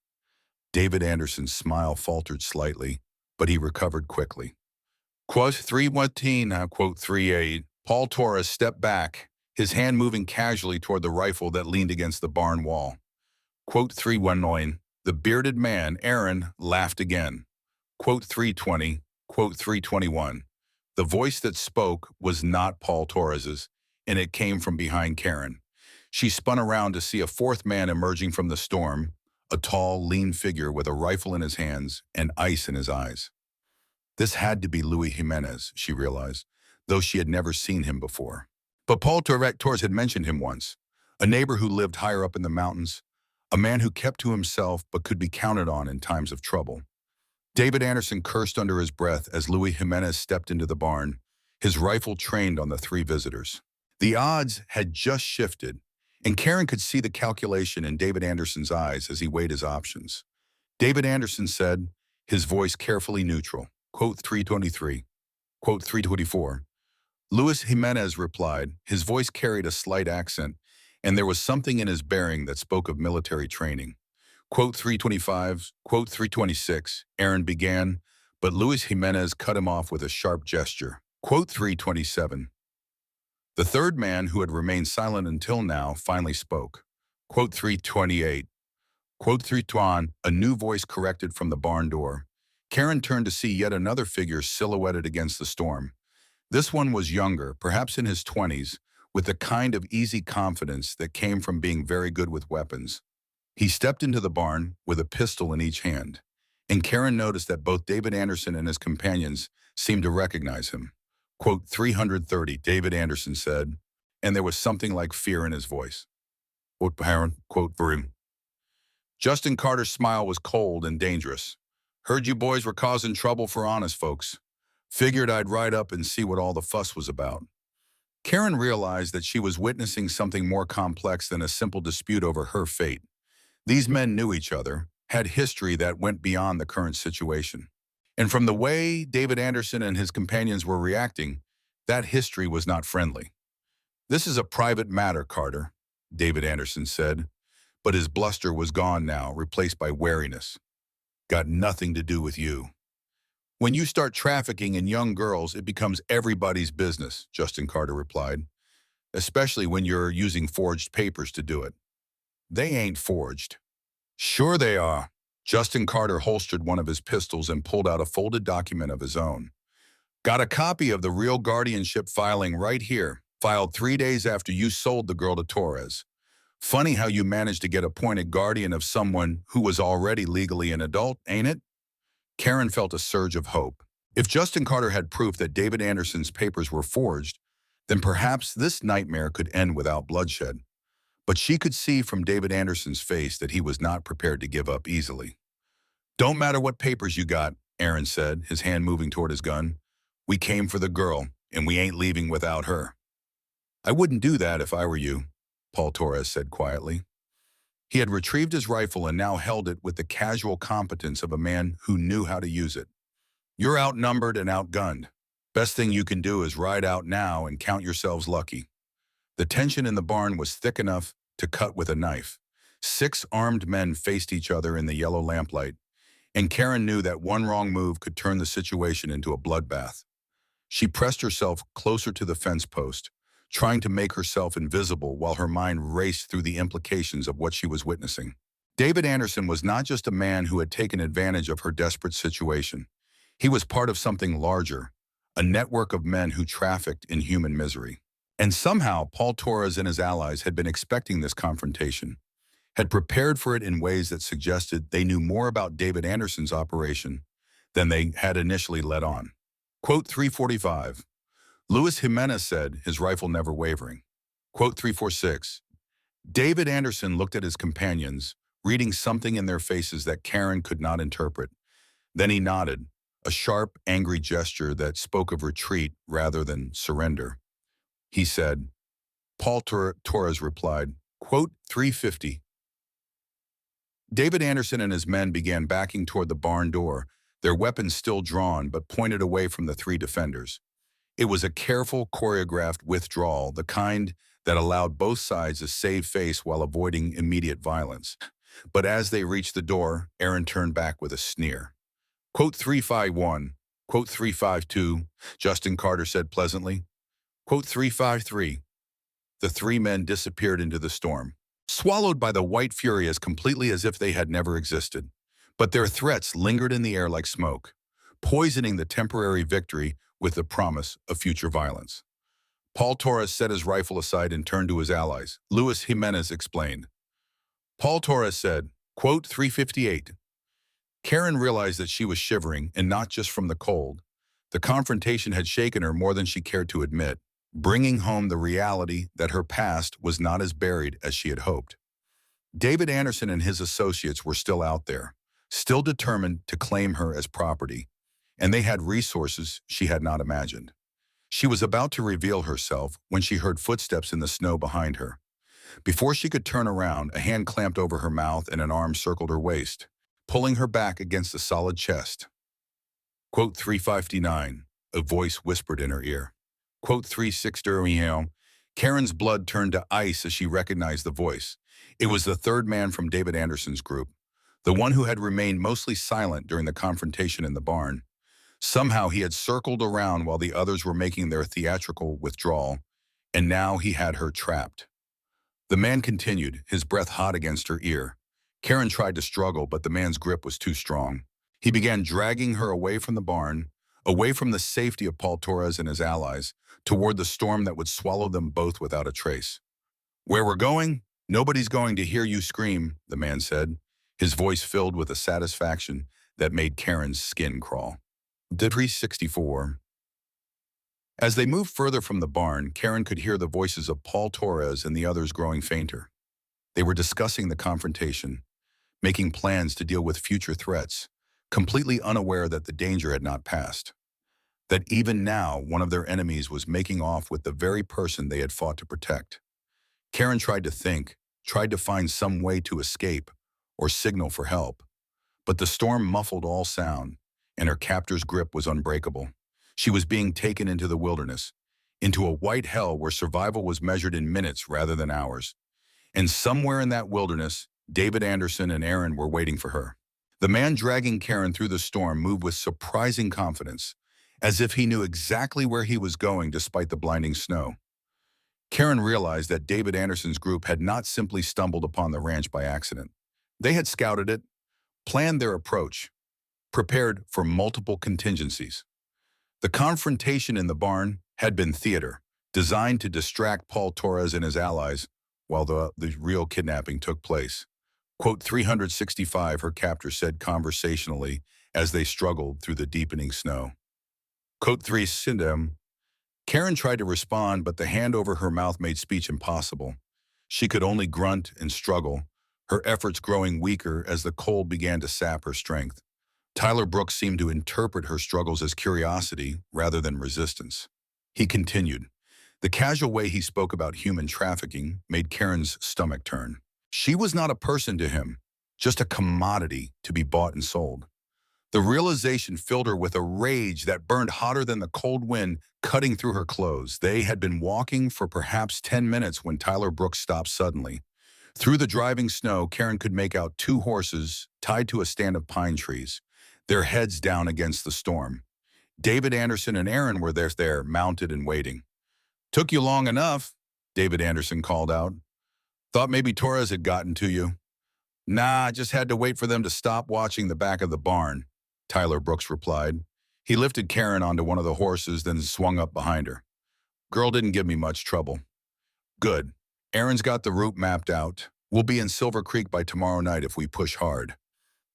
David Anderson's smile faltered slightly, but he recovered quickly. Quote 314, quote 38. Paul Torres stepped back, his hand moving casually toward the rifle that leaned against the barn wall. Quote 319. The bearded man, Aaron, laughed again. Quote 320, quote 321. The voice that spoke was not Paul Torres's, and it came from behind Karen. She spun around to see a 4th man emerging from the storm, a tall, lean figure with a rifle in his hands and ice in his eyes. This had to be Luis Jimenez, she realized, though she had never seen him before. But Paul Torres had mentioned him once, a neighbor who lived higher up in the mountains, a man who kept to himself but could be counted on in times of trouble. David Anderson cursed under his breath as Luis Jimenez stepped into the barn, his rifle trained on the 3 visitors. The odds had just shifted, and Karen could see the calculation in David Anderson's eyes as he weighed his options. David Anderson said, his voice carefully neutral, quote 323, quote 324. Luis Jimenez replied, his voice carried a slight accent, and there was something in his bearing that spoke of military training. Quote 325, quote 326, Aaron began, but Luis Jimenez cut him off with a sharp gesture. Quote 327. The 3rd man, who had remained silent until now, finally spoke. Quote 328. Quote 321, a new voice corrected from the barn door. Karen turned to see yet another figure silhouetted against the storm. This one was younger, perhaps in his 20s, with the kind of easy confidence that came from being very good with weapons. He stepped into the barn with a pistol in each hand, and Karen noticed that both David Anderson and his companions seemed to recognize him. Quote 330, David Anderson said, and there was something like fear in his voice. Quote Aaron, quote Verim. Justin Carter's smile was cold and dangerous. Heard you boys were causing trouble for honest folks. Figured I'd ride up and see what all the fuss was about. Karen realized that she was witnessing something more complex than a simple dispute over her fate. These men knew each other, had history that went beyond the current situation. And from the way David Anderson and his companions were reacting, that history was not friendly. This is a private matter, Carter, David Anderson said, but his bluster was gone now, replaced by wariness. Got nothing to do with you. When you start trafficking in young girls, it becomes everybody's business, Justin Carter replied, especially when you're using forged papers to do it. They ain't forged. Sure they are. Justin Carter holstered one of his pistols and pulled out a folded document of his own. Got a copy of the real guardianship filing right here, filed 3 days after you sold the girl to Torres. Funny how you managed to get appointed guardian of someone who was already legally an adult, ain't it? Karen felt a surge of hope. If Justin Carter had proof that David Anderson's papers were forged, then perhaps this nightmare could end without bloodshed. But she could see from David Anderson's face that he was not prepared to give up easily. Don't matter what papers you got, Aaron said, his hand moving toward his gun. We came for the girl, and we ain't leaving without her. I wouldn't do that if I were you, Paul Torres said quietly. He had retrieved his rifle and now held it with the casual competence of a man who knew how to use it. You're outnumbered and outgunned. Best thing you can do is ride out now and count yourselves lucky. The tension in the barn was thick enough to cut with a knife. 6 armed men faced each other in the yellow lamplight, and Karen knew that one wrong move could turn the situation into a bloodbath. She pressed herself closer to the fence post, trying to make herself invisible while her mind raced through the implications of what she was witnessing. David Anderson was not just a man who had taken advantage of her desperate situation. He was part of something larger, a network of men who trafficked in human misery. And somehow, Paul Torres and his allies had been expecting this confrontation, had prepared for it in ways that suggested they knew more about David Anderson's operation than they had initially let on. Quote 345. Luis Jimenez said, his rifle never wavering. Quote 346. David Anderson looked at his companions, reading something in their faces that Karen could not interpret. Then he nodded, a sharp, angry gesture that spoke of retreat rather than surrender. He said, Paul Torres replied, quote 350. David Anderson and his men began backing toward the barn door, their weapons still drawn but pointed away from the 3 defenders. It was a careful, choreographed withdrawal, the kind that allowed both sides to save face while avoiding immediate violence. But as they reached the door, Aaron turned back with a sneer. Quote 351, quote 352, Justin Carter said pleasantly. Quote 353. The 3 men disappeared into the storm, swallowed by the white fury as completely as if they had never existed. But their threats lingered in the air like smoke, poisoning the temporary victory with the promise of future violence. Paul Torres set his rifle aside and turned to his allies. Luis Jimenez explained. Paul Torres said, quote 358. Karen realized that she was shivering, and not just from the cold. The confrontation had shaken her more than she cared to admit, bringing home the reality that her past was not as buried as she had hoped. David Anderson and his associates were still out there, still determined to claim her as property, and they had resources she had not imagined. She was about to reveal herself when she heard footsteps in the snow behind her. Before she could turn around, a hand clamped over her mouth and an arm circled her waist, pulling her back against the solid chest. Quote 359, a voice whispered in her ear. Quote 360, Karen's blood turned to ice as she recognized the voice. It was the 3rd man from David Anderson's group, the one who had remained mostly silent during the confrontation in the barn. Somehow he had circled around while the others were making their theatrical withdrawal, and now he had her trapped. The man continued, his breath hot against her ear. Karen tried to struggle, but the man's grip was too strong. He began dragging her away from the barn, away from the safety of Paul Torres and his allies, toward the storm that would swallow them both without a trace. Where we're going, nobody's going to hear you scream, the man said, his voice filled with a satisfaction that made Karen's skin crawl. 364. As they moved further from the barn, Karen could hear the voices of Paul Torres and the others growing fainter. They were discussing the confrontation, making plans to deal with future threats, completely unaware that the danger had not passed. That even now, one of their enemies was making off with the very person they had fought to protect. Karen tried to think, tried to find some way to escape or signal for help. But the storm muffled all sound, and her captor's grip was unbreakable. She was being taken into the wilderness, into a white hell where survival was measured in minutes rather than hours. And somewhere in that wilderness, David Anderson and Aaron were waiting for her. The man dragging Karen through the storm moved with surprising confidence, as if he knew exactly where he was going despite the blinding snow. Karen realized that David Anderson's group had not simply stumbled upon the ranch by accident. They had scouted it, planned their approach, prepared for multiple contingencies. The confrontation in the barn had been theater, designed to distract Paul Torres and his allies while the real kidnapping took place. Quote 365, her captor said conversationally as they struggled through the deepening snow. Quote 3 Sindem. Karen tried to respond, but the hand over her mouth made speech impossible. She could only grunt and struggle, her efforts growing weaker as the cold began to sap her strength. Tyler Brooks seemed to interpret her struggles as curiosity rather than resistance. He continued. The casual way he spoke about human trafficking made Karen's stomach turn. She was not a person to him, just a commodity to be bought and sold. The realization filled her with a rage that burned hotter than the cold wind cutting through her clothes. They had been walking for perhaps 10 minutes when Tyler Brooks stopped suddenly. Through the driving snow, Karen could make out two horses tied to a stand of pine trees, their heads down against the storm. David Anderson and Aaron were there, mounted and waiting. "Took you long enough," David Anderson called out. "Thought maybe Torres had gotten to you." "Nah, I just had to wait for them to stop watching the back of the barn," Tyler Brooks replied. He lifted Karen onto one of the horses, then swung up behind her. "Girl didn't give me much trouble." "Good. Aaron's got the route mapped out. We'll be in Silver Creek by tomorrow night if we push hard."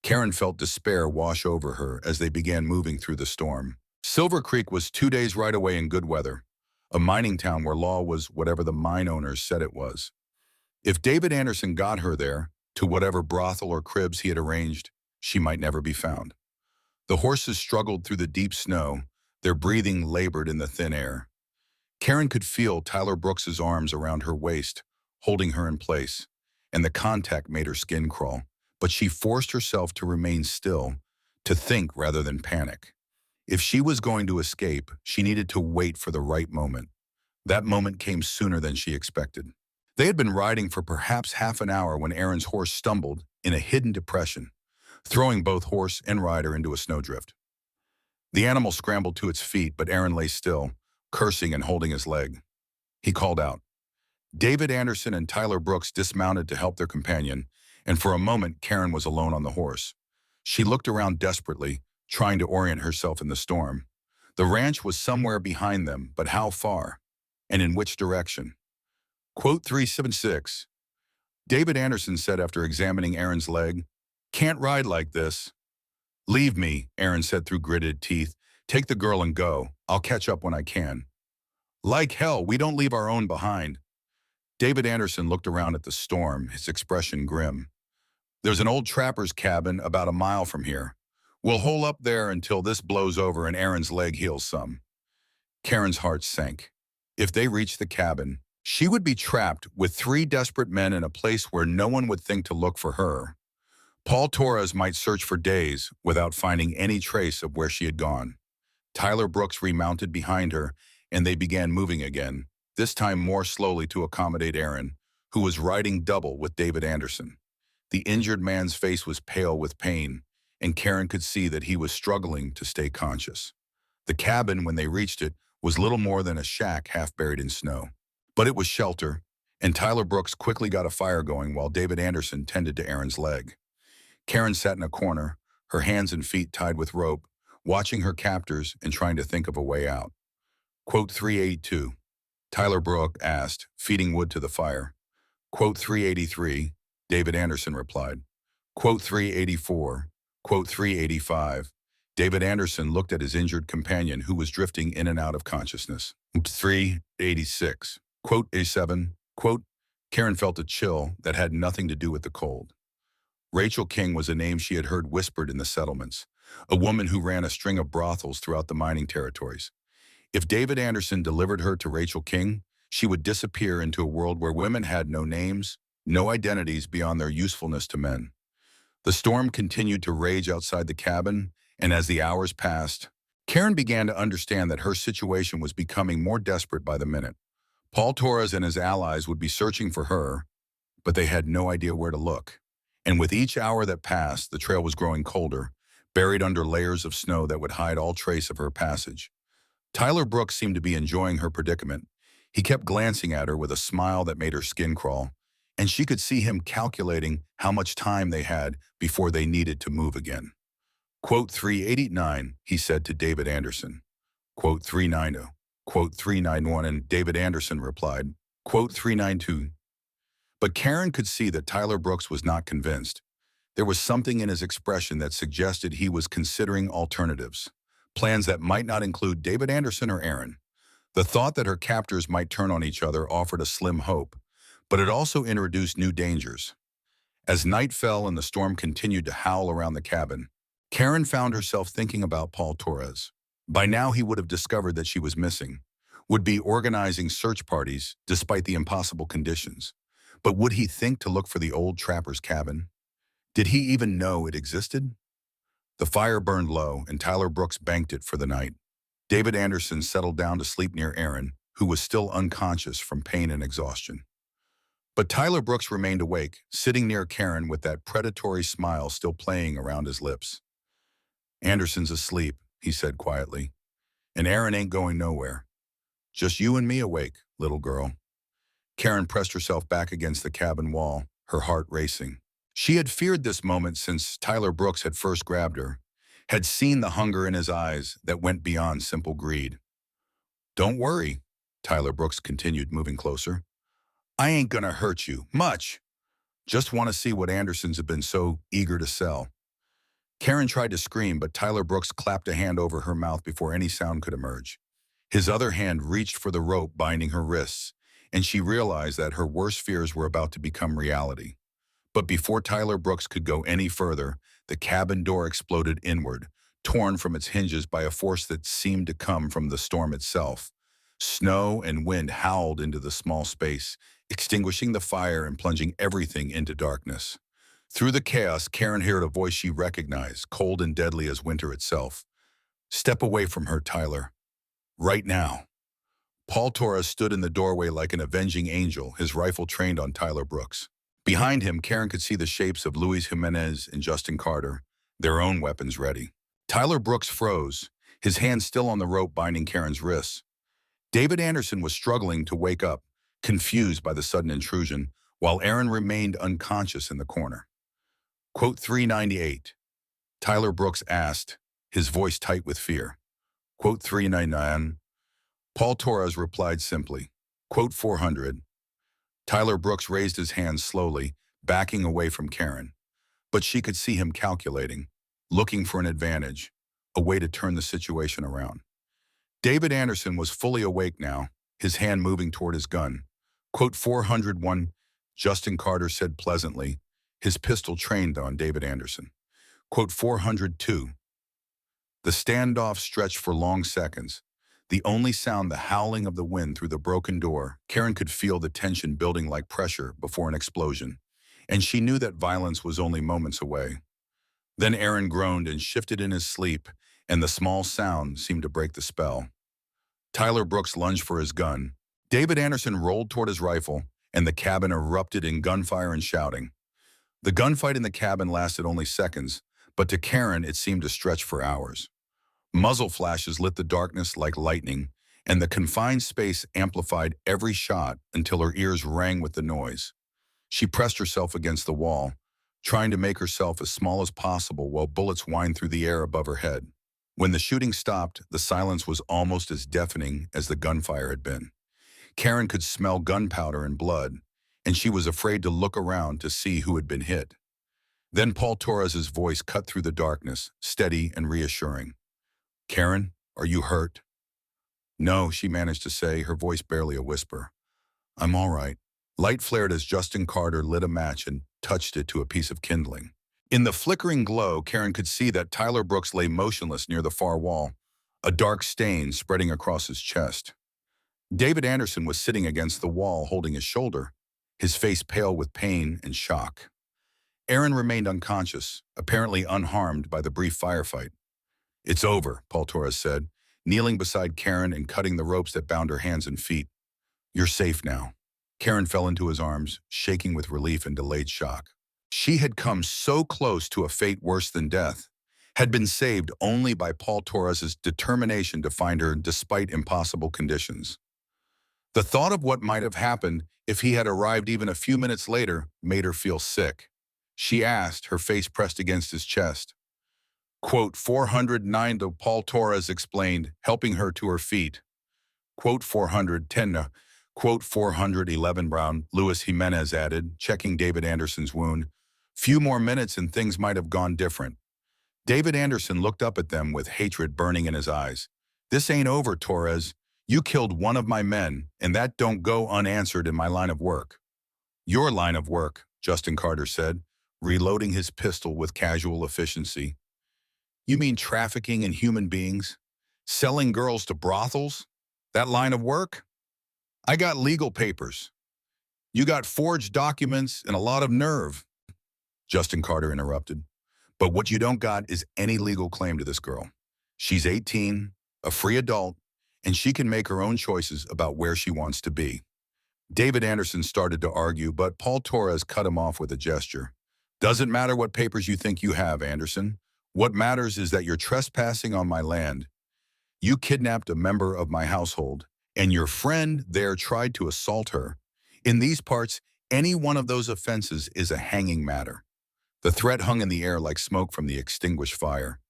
Karen felt despair wash over her as they began moving through the storm. Silver Creek was 2 days right away in good weather, a mining town where law was whatever the mine owners said it was. If David Anderson got her there, to whatever brothel or cribs he had arranged, she might never be found. The horses struggled through the deep snow, their breathing labored in the thin air. Karen could feel Tyler Brooks's arms around her waist, holding her in place, and the contact made her skin crawl. But she forced herself to remain still, to think rather than panic. If she was going to escape, she needed to wait for the right moment. That moment came sooner than she expected. They had been riding for perhaps half an hour when Aaron's horse stumbled in a hidden depression, throwing both horse and rider into a snowdrift. The animal scrambled to its feet, but Aaron lay still, cursing and holding his leg. He called out. David Anderson and Tyler Brooks dismounted to help their companion, and for a moment Karen was alone on the horse. She looked around desperately, trying to orient herself in the storm. The ranch was somewhere behind them, but how far? And in which direction? Quote 376. David Anderson said after examining Aaron's leg, "Can't ride like this." "Leave me," Aaron said through gritted teeth. "Take the girl and go. I'll catch up when I can." "Like hell, we don't leave our own behind." David Anderson looked around at the storm, his expression grim. "There's an old trapper's cabin about a mile from here. We'll hole up there until this blows over and Aaron's leg heals some." Karen's heart sank. If they reached the cabin, she would be trapped with 3 desperate men in a place where no one would think to look for her. Paul Torres might search for days without finding any trace of where she had gone. Tyler Brooks remounted behind her, and they began moving again, this time more slowly to accommodate Aaron, who was riding double with David Anderson. The injured man's face was pale with pain, and Karen could see that he was struggling to stay conscious. The cabin, when they reached it, was little more than a shack half buried in snow. But it was shelter, and Tyler Brooks quickly got a fire going while David Anderson tended to Aaron's leg. Karen sat in a corner, her hands and feet tied with rope, watching her captors and trying to think of a way out. Quote 382. Tyler Brooks asked, feeding wood to the fire. Quote 383. David Anderson replied. Quote 384. Quote 385. David Anderson looked at his injured companion who was drifting in and out of consciousness. 386. Quote 87. Quote, Karen felt a chill that had nothing to do with the cold. Rachel King was a name she had heard whispered in the settlements, a woman who ran a string of brothels throughout the mining territories. If David Anderson delivered her to Rachel King, she would disappear into a world where women had no names, no identities beyond their usefulness to men. The storm continued to rage outside the cabin, and as the hours passed, Karen began to understand that her situation was becoming more desperate by the minute. Paul Torres and his allies would be searching for her, but they had no idea where to look. And with each hour that passed, the trail was growing colder, buried under layers of snow that would hide all trace of her passage. Tyler Brooks seemed to be enjoying her predicament. He kept glancing at her with a smile that made her skin crawl, and she could see him calculating how much time they had before they needed to move again. Quote 389, he said to David Anderson. Quote 390. Quote 391, and David Anderson replied. Quote 392. But Karen could see that Tyler Brooks was not convinced. There was something in his expression that suggested he was considering alternatives, plans that might not include David Anderson or Aaron. The thought that her captors might turn on each other offered a slim hope, but it also introduced new dangers. As night fell and the storm continued to howl around the cabin, Karen found herself thinking about Paul Torres. By now he would have discovered that she was missing, would be organizing search parties despite the impossible conditions. But would he think to look for the old trapper's cabin? Did he even know it existed? The fire burned low, and Tyler Brooks banked it for the night. David Anderson settled down to sleep near Aaron, who was still unconscious from pain and exhaustion. But Tyler Brooks remained awake, sitting near Karen with that predatory smile still playing around his lips. "Anderson's asleep," he said quietly, "and Aaron ain't going nowhere. Just you and me awake, little girl." Karen pressed herself back against the cabin wall, her heart racing. She had feared this moment since Tyler Brooks had first grabbed her, had seen the hunger in his eyes that went beyond simple greed. "Don't worry," Tyler Brooks continued, moving closer. "I ain't gonna hurt you, much. Just want to see what Andersons have been so eager to sell." Karen tried to scream, but Tyler Brooks clapped a hand over her mouth before any sound could emerge. His other hand reached for the rope binding her wrists, and she realized that her worst fears were about to become reality. But before Tyler Brooks could go any further, the cabin door exploded inward, torn from its hinges by a force that seemed to come from the storm itself. Snow and wind howled into the small space, extinguishing the fire and plunging everything into darkness. Through the chaos, Karen heard a voice she recognized, cold and deadly as winter itself. "Step away from her, Tyler. Right now." Paul Torres stood in the doorway like an avenging angel, his rifle trained on Tyler Brooks. Behind him, Karen could see the shapes of Luis Jimenez and Justin Carter, their own weapons ready. Tyler Brooks froze, his hand still on the rope binding Karen's wrists. David Anderson was struggling to wake up, confused by the sudden intrusion, while Aaron remained unconscious in the corner. Quote 398. Tyler Brooks asked, his voice tight with fear. Quote 399. Paul Torres replied simply. Quote 400. Tyler Brooks raised his hands slowly, backing away from Karen. But she could see him calculating, looking for an advantage, a way to turn the situation around. David Anderson was fully awake now, his hand moving toward his gun. Quote 401, Justin Carter said pleasantly, his pistol trained on David Anderson. Quote 402. The standoff stretched for long seconds. The only sound the howling of the wind through the broken door. Karen could feel the tension building like pressure before an explosion, and she knew that violence was only moments away. Then Aaron groaned and shifted in his sleep, and the small sound seemed to break the spell. Tyler Brooks lunged for his gun. David Anderson rolled toward his rifle, and the cabin erupted in gunfire and shouting. The gunfight in the cabin lasted only seconds, but to Karen it seemed to stretch for hours. Muzzle flashes lit the darkness like lightning, and the confined space amplified every shot until her ears rang with the noise. She pressed herself against the wall, trying to make herself as small as possible while bullets whined through the air above her head. When the shooting stopped, the silence was almost as deafening as the gunfire had been. Karen could smell gunpowder and blood, and she was afraid to look around to see who had been hit. Then Paul Torres's voice cut through the darkness, steady and reassuring. "Karen, are you hurt?" "No," she managed to say, her voice barely a whisper. "I'm all right." Light flared as Justin Carter lit a match and touched it to a piece of kindling. In the flickering glow, Karen could see that Tyler Brooks lay motionless near the far wall, a dark stain spreading across his chest. David Anderson was sitting against the wall holding his shoulder, his face pale with pain and shock. Aaron remained unconscious, apparently unharmed by the brief firefight. "It's over," Paul Torres said, kneeling beside Karen and cutting the ropes that bound her hands and feet. "You're safe now." Karen fell into his arms, shaking with relief and delayed shock. She had come so close to a fate worse than death, had been saved only by Paul Torres's determination to find her despite impossible conditions. The thought of what might have happened if he had arrived even a few minutes later made her feel sick. She asked, her face pressed against his chest. Quote, 409, Paul Torres explained, helping her to her feet. Quote, 410, quote, 411, Brown, Luis Jimenez added, checking David Anderson's wound. Few more minutes and things might have gone different. David Anderson looked up at them with hatred burning in his eyes. This ain't over, Torres. You killed one of my men, and that don't go unanswered in my line of work. Your line of work, Justin Carter said, reloading his pistol with casual efficiency. You mean trafficking in human beings? Selling girls to brothels? That line of work? I got legal papers. You got forged documents and a lot of nerve, Justin Carter interrupted. But what you don't got is any legal claim to this girl. She's 18, a free adult, and she can make her own choices about where she wants to be. David Anderson started to argue, but Paul Torres cut him off with a gesture. Doesn't matter what papers you think you have, Anderson. What matters is that you're trespassing on my land. You kidnapped a member of my household, and your friend there tried to assault her. In these parts, any one of those offenses is a hanging matter. The threat hung in the air like smoke from the extinguished fire.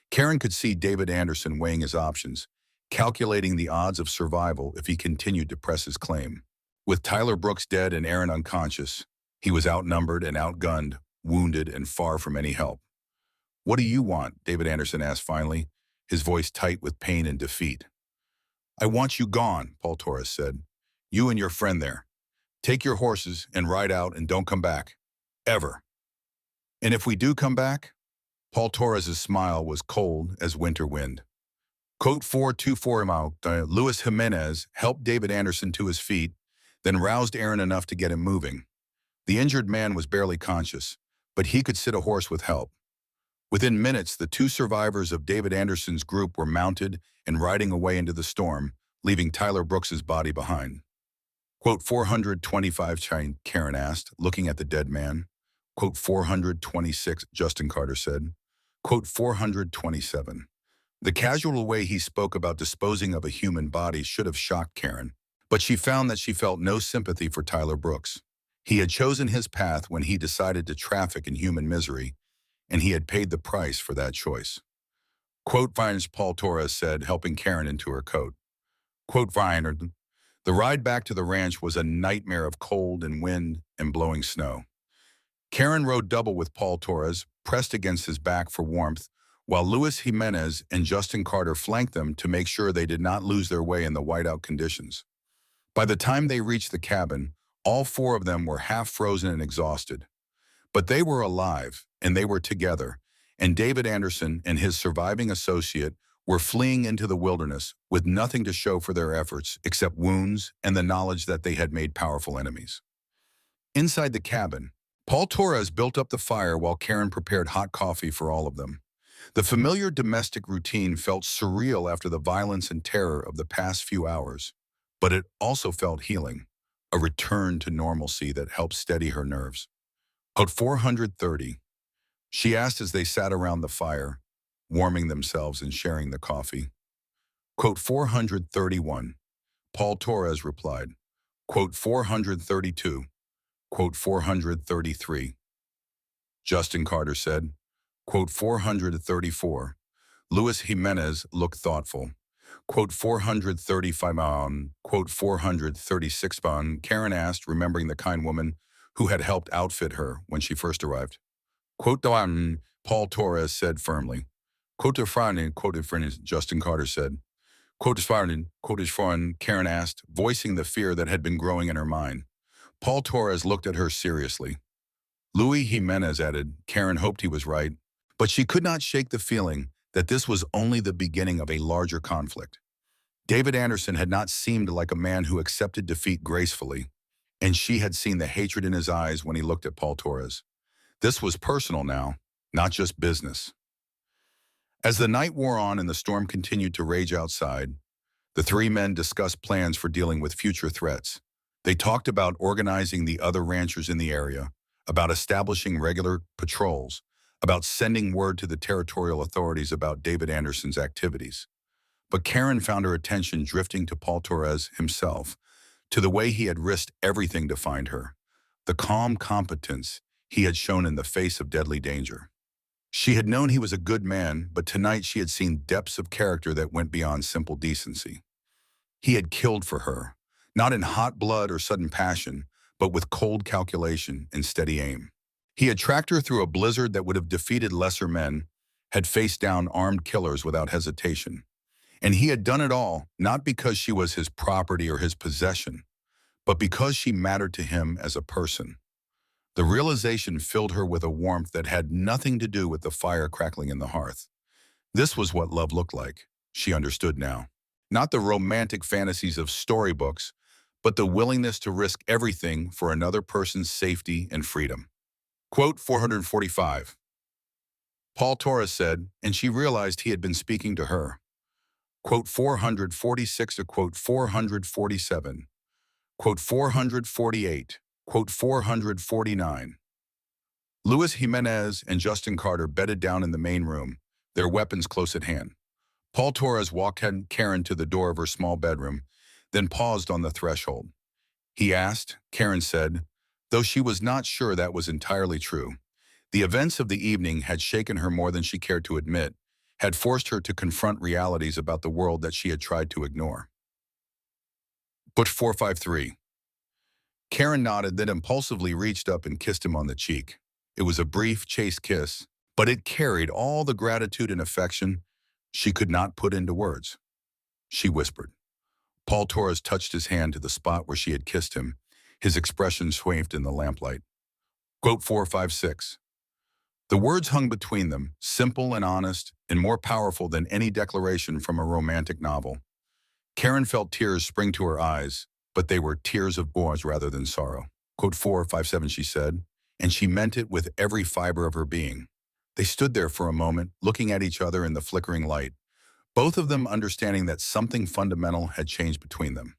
Karen could see David Anderson weighing his options, calculating the odds of survival if he continued to press his claim. With Tyler Brooks dead and Aaron unconscious, he was outnumbered and outgunned, wounded and far from any help. What do you want? David Anderson asked finally, his voice tight with pain and defeat. I want you gone, Paul Torres said. You and your friend there. Take your horses and ride out and don't come back. Ever. And if we do come back? Paul Torres's smile was cold as winter wind. Quote 424 Luis Jimenez helped David Anderson to his feet, then roused Aaron enough to get him moving. The injured man was barely conscious, but he could sit a horse with help. Within minutes, the two survivors of David Anderson's group were mounted and riding away into the storm, leaving Tyler Brooks's body behind. Quote 425, Karen asked, looking at the dead man. Quote 426, Justin Carter said. Quote 427. The casual way he spoke about disposing of a human body should have shocked Karen, but she found that she felt no sympathy for Tyler Brooks. He had chosen his path when he decided to traffic in human misery, and he had paid the price for that choice. Quote Vines, Paul Torres said, helping Karen into her coat. Quote Vine, the ride back to the ranch was a nightmare of cold and wind and blowing snow. Karen rode double with Paul Torres, pressed against his back for warmth, while Luis Jimenez and Justin Carter flanked them to make sure they did not lose their way in the whiteout conditions. By the time they reached the cabin, all four of them were half frozen and exhausted. But they were alive, and they were together, and David Anderson and his surviving associate were fleeing into the wilderness with nothing to show for their efforts except wounds and the knowledge that they had made powerful enemies. Inside the cabin, Paul Torres built up the fire while Karen prepared hot coffee for all of them. The familiar domestic routine felt surreal after the violence and terror of the past few hours, but it also felt healing, a return to normalcy that helped steady her nerves. At 430, she asked as they sat around the fire, warming themselves and sharing the coffee. Quote 431, Paul Torres replied. Quote 432, quote 433. Justin Carter said, quote 434. Luis Jimenez looked thoughtful. Quote 435 quote 436 Karen asked, remembering the kind woman who had helped outfit her when she first arrived. Quote Paul Torres said firmly. Quote Justin Carter said. Quote Karen asked, voicing the fear that had been growing in her mind. Paul Torres looked at her seriously. Luis Jimenez added. Karen hoped he was right, but she could not shake the feeling that this was only the beginning of a larger conflict. David Anderson had not seemed like a man who accepted defeat gracefully, and she had seen the hatred in his eyes when he looked at Paul Torres. This was personal now, not just business. As the night wore on and the storm continued to rage outside, the three men discussed plans for dealing with future threats. They talked about organizing the other ranchers in the area, about establishing regular patrols, about sending word to the territorial authorities about David Anderson's activities. But Karen found her attention drifting to Paul Torres himself, to the way he had risked everything to find her, the calm competence he had shown in the face of deadly danger. She had known he was a good man, but tonight she had seen depths of character that went beyond simple decency. He had killed for her, not in hot blood or sudden passion, but with cold calculation and steady aim. He had tracked her through a blizzard that would have defeated lesser men, had faced down armed killers without hesitation. And he had done it all, not because she was his property or his possession, but because she mattered to him as a person. The realization filled her with a warmth that had nothing to do with the fire crackling in the hearth. This was what love looked like, she understood now. Not the romantic fantasies of storybooks, but the willingness to risk everything for another person's safety and freedom. Quote 445. Paul Torres said, and she realized he had been speaking to her. Quote 446 to quote 447. Quote 448. Quote 449. Luis Jimenez and Justin Carter bedded down in the main room, their weapons close at hand. Paul Torres walked Karen to the door of her small bedroom, then paused on the threshold. He asked, Karen said, though she was not sure that was entirely true. The events of the evening had shaken her more than she cared to admit, had forced her to confront realities about the world that she had tried to ignore. But 453. Karen nodded, then impulsively reached up and kissed him on the cheek. It was a brief, chaste kiss, but it carried all the gratitude and affection she could not put into words. She whispered. Paul Torres touched his hand to the spot where she had kissed him, his expression swathed in the lamplight. Quote 456. The words hung between them, simple and honest, and more powerful than any declaration from a romantic novel. Karen felt tears spring to her eyes, but they were tears of joy rather than sorrow. Quote 457, she said, and she meant it with every fiber of her being. They stood there for a moment, looking at each other in the flickering light, both of them understanding that something fundamental had changed between them.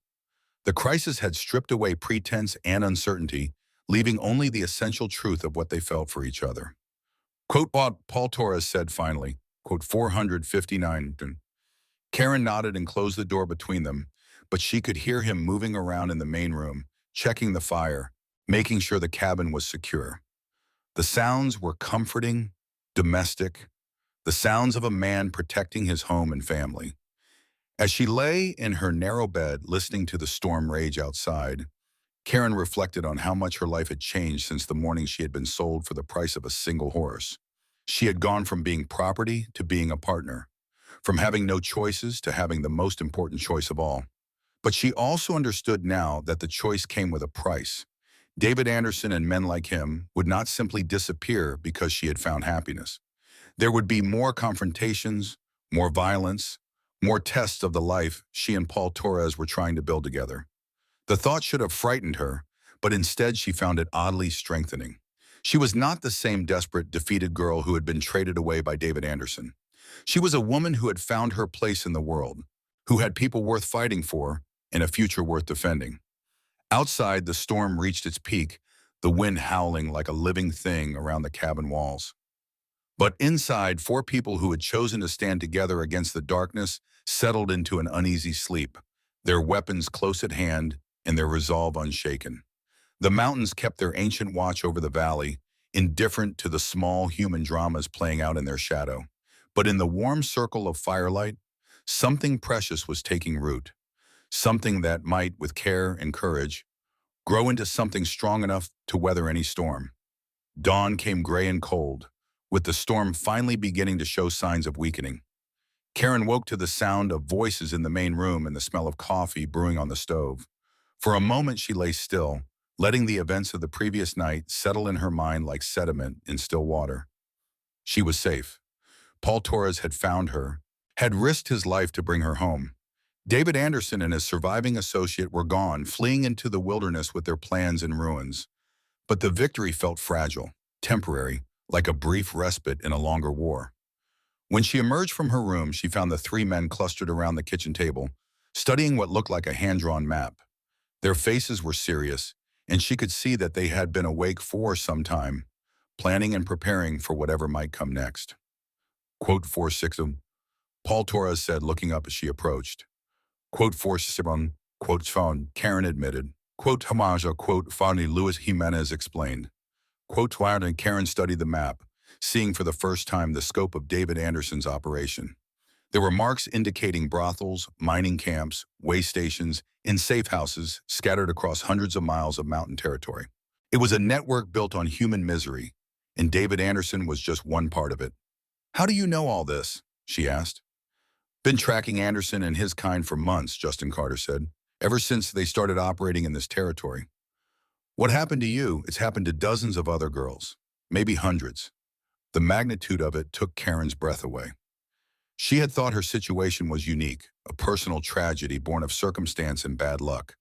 The crisis had stripped away pretense and uncertainty, leaving only the essential truth of what they felt for each other. Quote, Paul Torres said finally, quote 459. Karen nodded and closed the door between them, but she could hear him moving around in the main room, checking the fire, making sure the cabin was secure. The sounds were comforting, domestic, the sounds of a man protecting his home and family. As she lay in her narrow bed listening to the storm rage outside, Karen reflected on how much her life had changed since the morning she had been sold for the price of a single horse. She had gone from being property to being a partner, from having no choices to having the most important choice of all. But she also understood now that the choice came with a price. David Anderson and men like him would not simply disappear because she had found happiness. There would be more confrontations, more violence, more tests of the life she and Paul Torres were trying to build together. The thought should have frightened her, but instead she found it oddly strengthening. She was not the same desperate, defeated girl who had been traded away by David Anderson. She was a woman who had found her place in the world, who had people worth fighting for and a future worth defending. Outside, the storm reached its peak, the wind howling like a living thing around the cabin walls. But inside, four people who had chosen to stand together against the darkness settled into an uneasy sleep, their weapons close at hand and their resolve unshaken. The mountains kept their ancient watch over the valley, indifferent to the small human dramas playing out in their shadow. But in the warm circle of firelight, something precious was taking root, something that might, with care and courage, grow into something strong enough to weather any storm. Dawn came gray and cold, with the storm finally beginning to show signs of weakening. Karen woke to the sound of voices in the main room and the smell of coffee brewing on the stove. For a moment she lay still, letting the events of the previous night settle in her mind like sediment in still water. She was safe. Paul Torres had found her, had risked his life to bring her home. David Anderson and his surviving associate were gone, fleeing into the wilderness with their plans in ruins. But the victory felt fragile, temporary, like a brief respite in a longer war. When she emerged from her room, she found the three men clustered around the kitchen table, studying what looked like a hand-drawn map. Their faces were serious, and she could see that they had been awake for some time, planning and preparing for whatever might come next. Quote 46, Paul Torres said, looking up as she approached. Quote 47, quote phone, Karen admitted. Quote Hamaja, quote Fanny Luis Jimenez explained. Quote Wild and Karen studied the map, seeing for the first time the scope of David Anderson's operation. There were marks indicating brothels, mining camps, way stations, and safe houses scattered across hundreds of miles of mountain territory. It was a network built on human misery, and David Anderson was just one part of it. How do you know all this? She asked. Been tracking Anderson and his kind for months, Justin Carter said, ever since they started operating in this territory. What happened to you, it's happened to dozens of other girls, maybe hundreds. The magnitude of it took Karen's breath away. She had thought her situation was unique, a personal tragedy born of circumstance and bad luck.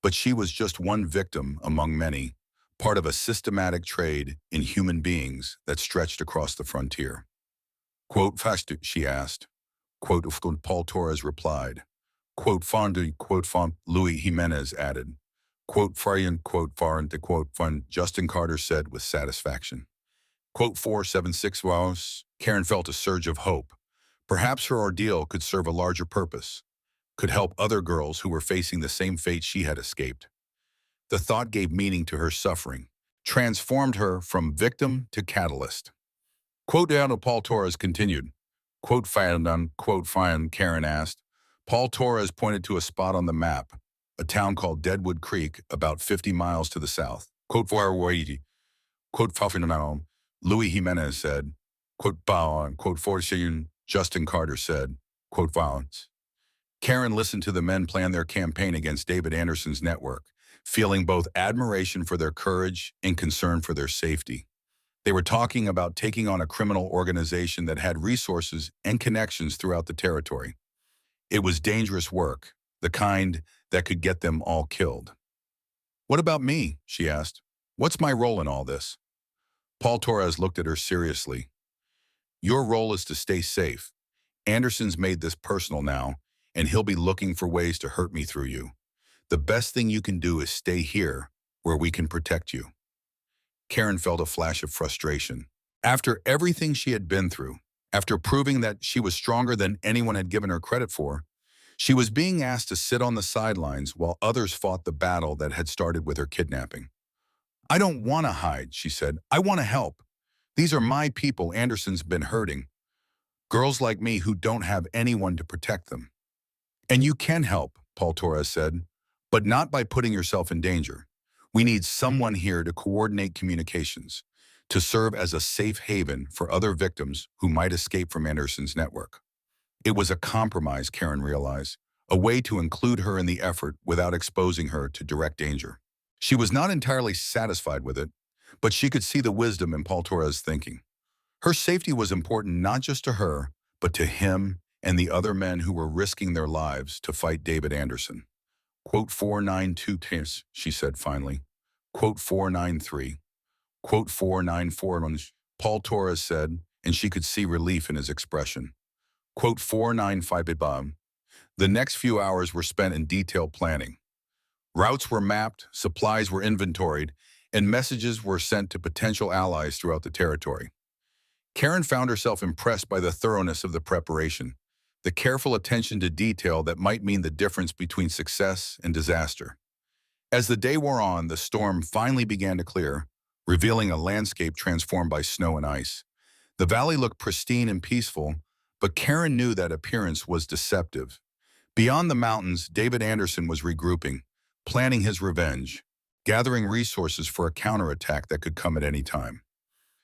But she was just one victim among many, part of a systematic trade in human beings that stretched across the frontier. Quote, fast, she asked. Quote, Paul Torres replied. Quote, fondu, quote, font, Louis Jimenez added. Quote, Farian, quote, foreign to quote, fun, Justin Carter said with satisfaction. Quote, 476 hours, Karen felt a surge of hope. Perhaps her ordeal could serve a larger purpose, could help other girls who were facing the same fate she had escaped. The thought gave meaning to her suffering, transformed her from victim to catalyst. Quote down, Paul Torres continued. Quote found on, quote find, Karen asked. Paul Torres pointed to a spot on the map, a town called Deadwood Creek, about 50 miles to the south. Quote for Hawaii. Quote Fafinam, Louis Jimenez said. Quote Bao, quote for Justin Carter said. Quote violence. Karen listened to the men plan their campaign against David Anderson's network, feeling both admiration for their courage and concern for their safety. They were talking about taking on a criminal organization that had resources and connections throughout the territory. It was dangerous work, the kind that could get them all killed. What about me? She asked. What's my role in all this? Paul Torres looked at her seriously. Your role is to stay safe. Anderson's made this personal now, and he'll be looking for ways to hurt me through you. The best thing you can do is stay here, where we can protect you. Karen felt a flash of frustration. After everything she had been through, after proving that she was stronger than anyone had given her credit for, she was being asked to sit on the sidelines while others fought the battle that had started with her kidnapping. I don't want to hide, she said. I want to help. These are my people Anderson's been hurting. Girls like me who don't have anyone to protect them. And you can help, Paul Torres said, but not by putting yourself in danger. We need someone here to coordinate communications, to serve as a safe haven for other victims who might escape from Anderson's network. It was a compromise, Karen realized, a way to include her in the effort without exposing her to direct danger. She was not entirely satisfied with it, but she could see the wisdom in Paul Torres' thinking. Her safety was important not just to her, but to him and the other men who were risking their lives to fight David Anderson. Quote 492 tis, she said finally. Quote 493. Quote 494, Paul Torres said, and she could see relief in his expression. Quote 495 ibam. The next few hours were spent in detailed planning. Routes were mapped, supplies were inventoried, and messages were sent to potential allies throughout the territory. Karen found herself impressed by the thoroughness of the preparation, the careful attention to detail that might mean the difference between success and disaster. As the day wore on, the storm finally began to clear, revealing a landscape transformed by snow and ice. The valley looked pristine and peaceful, but Karen knew that appearance was deceptive. Beyond the mountains, David Anderson was regrouping, planning his revenge, gathering resources for a counterattack that could come at any time.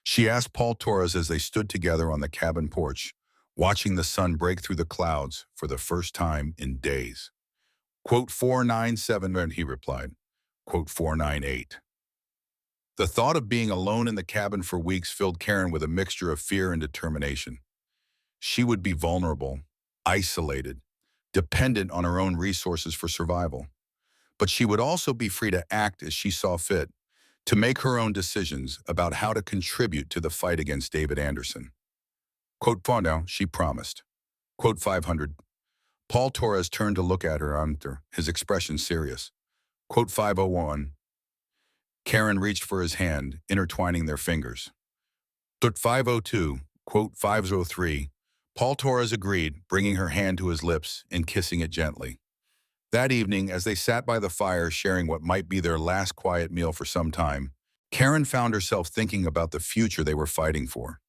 She asked Paul Torres as they stood together on the cabin porch, watching the sun break through the clouds for the first time in days. Quote 497, he replied. Quote 498. The thought of being alone in the cabin for weeks filled Karen with a mixture of fear and determination. She would be vulnerable, isolated, dependent on her own resources for survival. But she would also be free to act as she saw fit, to make her own decisions about how to contribute to the fight against David Anderson. Quote 4 she promised. Quote 500. Paul Torres turned to look at her under, his expression serious. Quote 501. Karen reached for his hand, intertwining their fingers. At 5:02, quote 5:03, Paul Torres agreed, bringing her hand to his lips and kissing it gently. That evening, as they sat by the fire sharing what might be their last quiet meal for some time, Karen found herself thinking about the future they were fighting for.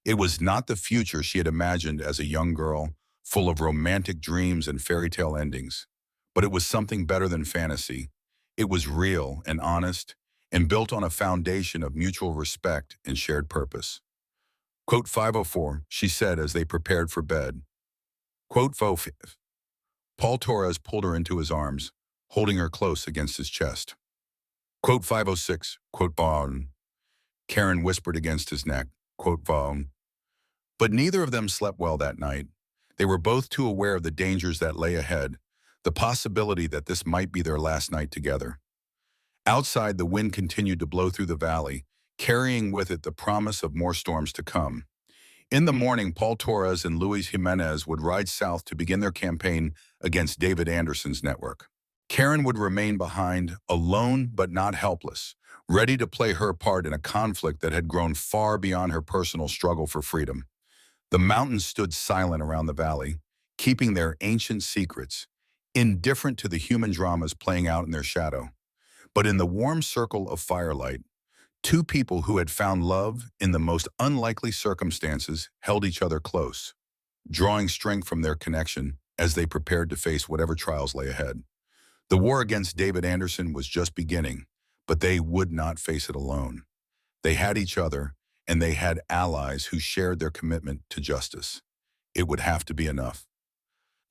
It was not the future she had imagined as a young girl, full of romantic dreams and fairy tale endings. But it was something better than fantasy. It was real and honest, and built on a foundation of mutual respect and shared purpose. Quote 5:04, she said as they prepared for bed. Quote 5:05. Paul Torres pulled her into his arms, holding her close against his chest. Quote 5:06, quote Bone. Karen whispered against his neck, quote Bone. But neither of them slept well that night. They were both too aware of the dangers that lay ahead, the possibility that this might be their last night together. Outside, the wind continued to blow through the valley, carrying with it the promise of more storms to come. In the morning, Paul Torres and Luis Jimenez would ride south to begin their campaign against David Anderson's network. Karen would remain behind, alone but not helpless, ready to play her part in a conflict that had grown far beyond her personal struggle for freedom. The mountains stood silent around the valley, keeping their ancient secrets, indifferent to the human dramas playing out in their shadow. But in the warm circle of firelight, two people who had found love in the most unlikely circumstances held each other close, drawing strength from their connection as they prepared to face whatever trials lay ahead. The war against David Anderson was just beginning, but they would not face it alone. They had each other, and they had allies who shared their commitment to justice. It would have to be enough.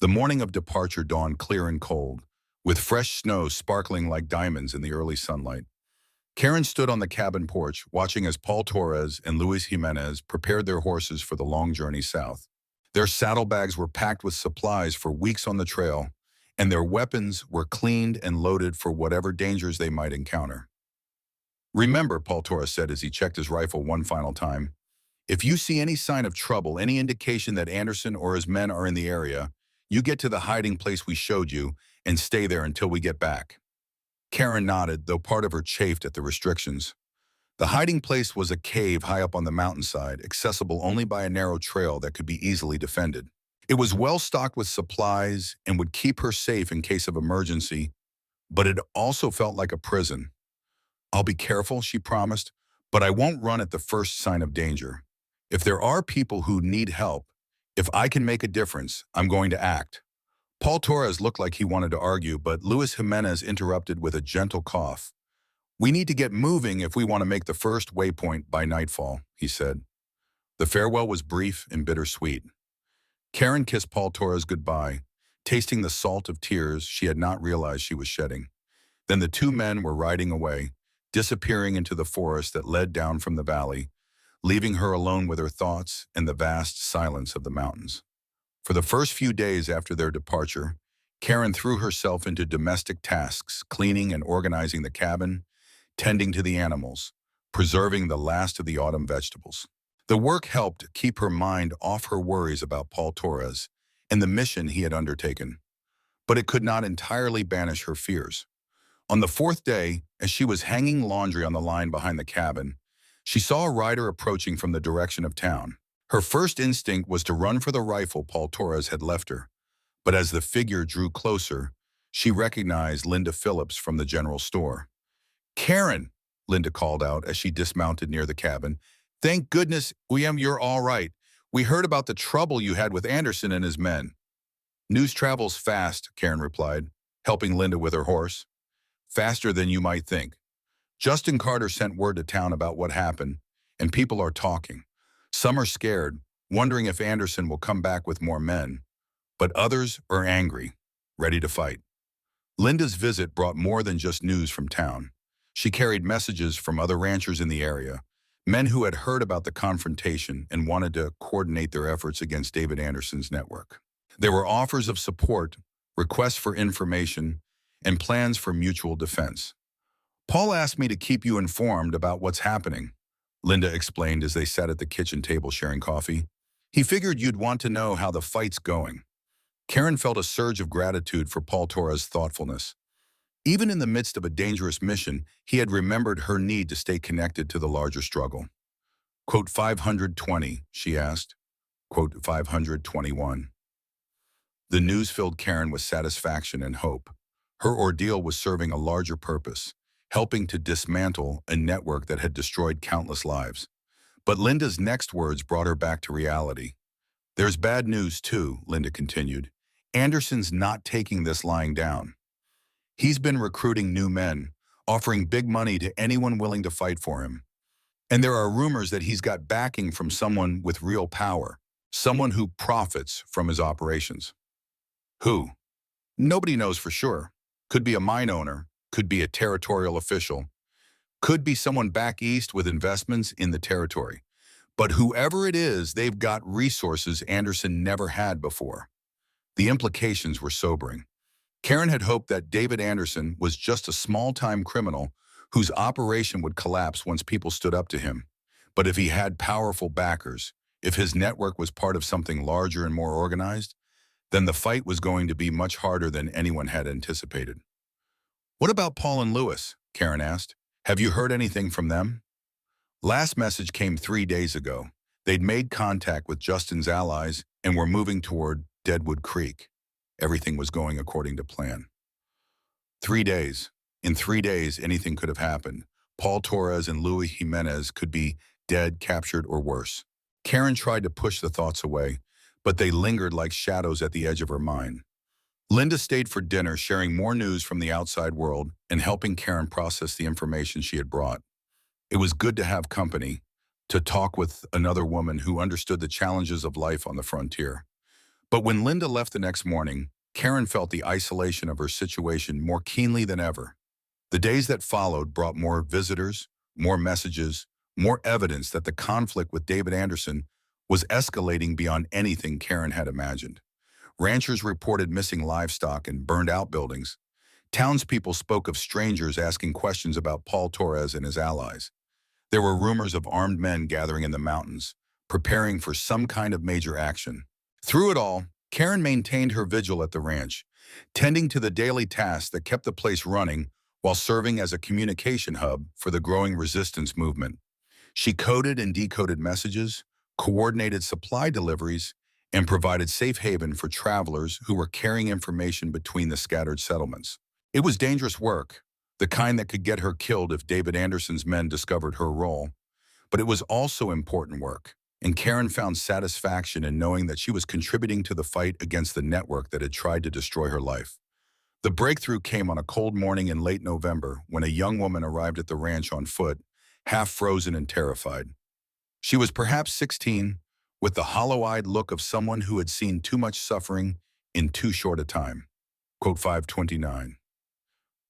The morning of departure dawned clear and cold, with fresh snow sparkling like diamonds in the early sunlight. Karen stood on the cabin porch, watching as Paul Torres and Luis Jimenez prepared their horses for the long journey south. Their saddlebags were packed with supplies for weeks on the trail, and their weapons were cleaned and loaded for whatever dangers they might encounter. Remember, Paul Torres said as he checked his rifle one final time, if you see any sign of trouble, any indication that Anderson or his men are in the area, you get to the hiding place we showed you and stay there until we get back. Karen nodded, though part of her chafed at the restrictions. The hiding place was a cave high up on the mountainside, accessible only by a narrow trail that could be easily defended. It was well stocked with supplies and would keep her safe in case of emergency, but it also felt like a prison. I'll be careful, she promised, but I won't run at the first sign of danger. If there are people who need help, if I can make a difference, I'm going to act. Paul Torres looked like he wanted to argue, but Luis Jimenez interrupted with a gentle cough. We need to get moving if we want to make the first waypoint by nightfall, he said. The farewell was brief and bittersweet. Karen kissed Paul Torres goodbye, tasting the salt of tears she had not realized she was shedding. Then the two men were riding away, disappearing into the forest that led down from the valley, leaving her alone with her thoughts and the vast silence of the mountains. For the first few days after their departure, Karen threw herself into domestic tasks, cleaning and organizing the cabin, tending to the animals, preserving the last of the autumn vegetables. The work helped keep her mind off her worries about Paul Torres and the mission he had undertaken, but it could not entirely banish her fears. On the fourth day, as she was hanging laundry on the line behind the cabin, she saw a rider approaching from the direction of town. Her first instinct was to run for the rifle Paul Torres had left her, but as the figure drew closer, she recognized Linda Phillips from the general store. Karen, Linda called out as she dismounted near the cabin. Thank goodness, you're all right. We heard about the trouble you had with Anderson and his men. News travels fast, Karen replied, helping Linda with her horse. Faster than you might think. Justin Carter sent word to town about what happened, and people are talking. Some are scared, wondering if Anderson will come back with more men, but others are angry, ready to fight. Linda's visit brought more than just news from town. She carried messages from other ranchers in the area, men who had heard about the confrontation and wanted to coordinate their efforts against David Anderson's network. There were offers of support, requests for information, and plans for mutual defense. Paul asked me to keep you informed about what's happening, Linda explained as they sat at the kitchen table sharing coffee. He figured you'd want to know how the fight's going. Karen felt a surge of gratitude for Paul Torres' thoughtfulness. Even in the midst of a dangerous mission, he had remembered her need to stay connected to the larger struggle. Quote 520, she asked. Quote 521. The news filled Karen with satisfaction and hope. Her ordeal was serving a larger purpose, helping to dismantle a network that had destroyed countless lives. But Linda's next words brought her back to reality. There's bad news too, Linda continued. Anderson's not taking this lying down. He's been recruiting new men, offering big money to anyone willing to fight for him. And there are rumors that he's got backing from someone with real power, someone who profits from his operations. Who? Nobody knows for sure. Could be a mine owner, could be a territorial official, could be someone back east with investments in the territory. But whoever it is, they've got resources Anderson never had before. The implications were sobering. Karen had hoped that David Anderson was just a small-time criminal whose operation would collapse once people stood up to him. But if he had powerful backers, if his network was part of something larger and more organized, then the fight was going to be much harder than anyone had anticipated. What about Paul and Lewis? Karen asked. Have you heard anything from them? Last message came 3 days ago. They'd made contact with Justin's allies and were moving toward Deadwood Creek. Everything was going according to plan. 3 days. In 3 days, anything could have happened. Paul Torres and Luis Jimenez could be dead, captured, or worse. Karen tried to push the thoughts away, but they lingered like shadows at the edge of her mind. Linda stayed for dinner, sharing more news from the outside world and helping Karen process the information she had brought. It was good to have company, to talk with another woman who understood the challenges of life on the frontier. But when Linda left the next morning, Karen felt the isolation of her situation more keenly than ever. The days that followed brought more visitors, more messages, more evidence that the conflict with David Anderson was escalating beyond anything Karen had imagined. Ranchers reported missing livestock and burned out buildings. Townspeople spoke of strangers asking questions about Paul Torres and his allies. There were rumors of armed men gathering in the mountains, preparing for some kind of major action. Through it all, Karen maintained her vigil at the ranch, tending to the daily tasks that kept the place running while serving as a communication hub for the growing resistance movement. She coded and decoded messages, coordinated supply deliveries, and provided safe haven for travelers who were carrying information between the scattered settlements. It was dangerous work, the kind that could get her killed if David Anderson's men discovered her role. But it was also important work, and Karen found satisfaction in knowing that she was contributing to the fight against the network that had tried to destroy her life. The breakthrough came on a cold morning in late November when a young woman arrived at the ranch on foot, half frozen and terrified. She was perhaps 16, with the hollow-eyed look of someone who had seen too much suffering in too short a time. Quote 529.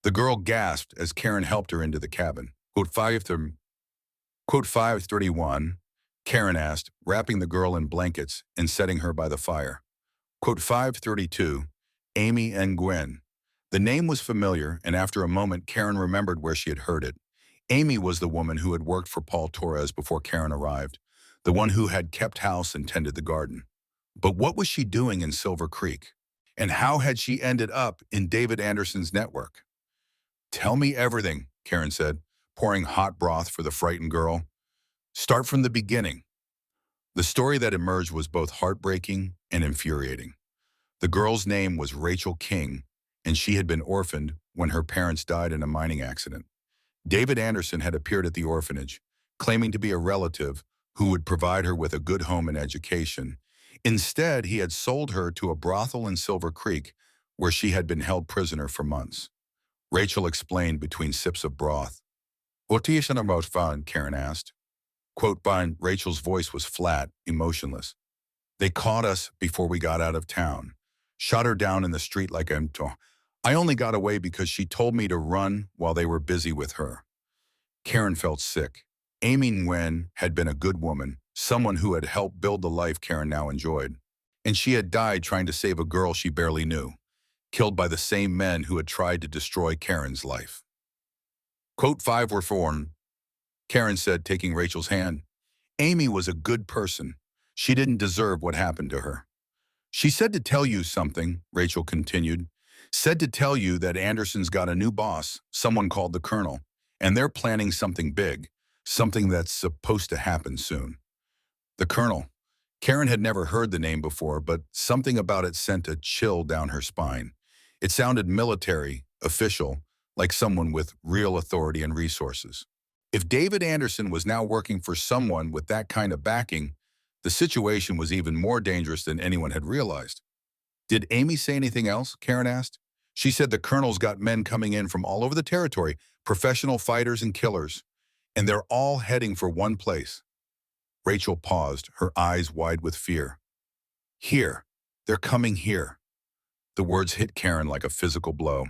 The girl gasped as Karen helped her into the cabin. Quote 531, Karen asked, wrapping the girl in blankets and setting her by the fire. Quote 532, Amy and Gwen. The name was familiar, and after a moment, Karen remembered where she had heard it. Amy was the woman who had worked for Paul Torres before Karen arrived, the one who had kept house and tended the garden. But what was she doing in Silver Creek? And how had she ended up in David Anderson's network? Tell me everything, Karen said, pouring hot broth for the frightened girl. Start from the beginning. The story that emerged was both heartbreaking and infuriating. The girl's name was Rachel King, and she had been orphaned when her parents died in a mining accident. David Anderson had appeared at the orphanage, claiming to be a relative who would provide her with a good home and education. Instead, he had sold her to a brothel in Silver Creek, where she had been held prisoner for months. Rachel explained between sips of broth. What are you saying about fun? Karen asked. Quote, Rachel's voice was flat, emotionless. They caught us before we got out of town. Shot her down in the street like I only got away because she told me to run while they were busy with her. Karen felt sick. Amy Nguyen had been a good woman, someone who had helped build the life Karen now enjoyed. And she had died trying to save a girl she barely knew, killed by the same men who had tried to destroy Karen's life. Quote 514, Karen said, taking Rachel's hand. Amy was a good person. She didn't deserve what happened to her. She said to tell you something, Rachel continued. Said to tell you that Anderson's got a new boss, someone called the Colonel, and they're planning something big, something that's supposed to happen soon. The Colonel. Karen had never heard the name before, but something about it sent a chill down her spine. It sounded military, official, like someone with real authority and resources. If David Anderson was now working for someone with that kind of backing, the situation was even more dangerous than anyone had realized. Did Amy say anything else? Karen asked. She said the Colonel's got men coming in from all over the territory, professional fighters and killers, and they're all heading for one place. Rachel paused, her eyes wide with fear. Here. They're coming here. The words hit Karen like a physical blow.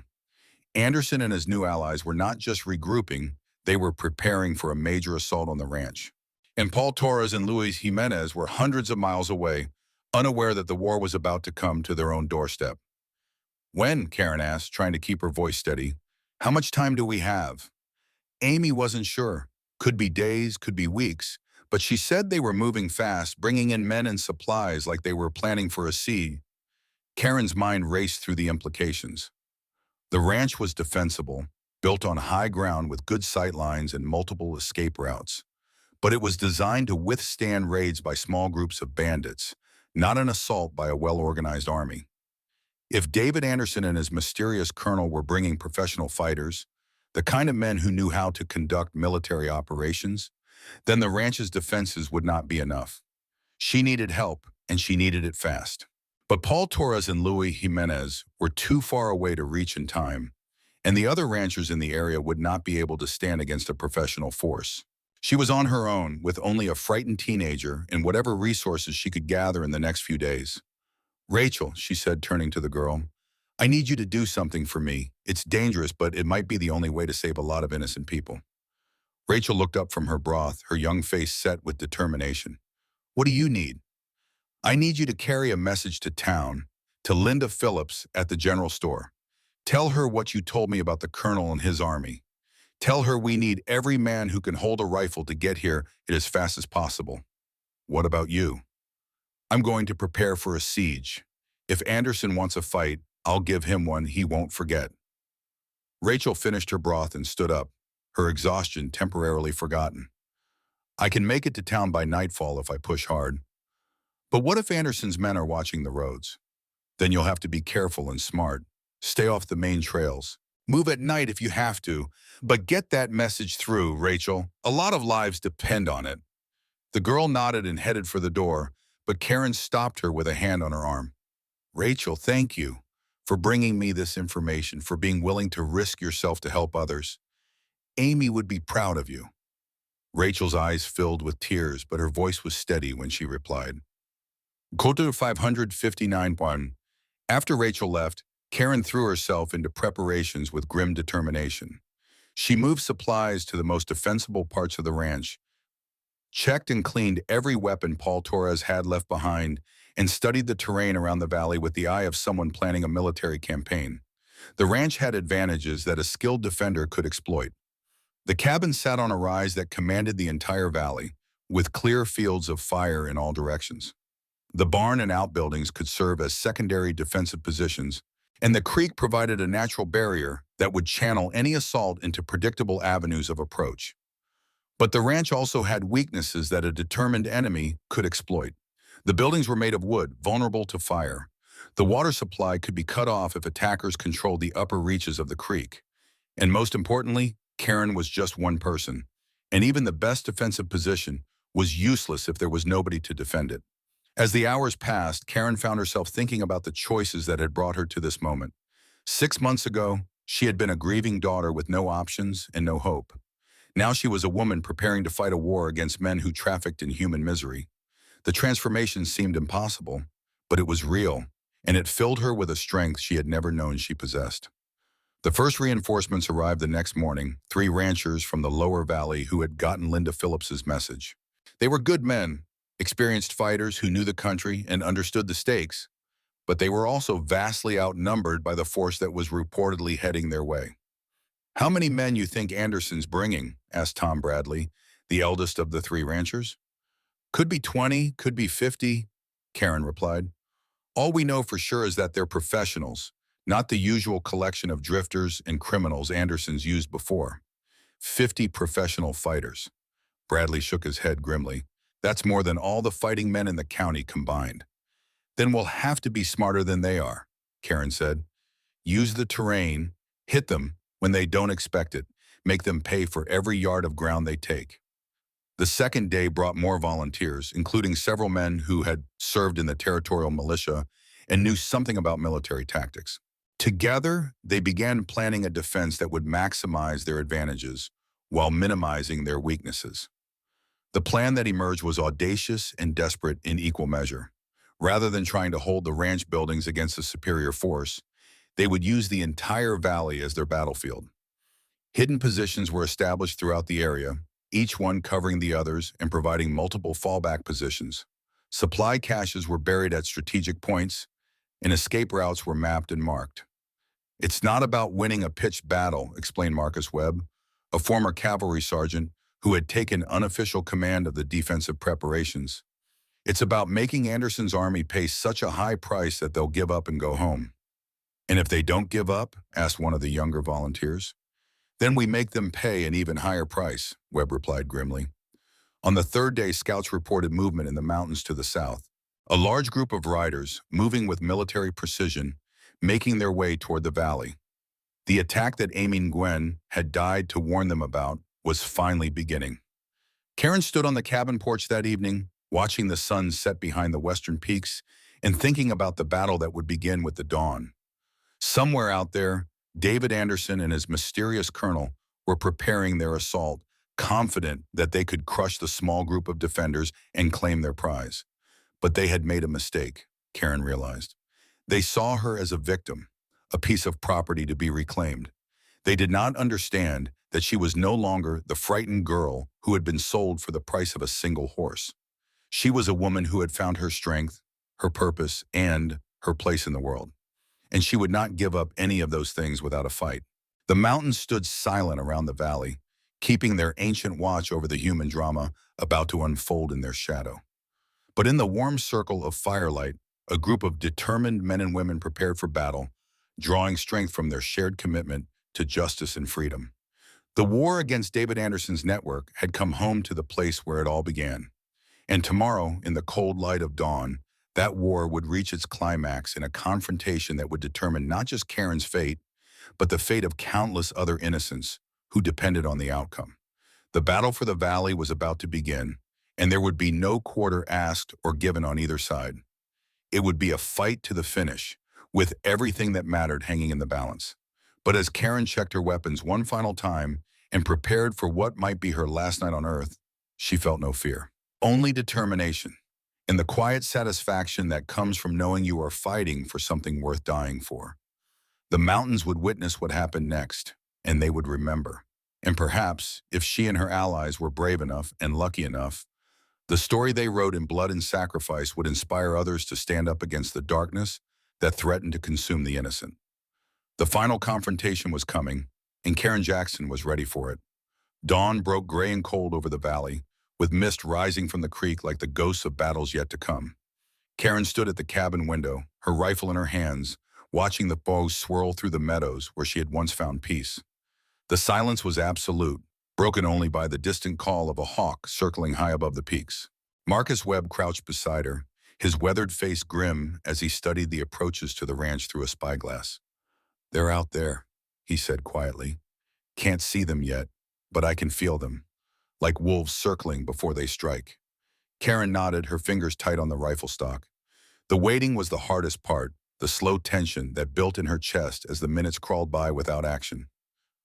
Anderson and his new allies were not just regrouping, they were preparing for a major assault on the ranch. And Paul Torres and Luis Jimenez were hundreds of miles away, unaware that the war was about to come to their own doorstep. When? Karen asked, trying to keep her voice steady. How much time do we have? Amy wasn't sure. Could be days, could be weeks, but she said they were moving fast, bringing in men and supplies like they were planning for a siege. Karen's mind raced through the implications. The ranch was defensible, built on high ground with good sight lines and multiple escape routes. But it was designed to withstand raids by small groups of bandits, not an assault by a well-organized army. If David Anderson and his mysterious colonel were bringing professional fighters, the kind of men who knew how to conduct military operations, then the ranch's defenses would not be enough. She needed help, and she needed it fast. But Paul Torres and Luis Jimenez were too far away to reach in time, and the other ranchers in the area would not be able to stand against a professional force. She was on her own, with only a frightened teenager and whatever resources she could gather in the next few days. Rachel, she said, turning to the girl, I need you to do something for me. It's dangerous, but it might be the only way to save a lot of innocent people. Rachel looked up from her broth, her young face set with determination. What do you need? I need you to carry a message to town, to Linda Phillips at the general store. Tell her what you told me about the colonel and his army. Tell her we need every man who can hold a rifle to get here as fast as possible. What about you? I'm going to prepare for a siege. If Anderson wants a fight, I'll give him one he won't forget. Rachel finished her broth and stood up, her exhaustion temporarily forgotten. I can make it to town by nightfall if I push hard. But what if Anderson's men are watching the roads? Then you'll have to be careful and smart. Stay off the main trails. Move at night if you have to, but get that message through, Rachel. A lot of lives depend on it. The girl nodded and headed for the door, but Karen stopped her with a hand on her arm. Rachel, thank you for bringing me this information, for being willing to risk yourself to help others. Amy would be proud of you. Rachel's eyes filled with tears, but her voice was steady when she replied. Code 559.1. After Rachel left, Karen threw herself into preparations with grim determination. She moved supplies to the most defensible parts of the ranch, checked and cleaned every weapon Paul Torres had left behind, and studied the terrain around the valley with the eye of someone planning a military campaign. The ranch had advantages that a skilled defender could exploit. The cabin sat on a rise that commanded the entire valley, with clear fields of fire in all directions. The barn and outbuildings could serve as secondary defensive positions, and the creek provided a natural barrier that would channel any assault into predictable avenues of approach. But the ranch also had weaknesses that a determined enemy could exploit. The buildings were made of wood, vulnerable to fire. The water supply could be cut off if attackers controlled the upper reaches of the creek. And most importantly, Karen was just one person, and even the best defensive position was useless if there was nobody to defend it. As the hours passed, Karen found herself thinking about the choices that had brought her to this moment. 6 months ago, she had been a grieving daughter with no options and no hope. Now she was a woman preparing to fight a war against men who trafficked in human misery. The transformation seemed impossible, but it was real, and it filled her with a strength she had never known she possessed. The first reinforcements arrived the next morning, 3 ranchers from the lower valley who had gotten Linda Phillips's message. They were good men, experienced fighters who knew the country and understood the stakes, but they were also vastly outnumbered by the force that was reportedly heading their way. How many men you think Anderson's bringing? Asked Tom Bradley, the eldest of the 3 ranchers. Could be 20, could be 50, Karen replied. All we know for sure is that they're professionals, not the usual collection of drifters and criminals Anderson's used before. 50 professional fighters. Bradley shook his head grimly. That's more than all the fighting men in the county combined. Then we'll have to be smarter than they are, Karen said. Use the terrain, hit them when they don't expect it, make them pay for every yard of ground they take. The second day brought more volunteers, including several men who had served in the territorial militia and knew something about military tactics. Together, they began planning a defense that would maximize their advantages while minimizing their weaknesses. The plan that emerged was audacious and desperate in equal measure. Rather than trying to hold the ranch buildings against a superior force, they would use the entire valley as their battlefield. Hidden positions were established throughout the area, each one covering the others and providing multiple fallback positions. Supply caches were buried at strategic points, and escape routes were mapped and marked. It's not about winning a pitched battle, explained Marcus Webb, a former cavalry sergeant who had taken unofficial command of the defensive preparations. It's about making Anderson's army pay such a high price that they'll give up and go home. And if they don't give up, asked one of the younger volunteers. Then we make them pay an even higher price, Webb replied grimly. On the third day, scouts reported movement in the mountains to the south. A large group of riders, moving with military precision, making their way toward the valley. The attack that Amy Nguyen had died to warn them about was finally beginning. Karen stood on the cabin porch that evening, watching the sun set behind the western peaks and thinking about the battle that would begin with the dawn. Somewhere out there, David Anderson and his mysterious colonel were preparing their assault, confident that they could crush the small group of defenders and claim their prize. But they had made a mistake, Karen realized. They saw her as a victim, a piece of property to be reclaimed. They did not understand that she was no longer the frightened girl who had been sold for the price of a single horse. She was a woman who had found her strength, her purpose, and her place in the world. And she would not give up any of those things without a fight. The mountains stood silent around the valley, keeping their ancient watch over the human drama about to unfold in their shadow. But in the warm circle of firelight, a group of determined men and women prepared for battle, drawing strength from their shared commitment to justice and freedom. The war against David Anderson's network had come home to the place where it all began. And tomorrow, in the cold light of dawn, that war would reach its climax in a confrontation that would determine not just Karen's fate, but the fate of countless other innocents who depended on the outcome. The battle for the valley was about to begin, and there would be no quarter asked or given on either side. It would be a fight to the finish, with everything that mattered hanging in the balance. But as Karen checked her weapons one final time and prepared for what might be her last night on Earth, she felt no fear. Only determination, and the quiet satisfaction that comes from knowing you are fighting for something worth dying for. The mountains would witness what happened next, and they would remember. And perhaps, if she and her allies were brave enough and lucky enough, the story they wrote in blood and sacrifice would inspire others to stand up against the darkness that threatened to consume the innocent. The final confrontation was coming, and Karen Jackson was ready for it. Dawn broke gray and cold over the valley, with mist rising from the creek like the ghosts of battles yet to come. Karen stood at the cabin window, her rifle in her hands, watching the bow swirl through the meadows where she had once found peace. The silence was absolute, broken only by the distant call of a hawk circling high above the peaks. Marcus Webb crouched beside her, his weathered face grim as he studied the approaches to the ranch through a spyglass. "They're out there," he said quietly. "Can't see them yet, but I can feel them, like wolves circling before they strike." Karen nodded, her fingers tight on the rifle stock. The waiting was the hardest part, the slow tension that built in her chest as the minutes crawled by without action.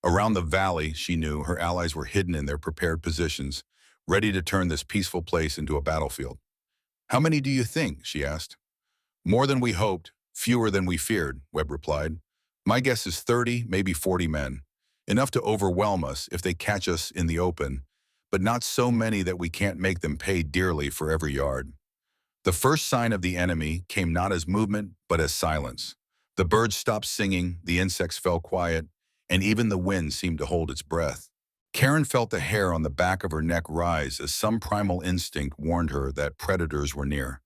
Around the valley, she knew, her allies were hidden in their prepared positions, ready to turn this peaceful place into a battlefield. "How many do you think?" she asked. "More than we hoped, fewer than we feared," Webb replied. "My guess is 30, maybe 40 men. Enough to overwhelm us if they catch us in the open, but not so many that we can't make them pay dearly for every yard." The first sign of the enemy came not as movement, but as silence. The birds stopped singing, the insects fell quiet, and even the wind seemed to hold its breath. Karen felt the hair on the back of her neck rise as some primal instinct warned her that predators were near.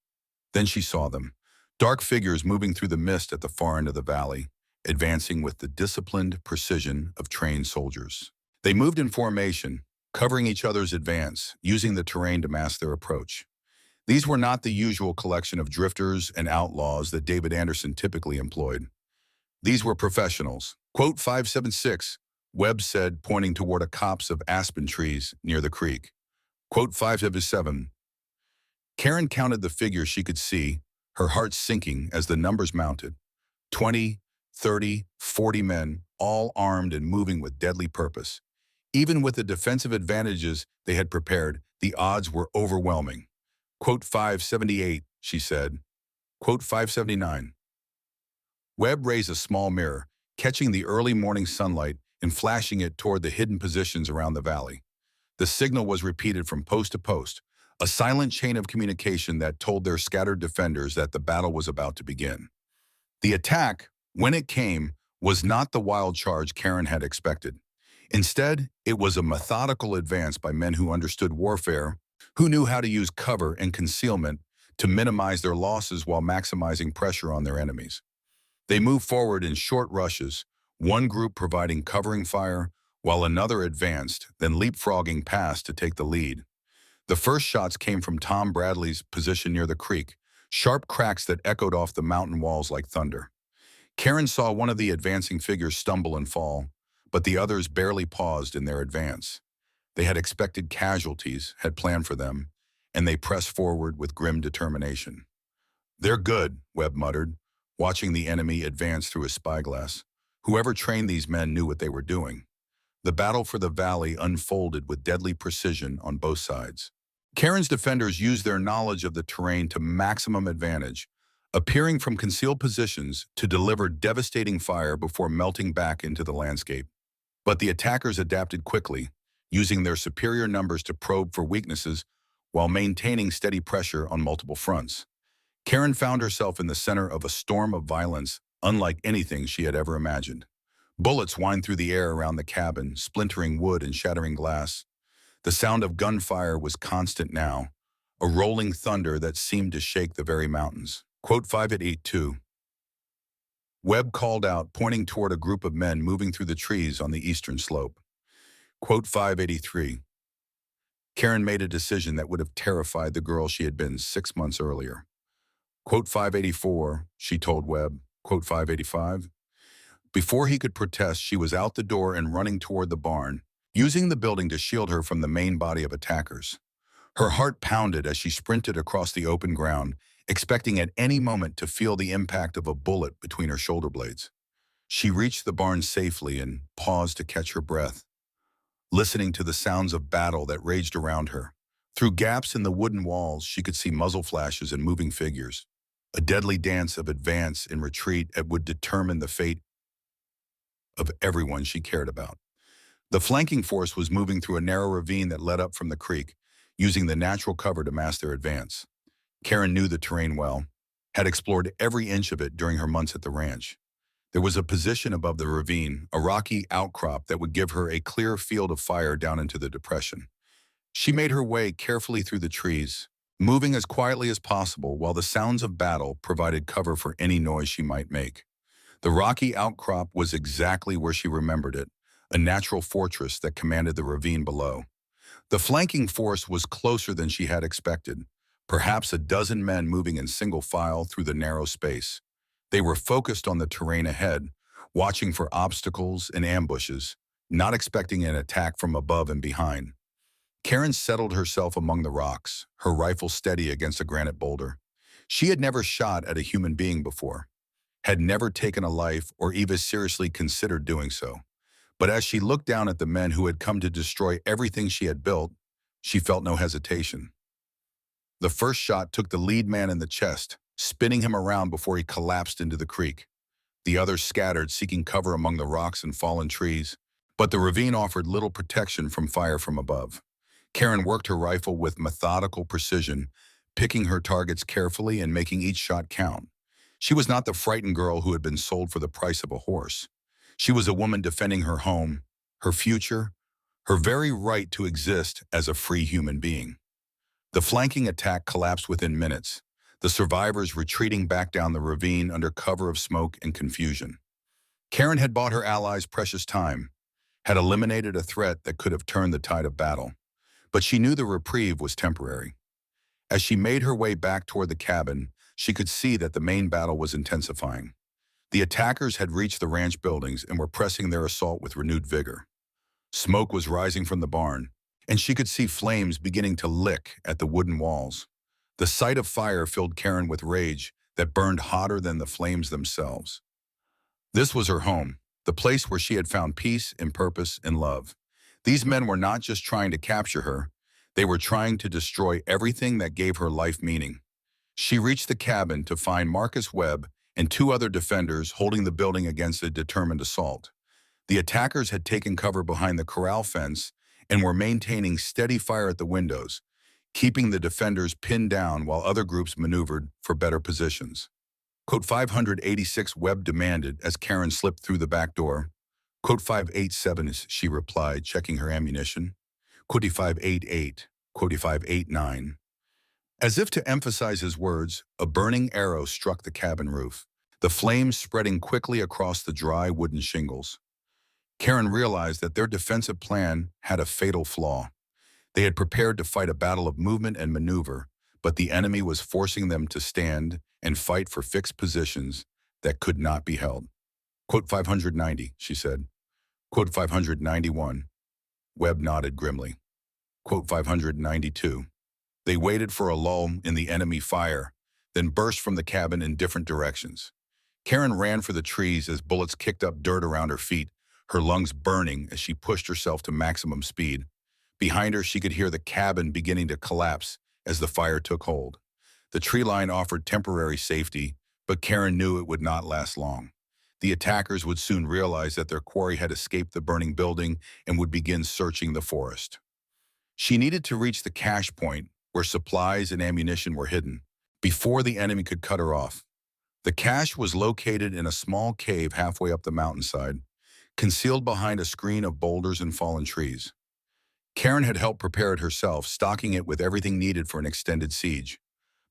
Then she saw them, dark figures moving through the mist at the far end of the valley. advancing with the disciplined precision of trained soldiers. They moved in formation, covering each other's advance, using the terrain to mask their approach. These were not the usual collection of drifters and outlaws that David Anderson typically employed. These were professionals. Quote 576, Webb said, pointing toward a copse of aspen trees near the creek. Quote 577, Karen counted the figures she could see, her heart sinking as the numbers mounted. 20, 30, 40 men, all armed and moving with deadly purpose. Even with the defensive advantages they had prepared, the odds were overwhelming. Quote 578, she said. Quote 579. Webb raised a small mirror, catching the early morning sunlight and flashing it toward the hidden positions around the valley. The signal was repeated from post to post, a silent chain of communication that told their scattered defenders that the battle was about to begin. The attack, when it came, was not the wild charge Karen had expected. Instead, it was a methodical advance by men who understood warfare, who knew how to use cover and concealment to minimize their losses while maximizing pressure on their enemies. They moved forward in short rushes, one group providing covering fire, while another advanced, then leapfrogging past to take the lead. The first shots came from Tom Bradley's position near the creek, sharp cracks that echoed off the mountain walls like thunder. Karen saw one of the advancing figures stumble and fall, but the others barely paused in their advance. They had expected casualties, had planned for them, and they pressed forward with grim determination. "They're good," Webb muttered, watching the enemy advance through his spyglass. Whoever trained these men knew what they were doing. The battle for the valley unfolded with deadly precision on both sides. Karen's defenders used their knowledge of the terrain to maximum advantage, appearing from concealed positions to deliver devastating fire before melting back into the landscape. But the attackers adapted quickly, using their superior numbers to probe for weaknesses while maintaining steady pressure on multiple fronts. Karen found herself in the center of a storm of violence unlike anything she had ever imagined. Bullets whined through the air around the cabin, splintering wood and shattering glass. The sound of gunfire was constant now, a rolling thunder that seemed to shake the very mountains. Quote 582. Webb called out, pointing toward a group of men moving through the trees on the eastern slope. Quote 583. Karen made a decision that would have terrified the girl she had been 6 months earlier. Quote 584, she told Webb. Quote 585. Before he could protest, she was out the door and running toward the barn, using the building to shield her from the main body of attackers. Her heart pounded as she sprinted across the open ground, expecting at any moment to feel the impact of a bullet between her shoulder blades. She reached the barn safely and paused to catch her breath, listening to the sounds of battle that raged around her. Through gaps in the wooden walls, she could see muzzle flashes and moving figures, a deadly dance of advance and retreat that would determine the fate of everyone she cared about. The flanking force was moving through a narrow ravine that led up from the creek, using the natural cover to mask their advance. Karen knew the terrain well, had explored every inch of it during her months at the ranch. There was a position above the ravine, a rocky outcrop that would give her a clear field of fire down into the depression. She made her way carefully through the trees, moving as quietly as possible while the sounds of battle provided cover for any noise she might make. The rocky outcrop was exactly where she remembered it, a natural fortress that commanded the ravine below. The flanking force was closer than she had expected, perhaps a dozen men moving in single file through the narrow space. They were focused on the terrain ahead, watching for obstacles and ambushes, not expecting an attack from above and behind. Karen settled herself among the rocks, her rifle steady against a granite boulder. She had never shot at a human being before, had never taken a life or even seriously considered doing so. But as she looked down at the men who had come to destroy everything she had built, she felt no hesitation. The first shot took the lead man in the chest, spinning him around before he collapsed into the creek. The others scattered, seeking cover among the rocks and fallen trees, but the ravine offered little protection from fire from above. Karen worked her rifle with methodical precision, picking her targets carefully and making each shot count. She was not the frightened girl who had been sold for the price of a horse. She was a woman defending her home, her future, her very right to exist as a free human being. The flanking attack collapsed within minutes, the survivors retreating back down the ravine under cover of smoke and confusion. Karen had bought her allies precious time, had eliminated a threat that could have turned the tide of battle. But she knew the reprieve was temporary. As she made her way back toward the cabin, she could see that the main battle was intensifying. The attackers had reached the ranch buildings and were pressing their assault with renewed vigor. Smoke was rising from the barn, and she could see flames beginning to lick at the wooden walls. The sight of fire filled Karen with rage that burned hotter than the flames themselves. This was her home, the place where she had found peace and purpose and love. These men were not just trying to capture her, they were trying to destroy everything that gave her life meaning. She reached the cabin to find Marcus Webb and two other defenders holding the building against a determined assault. The attackers had taken cover behind the corral fence and were maintaining steady fire at the windows, keeping the defenders pinned down while other groups maneuvered for better positions. Code 586 Webb demanded as Karen slipped through the back door. Code 587, she replied, checking her ammunition. Code 588, Code 589. As if to emphasize his words, a burning arrow struck the cabin roof, the flames spreading quickly across the dry wooden shingles. Karen realized that their defensive plan had a fatal flaw. They had prepared to fight a battle of movement and maneuver, but the enemy was forcing them to stand and fight for fixed positions that could not be held. Quote 590, she said. Quote 591. Webb nodded grimly. Quote 592. They waited for a lull in the enemy fire, then burst from the cabin in different directions. Karen ran for the trees as bullets kicked up dirt around her feet, her lungs burning as she pushed herself to maximum speed. Behind her, she could hear the cabin beginning to collapse as the fire took hold. The tree line offered temporary safety, but Karen knew it would not last long. The attackers would soon realize that their quarry had escaped the burning building and would begin searching the forest. She needed to reach the cache point where supplies and ammunition were hidden before the enemy could cut her off. The cache was located in a small cave halfway up the mountainside, concealed behind a screen of boulders and fallen trees. Karen had helped prepare it herself, stocking it with everything needed for an extended siege.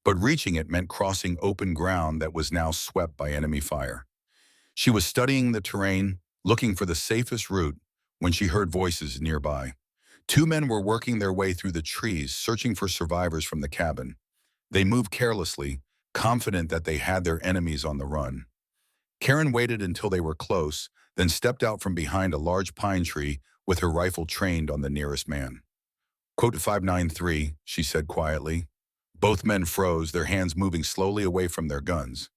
But reaching it meant crossing open ground that was now swept by enemy fire. She was studying the terrain, looking for the safest route, when she heard voices nearby. Two men were working their way through the trees, searching for survivors from the cabin. They moved carelessly, confident that they had their enemies on the run. Karen waited until they were close, then stepped out from behind a large pine tree with her rifle trained on the nearest man. Quote 593, she said quietly. Both men froze, their hands moving slowly away from their guns.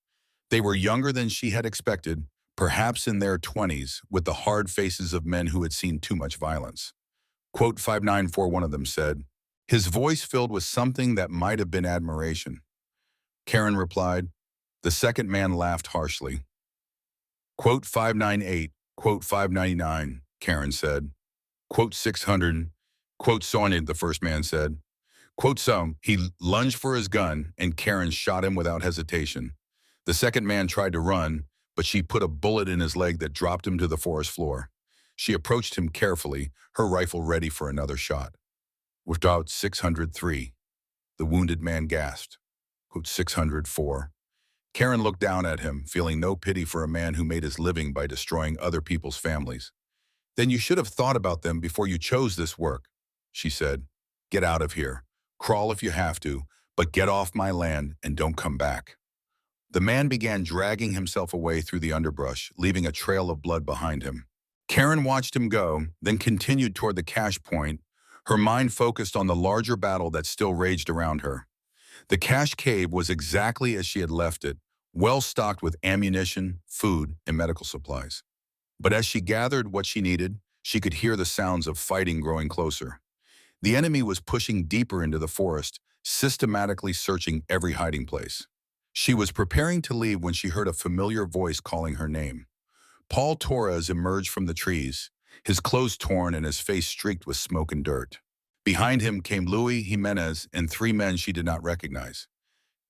They were younger than she had expected, perhaps in their 20s, with the hard faces of men who had seen too much violence. Quote 594, one of them said, his voice filled with something that might have been admiration. Karen replied. The second man laughed harshly. Quote 598, quote 599, Karen said. Quote 600, quote Sonia, the first man said. Quote so, he lunged for his gun and Karen shot him without hesitation. The second man tried to run, but she put a bullet in his leg that dropped him to the forest floor. She approached him carefully, her rifle ready for another shot. Without 603, the wounded man gasped. Quote 604. Karen looked down at him, feeling no pity for a man who made his living by destroying other people's families. Then you should have thought about them before you chose this work, she said. Get out of here. Crawl if you have to, but get off my land and don't come back. The man began dragging himself away through the underbrush, leaving a trail of blood behind him. Karen watched him go, then continued toward the cache point, her mind focused on the larger battle that still raged around her. The cache cave was exactly as she had left it, well stocked with ammunition, food, and medical supplies. But as she gathered what she needed, she could hear the sounds of fighting growing closer. The enemy was pushing deeper into the forest, systematically searching every hiding place. She was preparing to leave when she heard a familiar voice calling her name. Paul Torres emerged from the trees, his clothes torn and his face streaked with smoke and dirt. Behind him came Luis Jimenez and three men she did not recognize.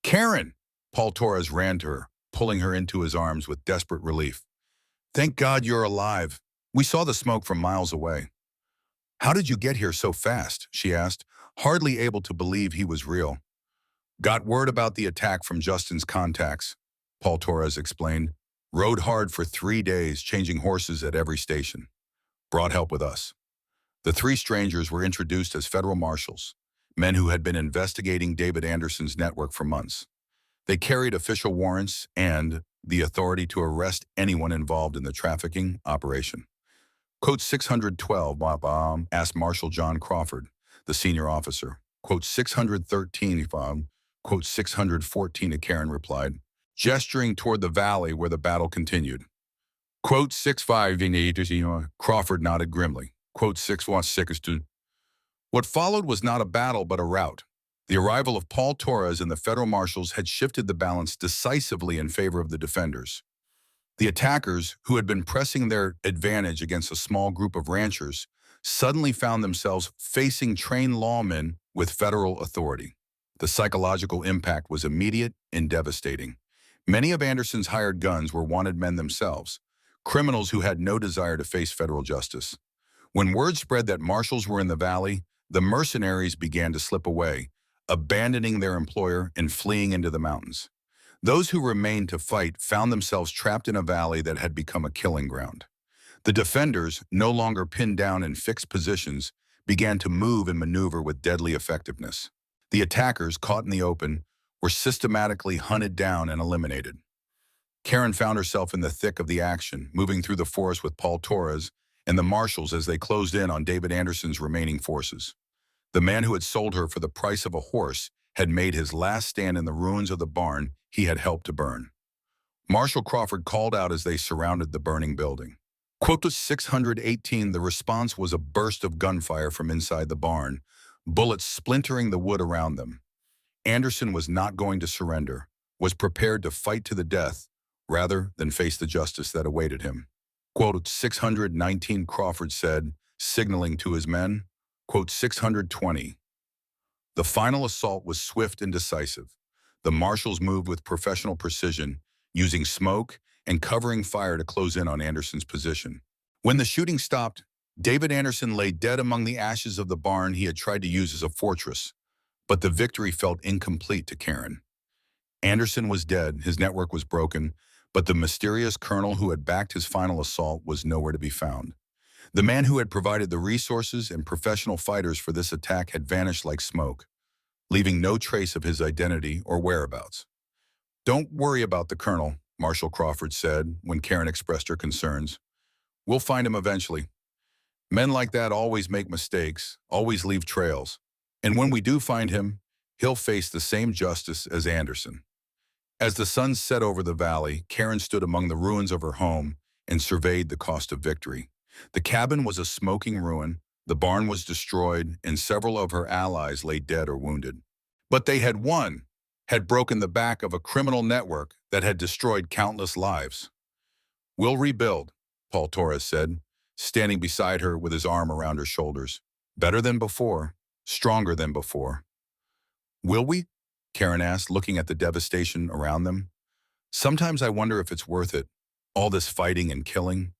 Karen! Paul Torres ran to her, pulling her into his arms with desperate relief. Thank God you're alive. We saw the smoke from miles away. How did you get here so fast? She asked, hardly able to believe he was real. Got word about the attack from Justin's contacts, Paul Torres explained. Rode hard for 3 days, changing horses at every station. Brought help with us. The three strangers were introduced as federal marshals, men who had been investigating David Anderson's network for months. They carried official warrants and the authority to arrest anyone involved in the trafficking operation. Quote 612, asked Marshal John Crawford, the senior officer. Quote 613, quote 614, Karen replied, gesturing toward the valley where the battle continued. Quote 65, Crawford nodded grimly. Quote 616. What followed was not a battle but a rout. The arrival of Paul Torres and the federal marshals had shifted the balance decisively in favor of the defenders. The attackers, who had been pressing their advantage against a small group of ranchers, suddenly found themselves facing trained lawmen with federal authority. The psychological impact was immediate and devastating. Many of Anderson's hired guns were wanted men themselves, criminals who had no desire to face federal justice. When word spread that marshals were in the valley, the mercenaries began to slip away, abandoning their employer and fleeing into the mountains. Those who remained to fight found themselves trapped in a valley that had become a killing ground. The defenders, no longer pinned down in fixed positions, began to move and maneuver with deadly effectiveness. The attackers, caught in the open, were systematically hunted down and eliminated. Karen found herself in the thick of the action, moving through the forest with Paul Torres and the marshals as they closed in on David Anderson's remaining forces. The man who had sold her for the price of a horse had made his last stand in the ruins of the barn he had helped to burn. Marshal Crawford called out as they surrounded the burning building. Quote 618, the response was a burst of gunfire from inside the barn, bullets splintering the wood around them. Anderson was not going to surrender, was prepared to fight to the death rather than face the justice that awaited him. Quote 619, Crawford said, signaling to his men. Quote 620. The final assault was swift and decisive. The marshals moved with professional precision, using smoke and covering fire to close in on Anderson's position. When the shooting stopped, David Anderson lay dead among the ashes of the barn he had tried to use as a fortress, but the victory felt incomplete to Karen. Anderson was dead, his network was broken, but the mysterious colonel who had backed his final assault was nowhere to be found. The man who had provided the resources and professional fighters for this attack had vanished like smoke, leaving no trace of his identity or whereabouts. Don't worry about the colonel, Marshal Crawford said when Karen expressed her concerns. We'll find him eventually. Men like that always make mistakes, always leave trails. And when we do find him, he'll face the same justice as Anderson. As the sun set over the valley, Karen stood among the ruins of her home and surveyed the cost of victory. The cabin was a smoking ruin, the barn was destroyed, and several of her allies lay dead or wounded. But they had won, had broken the back of a criminal network that had destroyed countless lives. We'll rebuild, Paul Torres said, standing beside her with his arm around her shoulders. Better than before, stronger than before. Will we? Karen asked, looking at the devastation around them. Sometimes I wonder if it's worth it, all this fighting and killing.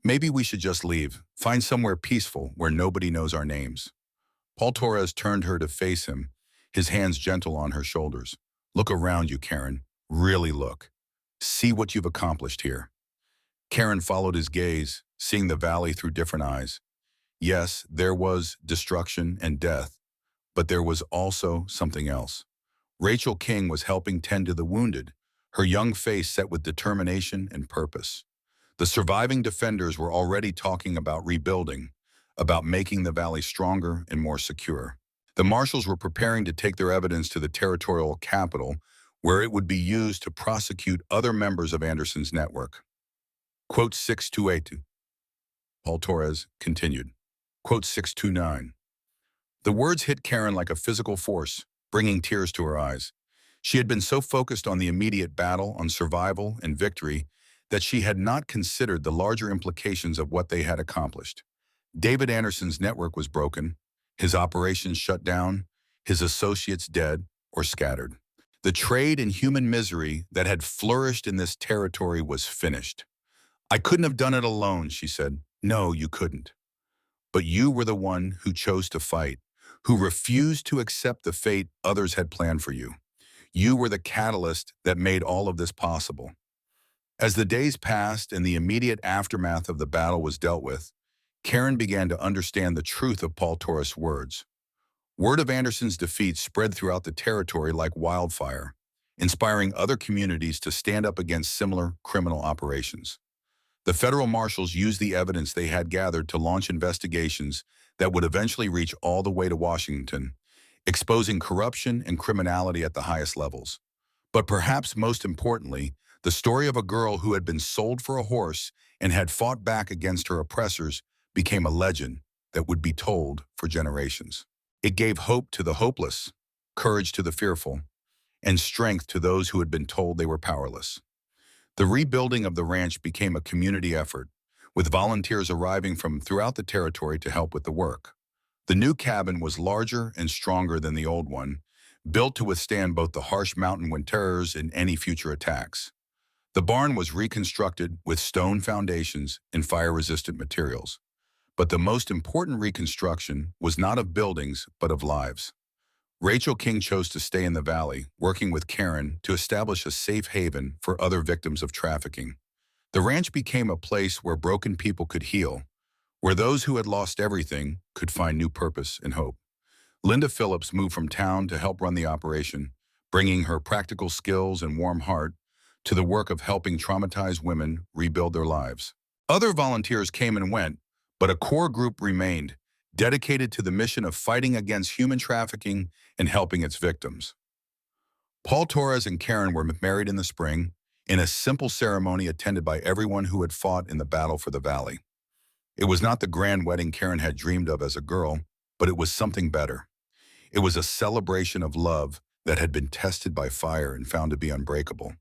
Maybe we should just leave, find somewhere peaceful where nobody knows our names. Paul Torres turned her to face him, his hands gentle on her shoulders. Look around you, Karen. Really look. See what you've accomplished here. Karen followed his gaze, seeing the valley through different eyes. Yes, there was destruction and death, but there was also something else. Rachel King was helping tend to the wounded, her young face set with determination and purpose. The surviving defenders were already talking about rebuilding, about making the valley stronger and more secure. The marshals were preparing to take their evidence to the territorial capital, where it would be used to prosecute other members of Anderson's network. Quote 628. Paul Torres continued. Quote 629. The words hit Karen like a physical force, bringing tears to her eyes. She had been so focused on the immediate battle, on survival and victory, that she had not considered the larger implications of what they had accomplished. David Anderson's network was broken, his operations shut down, his associates dead or scattered. The trade in human misery that had flourished in this territory was finished. I couldn't have done it alone, she said. No, you couldn't. But you were the one who chose to fight, who refused to accept the fate others had planned for you. You were the catalyst that made all of this possible. As the days passed and the immediate aftermath of the battle was dealt with, Karen began to understand the truth of Paul Torres' words. Word of Anderson's defeat spread throughout the territory like wildfire, inspiring other communities to stand up against similar criminal operations. The federal marshals used the evidence they had gathered to launch investigations that would eventually reach all the way to Washington, exposing corruption and criminality at the highest levels. But perhaps most importantly, the story of a girl who had been sold for a horse and had fought back against her oppressors became a legend that would be told for generations. It gave hope to the hopeless, courage to the fearful, and strength to those who had been told they were powerless. The rebuilding of the ranch became a community effort, with volunteers arriving from throughout the territory to help with the work. The new cabin was larger and stronger than the old one, built to withstand both the harsh mountain winters and any future attacks. The barn was reconstructed with stone foundations and fire-resistant materials. But the most important reconstruction was not of buildings, but of lives. Rachel King chose to stay in the valley, working with Karen to establish a safe haven for other victims of trafficking. The ranch became a place where broken people could heal, where those who had lost everything could find new purpose and hope. Linda Phillips moved from town to help run the operation, bringing her practical skills and warm heart to the work of helping traumatized women rebuild their lives. Other volunteers came and went, but a core group remained, dedicated to the mission of fighting against human trafficking and helping its victims. Paul Torres and Karen were married in the spring, in a simple ceremony attended by everyone who had fought in the battle for the valley. It was not the grand wedding Karen had dreamed of as a girl, but it was something better. It was a celebration of love that had been tested by fire and found to be unbreakable.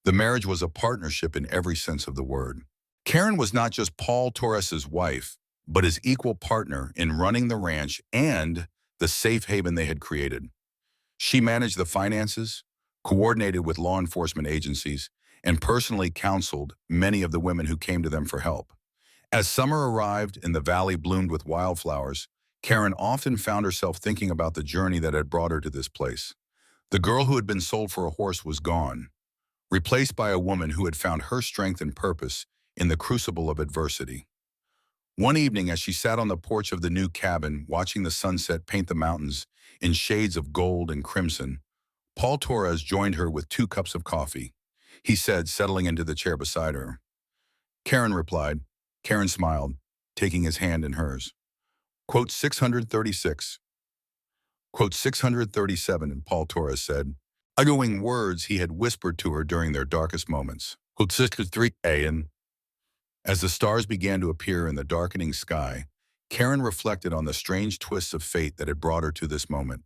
The marriage was a partnership in every sense of the word. Karen was not just Paul Torres's wife, but his equal partner in running the ranch and the safe haven they had created. She managed the finances, coordinated with law enforcement agencies, and personally counseled many of the women who came to them for help. As summer arrived and the valley bloomed with wildflowers, Karen often found herself thinking about the journey that had brought her to this place. The girl who had been sold for a horse was gone, replaced by a woman who had found her strength and purpose in the crucible of adversity. One evening, as she sat on the porch of the new cabin, watching the sunset paint the mountains in shades of gold and crimson, Paul Torres joined her with 2 cups of coffee. He said, settling into the chair beside her. Karen replied. Karen smiled, taking his hand in hers. Quote 636. Quote 637, and Paul Torres said, echoing words he had whispered to her during their darkest moments. Quote 633, and as the stars began to appear in the darkening sky, Karen reflected on the strange twists of fate that had brought her to this moment.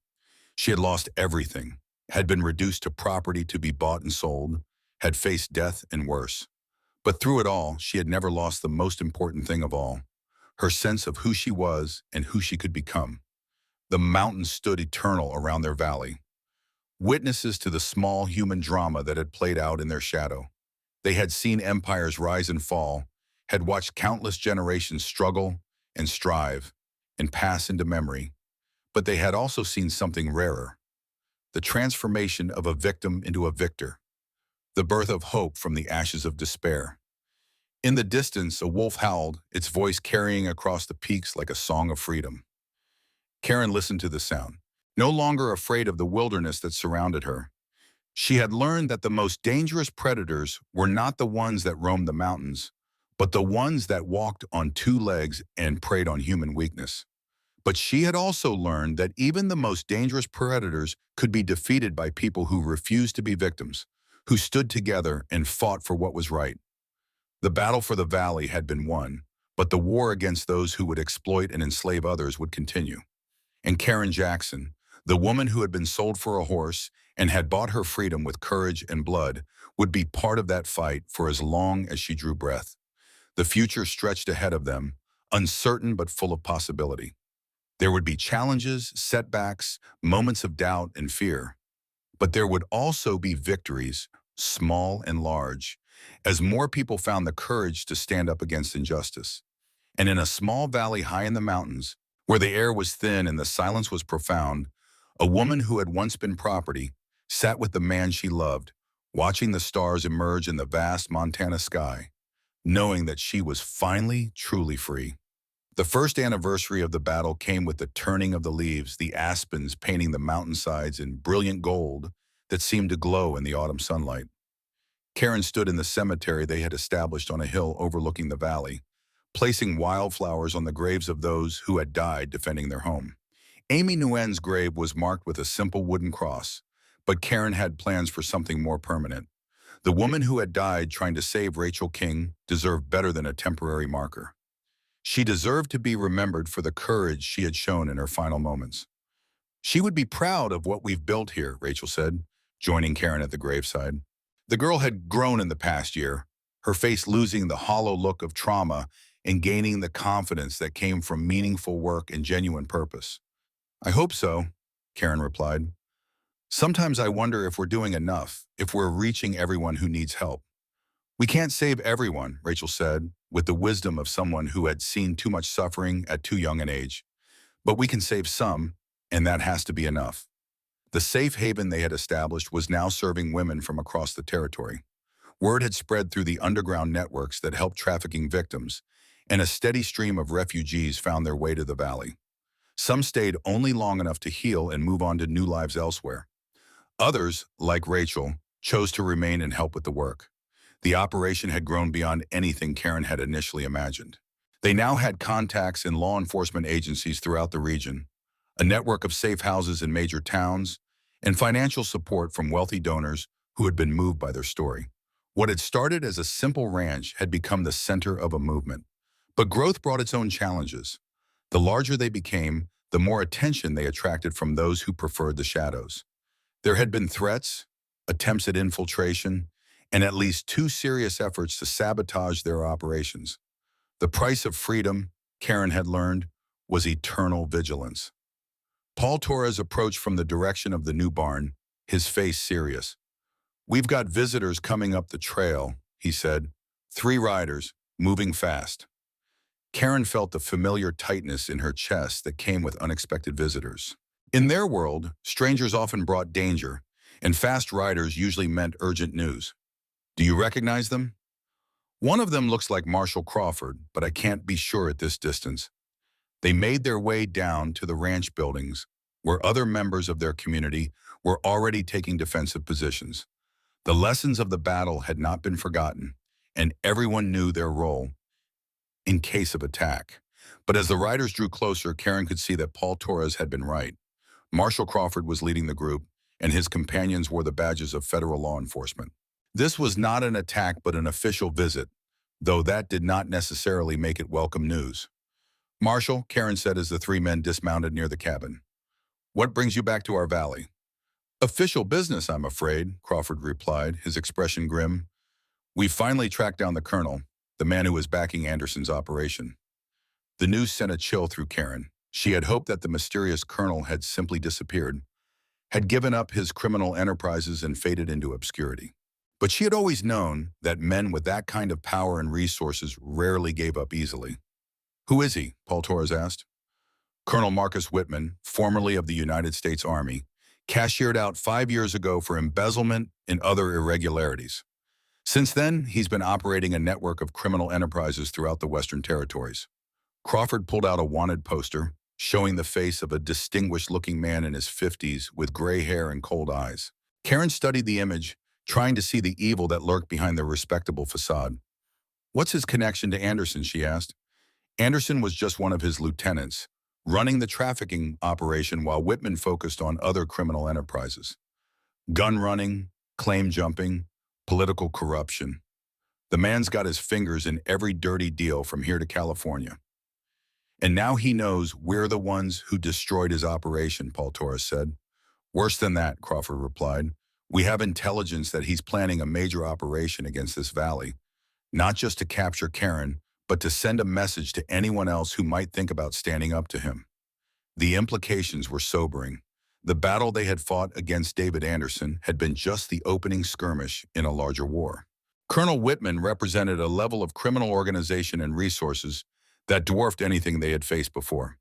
She had lost everything, had been reduced to property to be bought and sold, had faced death and worse. But through it all, she had never lost the most important thing of all, her sense of who she was and who she could become. The mountains stood eternal around their valley, witnesses to the small human drama that had played out in their shadow. They had seen empires rise and fall, had watched countless generations struggle and strive and pass into memory. But they had also seen something rarer, the transformation of a victim into a victor, the birth of hope from the ashes of despair. In the distance, a wolf howled, its voice carrying across the peaks like a song of freedom. Karen listened to the sound, no longer afraid of the wilderness that surrounded her. She had learned that the most dangerous predators were not the ones that roamed the mountains, but the ones that walked on 2 legs and preyed on human weakness. But she had also learned that even the most dangerous predators could be defeated by people who refused to be victims, who stood together and fought for what was right. The battle for the valley had been won, but the war against those who would exploit and enslave others would continue. And Karen Jackson, the woman who had been sold for a horse and had bought her freedom with courage and blood, would be part of that fight for as long as she drew breath. The future stretched ahead of them, uncertain but full of possibility. There would be challenges, setbacks, moments of doubt and fear. But there would also be victories, small and large, as more people found the courage to stand up against injustice. And in a small valley high in the mountains, where the air was thin and the silence was profound, a woman who had once been property sat with the man she loved, watching the stars emerge in the vast Montana sky, knowing that she was finally truly free. The first anniversary of the battle came with the turning of the leaves, the aspens painting the mountainsides in brilliant gold that seemed to glow in the autumn sunlight. Karen stood in the cemetery they had established on a hill overlooking the valley, placing wildflowers on the graves of those who had died defending their home. Amy Nguyen's grave was marked with a simple wooden cross, but Karen had plans for something more permanent. The woman who had died trying to save Rachel King deserved better than a temporary marker. She deserved to be remembered for the courage she had shown in her final moments. She would be proud of what we've built here, Rachel said, joining Karen at the graveside. The girl had grown in the past year, her face losing the hollow look of trauma and gaining the confidence that came from meaningful work and genuine purpose. I hope so, Karen replied. Sometimes I wonder if we're doing enough, if we're reaching everyone who needs help. We can't save everyone, Rachel said, with the wisdom of someone who had seen too much suffering at too young an age. But we can save some, and that has to be enough. The safe haven they had established was now serving women from across the territory. Word had spread through the underground networks that helped trafficking victims, and a steady stream of refugees found their way to the valley. Some stayed only long enough to heal and move on to new lives elsewhere. Others, like Rachel, chose to remain and help with the work. The operation had grown beyond anything Karen had initially imagined. They now had contacts in law enforcement agencies throughout the region, a network of safe houses in major towns, and financial support from wealthy donors who had been moved by their story. What had started as a simple ranch had become the center of a movement. But growth brought its own challenges. The larger they became, the more attention they attracted from those who preferred the shadows. There had been threats, attempts at infiltration, and at least two serious efforts to sabotage their operations. The price of freedom, Karen had learned, was eternal vigilance. Paul Torres approached from the direction of the new barn, his face serious. "We've got visitors coming up the trail," he said. 3 riders, moving fast. Karen felt the familiar tightness in her chest that came with unexpected visitors. In their world, strangers often brought danger, and fast riders usually meant urgent news. "Do you recognize them?" "One of them looks like Marshall Crawford, but I can't be sure at this distance." They made their way down to the ranch buildings, where other members of their community were already taking defensive positions. The lessons of the battle had not been forgotten, and everyone knew their role in case of attack. But as the riders drew closer, Karen could see that Paul Torres had been right. Marshall Crawford was leading the group, and his companions wore the badges of federal law enforcement. This was not an attack but an official visit, though that did not necessarily make it welcome news. "Marshall," Karen said as the 3 men dismounted near the cabin. "What brings you back to our valley?" "Official business, I'm afraid," Crawford replied, his expression grim. "We finally tracked down the colonel, the man who was backing Anderson's operation." The news sent a chill through Karen. She had hoped that the mysterious colonel had simply disappeared, had given up his criminal enterprises and faded into obscurity. But she had always known that men with that kind of power and resources rarely gave up easily. "Who is he?" Paul Torres asked. "Colonel Marcus Whitman, formerly of the United States Army, cashiered out 5 years ago for embezzlement and other irregularities. Since then, he's been operating a network of criminal enterprises throughout the Western Territories." Crawford pulled out a wanted poster, showing the face of a distinguished-looking man in his 50s with gray hair and cold eyes. Karen studied the image, trying to see the evil that lurked behind the respectable facade. "What's his connection to Anderson?" she asked. "Anderson was just one of his lieutenants, running the trafficking operation while Whitman focused on other criminal enterprises. Gun running, claim jumping, political corruption. The man's got his fingers in every dirty deal from here to California. And now he knows we're the ones who destroyed his operation," Paul Torres said. "Worse than that," Crawford replied. "We have intelligence that he's planning a major operation against this valley, not just to capture Karen, but to send a message to anyone else who might think about standing up to him." The implications were sobering. The battle they had fought against David Anderson had been just the opening skirmish in a larger war. Colonel Whitman represented a level of criminal organization and resources that dwarfed anything they had faced before.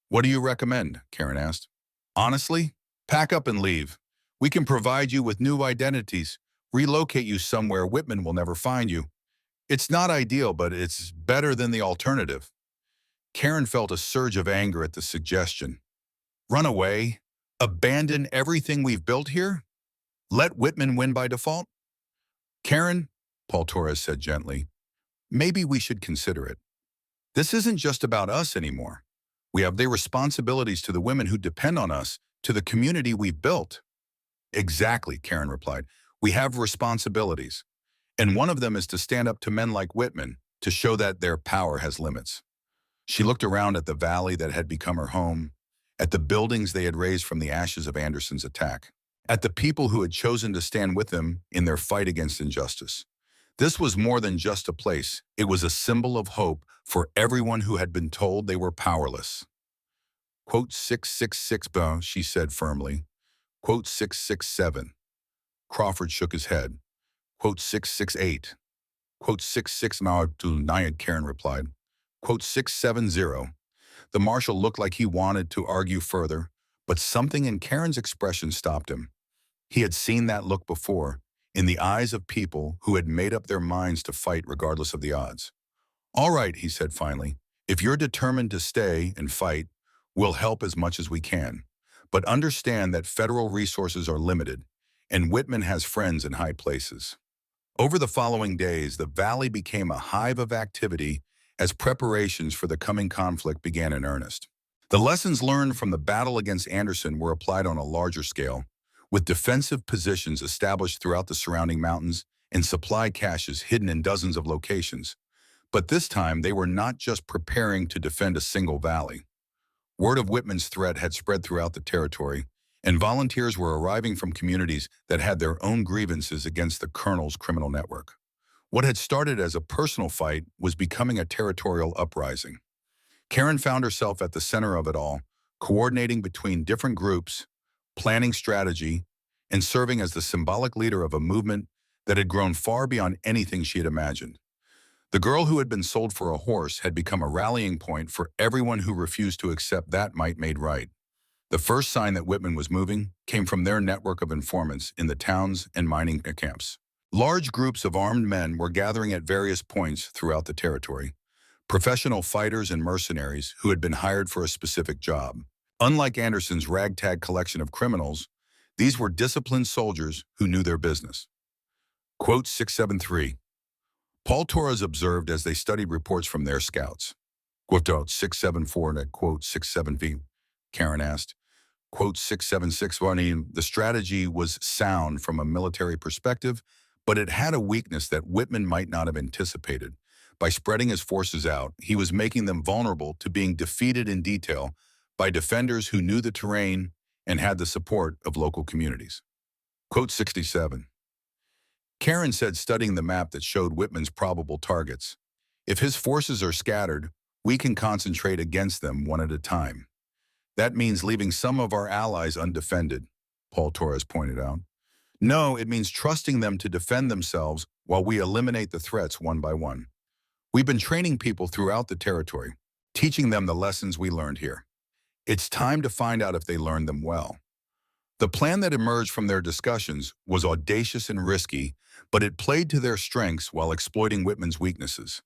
"What do you recommend?" Karen asked. "Honestly, pack up and leave. We can provide you with new identities, relocate you somewhere Whitman will never find you. It's not ideal, but it's better than the alternative. Karen felt a surge of anger at the suggestion. Run away? Abandon everything we've built here? Let Whitman win by default? Karen, Paul Torres said gently, maybe we should consider it. This isn't just about us anymore. We have the responsibilities to the women who depend on us, to the community we've built. Exactly, Karen replied. We have responsibilities. And one of them is to stand up to men like Whitman, to show that their power has limits. She looked around at the valley that had become her home, at the buildings they had raised from the ashes of Anderson's attack, at the people who had chosen to stand with them in their fight against injustice. This was more than just a place. It was a symbol of hope for everyone who had been told they were powerless. Quote 666, she said firmly. Quote 667. Crawford shook his head. Quote 668. Quote 669, Karen replied. Quote 670. The marshal looked like he wanted to argue further, but something in Karen's expression stopped him. He had seen that look before, in the eyes of people who had made up their minds to fight regardless of the odds. All right, he said finally, if you're determined to stay and fight, we'll help as much as we can. But understand that federal resources are limited, and Whitman has friends in high places. Over the following days, the valley became a hive of activity as preparations for the coming conflict began in earnest. The lessons learned from the battle against Anderson were applied on a larger scale, with defensive positions established throughout the surrounding mountains and supply caches hidden in dozens of locations. But this time, they were not just preparing to defend a single valley. Word of Whitman's threat had spread throughout the territory, and volunteers were arriving from communities that had their own grievances against the colonel's criminal network. What had started as a personal fight was becoming a territorial uprising. Karen found herself at the center of it all, coordinating between different groups, planning strategy, and serving as the symbolic leader of a movement that had grown far beyond anything she had imagined. The girl who had been sold for a horse had become a rallying point for everyone who refused to accept that might made right. The first sign that Whitman was moving came from their network of informants in the towns and mining camps. Large groups of armed men were gathering at various points throughout the territory, professional fighters and mercenaries who had been hired for a specific job. Unlike Anderson's ragtag collection of criminals, these were disciplined soldiers who knew their business. Quote 673. Paul Torres observed as they studied reports from their scouts. Quote 674 and quote 67V, Karen asked. Quote 676, the strategy was sound from a military perspective, but it had a weakness that Whitman might not have anticipated. By spreading his forces out, he was making them vulnerable to being defeated in detail by defenders who knew the terrain and had the support of local communities. Quote 67. Karen said, studying the map that showed Whitman's probable targets, if his forces are scattered, we can concentrate against them one at a time. That means leaving some of our allies undefended, Paul Torres pointed out. No, it means trusting them to defend themselves while we eliminate the threats one by one. We've been training people throughout the territory, teaching them the lessons we learned here. It's time to find out if they learned them well. The plan that emerged from their discussions was audacious and risky, but it played to their strengths while exploiting Whitman's weaknesses.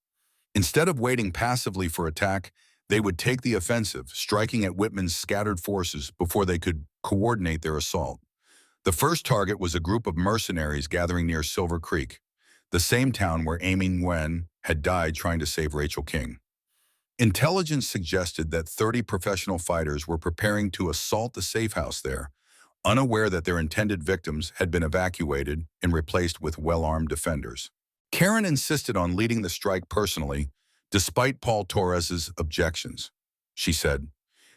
Instead of waiting passively for attack, they would take the offensive, striking at Whitman's scattered forces before they could coordinate their assault. The first target was a group of mercenaries gathering near Silver Creek, the same town where Amy Nguyen had died trying to save Rachel King. Intelligence suggested that 30 professional fighters were preparing to assault the safe house there, unaware that their intended victims had been evacuated and replaced with well-armed defenders. Karen insisted on leading the strike personally, despite Paul Torres's objections. She said,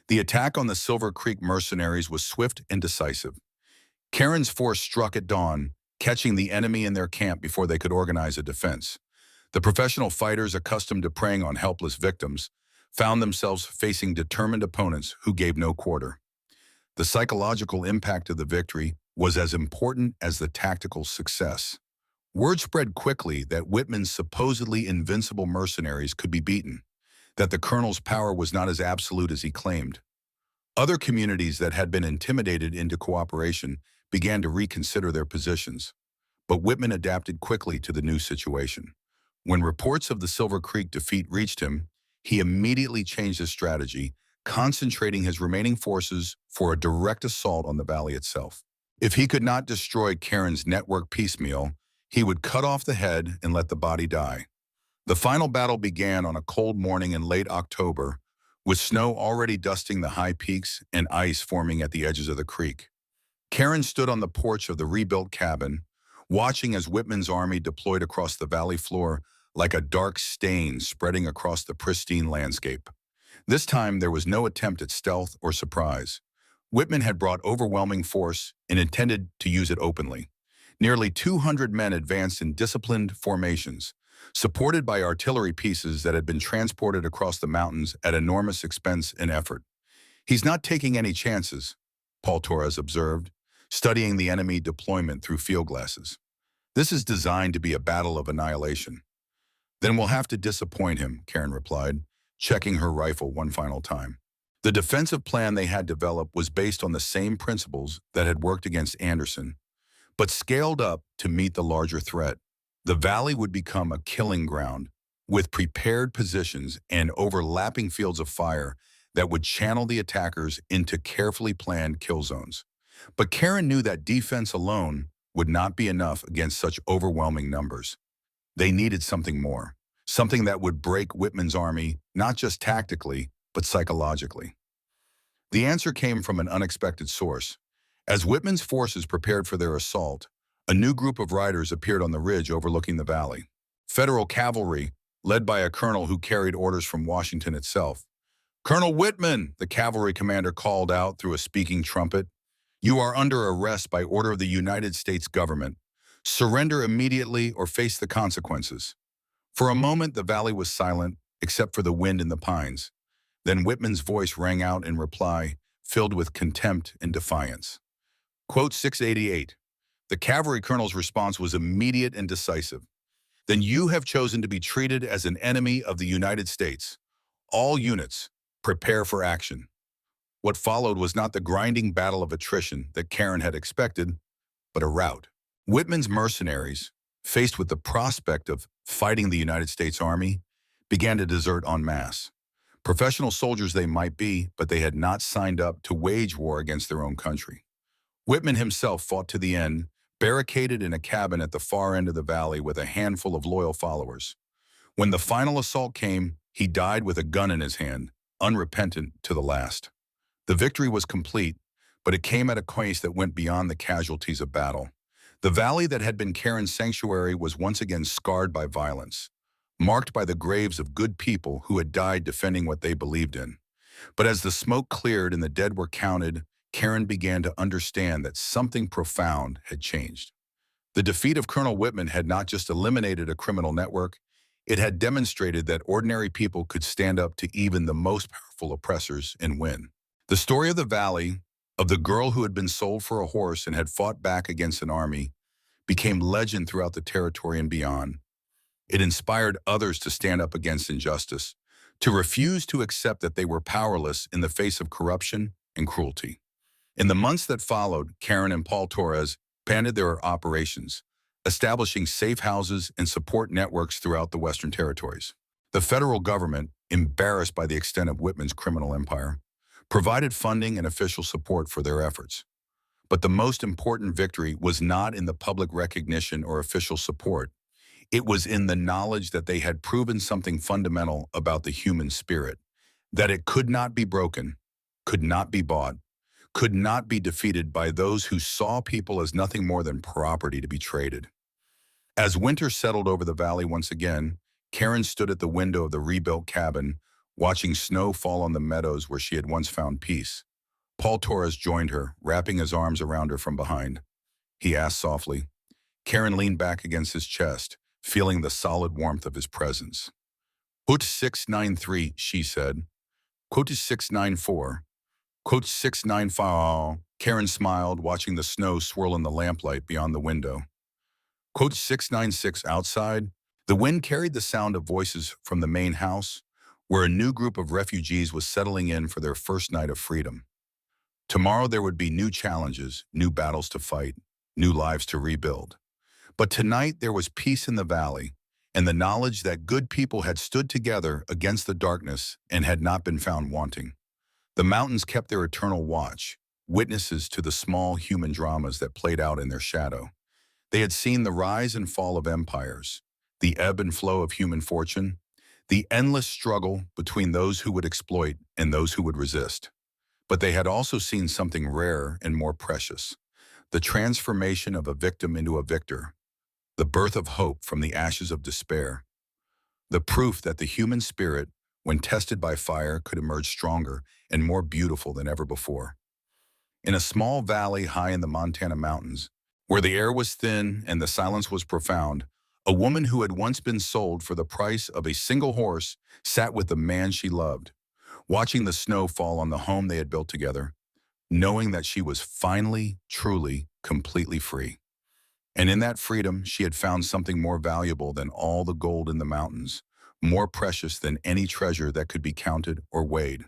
the attack on the Silver Creek mercenaries was swift and decisive. Karen's force struck at dawn, catching the enemy in their camp before they could organize a defense. The professional fighters, accustomed to preying on helpless victims, found themselves facing determined opponents who gave no quarter. The psychological impact of the victory was as important as the tactical success. Word spread quickly that Whitman's supposedly invincible mercenaries could be beaten, that the colonel's power was not as absolute as he claimed. Other communities that had been intimidated into cooperation began to reconsider their positions. but Whitman adapted quickly to the new situation. When reports of the Silver Creek defeat reached him, he immediately changed his strategy, concentrating his remaining forces for a direct assault on the valley itself. If he could not destroy Karen's network piecemeal, he would cut off the head and let the body die. The final battle began on a cold morning in late October, with snow already dusting the high peaks and ice forming at the edges of the creek. Karen stood on the porch of the rebuilt cabin, watching as Whitman's army deployed across the valley floor like a dark stain spreading across the pristine landscape. This time, there was no attempt at stealth or surprise. Whitman had brought overwhelming force and intended to use it openly. Nearly 200 men advanced in disciplined formations, supported by artillery pieces that had been transported across the mountains at enormous expense and effort. "He's not taking any chances," Paul Torres observed, studying the enemy deployment through field glasses. "This is designed to be a battle of annihilation." "Then we'll have to disappoint him," Karen replied, checking her rifle one final time. The defensive plan they had developed was based on the same principles that had worked against Anderson, but scaled up to meet the larger threat. The valley would become a killing ground, with prepared positions and overlapping fields of fire that would channel the attackers into carefully planned kill zones. But Karen knew that defense alone would not be enough against such overwhelming numbers. They needed something more, something that would break Whitman's army, not just tactically, but psychologically. The answer came from an unexpected source. As Whitman's forces prepared for their assault, a new group of riders appeared on the ridge overlooking the valley. Federal cavalry, led by a colonel who carried orders from Washington itself. "Colonel Whitman," the cavalry commander called out through a speaking trumpet, "you are under arrest by order of the United States government. Surrender immediately or face the consequences." For a moment, the valley was silent, except for the wind in the pines. Then Whitman's voice rang out in reply, filled with contempt and defiance. Quote 688. The cavalry colonel's response was immediate and decisive. "Then you have chosen to be treated as an enemy of the United States. All units, prepare for action." What followed was not the grinding battle of attrition that Karen had expected, but a rout. Whitman's mercenaries, faced with the prospect of fighting the United States Army, began to desert en masse. Professional soldiers they might be, but they had not signed up to wage war against their own country. Whitman himself fought to the end, barricaded in a cabin at the far end of the valley with a handful of loyal followers. When the final assault came, he died with a gun in his hand, unrepentant to the last. The victory was complete, but it came at a cost that went beyond the casualties of battle. The valley that had been Karen's sanctuary was once again scarred by violence, marked by the graves of good people who had died defending what they believed in. But as the smoke cleared and the dead were counted, Karen began to understand that something profound had changed. The defeat of Colonel Whitman had not just eliminated a criminal network, it had demonstrated that ordinary people could stand up to even the most powerful oppressors and win. The story of the valley, of the girl who had been sold for a horse and had fought back against an army, became legend throughout the territory and beyond. It inspired others to stand up against injustice, to refuse to accept that they were powerless in the face of corruption and cruelty. In the months that followed, Karen and Paul Torres expanded their operations, establishing safe houses and support networks throughout the Western territories. The federal government, embarrassed by the extent of Whitman's criminal empire, provided funding and official support for their efforts. But the most important victory was not in the public recognition or official support. It was in the knowledge that they had proven something fundamental about the human spirit, that it could not be broken, could not be bought, could not be defeated by those who saw people as nothing more than property to be traded. As winter settled over the valley once again, Karen stood at the window of the rebuilt cabin, watching snow fall on the meadows where she had once found peace. Paul Torres joined her, wrapping his arms around her from behind. He asked softly. Karen leaned back against his chest, feeling the solid warmth of his presence. "Quote 693, she said. Quote 694. Quote 695. Karen smiled, watching the snow swirl in the lamplight beyond the window. Quote 696 outside. The wind carried the sound of voices from the main house, where a new group of refugees was settling in for their first night of freedom. Tomorrow there would be new challenges, new battles to fight, new lives to rebuild. But tonight there was peace in the valley, and the knowledge that good people had stood together against the darkness and had not been found wanting. The mountains kept their eternal watch, witnesses to the small human dramas that played out in their shadow. They had seen the rise and fall of empires, the ebb and flow of human fortune, the endless struggle between those who would exploit and those who would resist. But they had also seen something rarer and more precious, the transformation of a victim into a victor, the birth of hope from the ashes of despair, the proof that the human spirit, when tested by fire, could emerge stronger and more beautiful than ever before. In a small valley high in the Montana mountains, where the air was thin and the silence was profound, a woman who had once been sold for the price of a single horse sat with the man she loved, watching the snow fall on the home they had built together, knowing that she was finally, truly, completely free. And in that freedom, she had found something more valuable than all the gold in the mountains, more precious than any treasure that could be counted or weighed.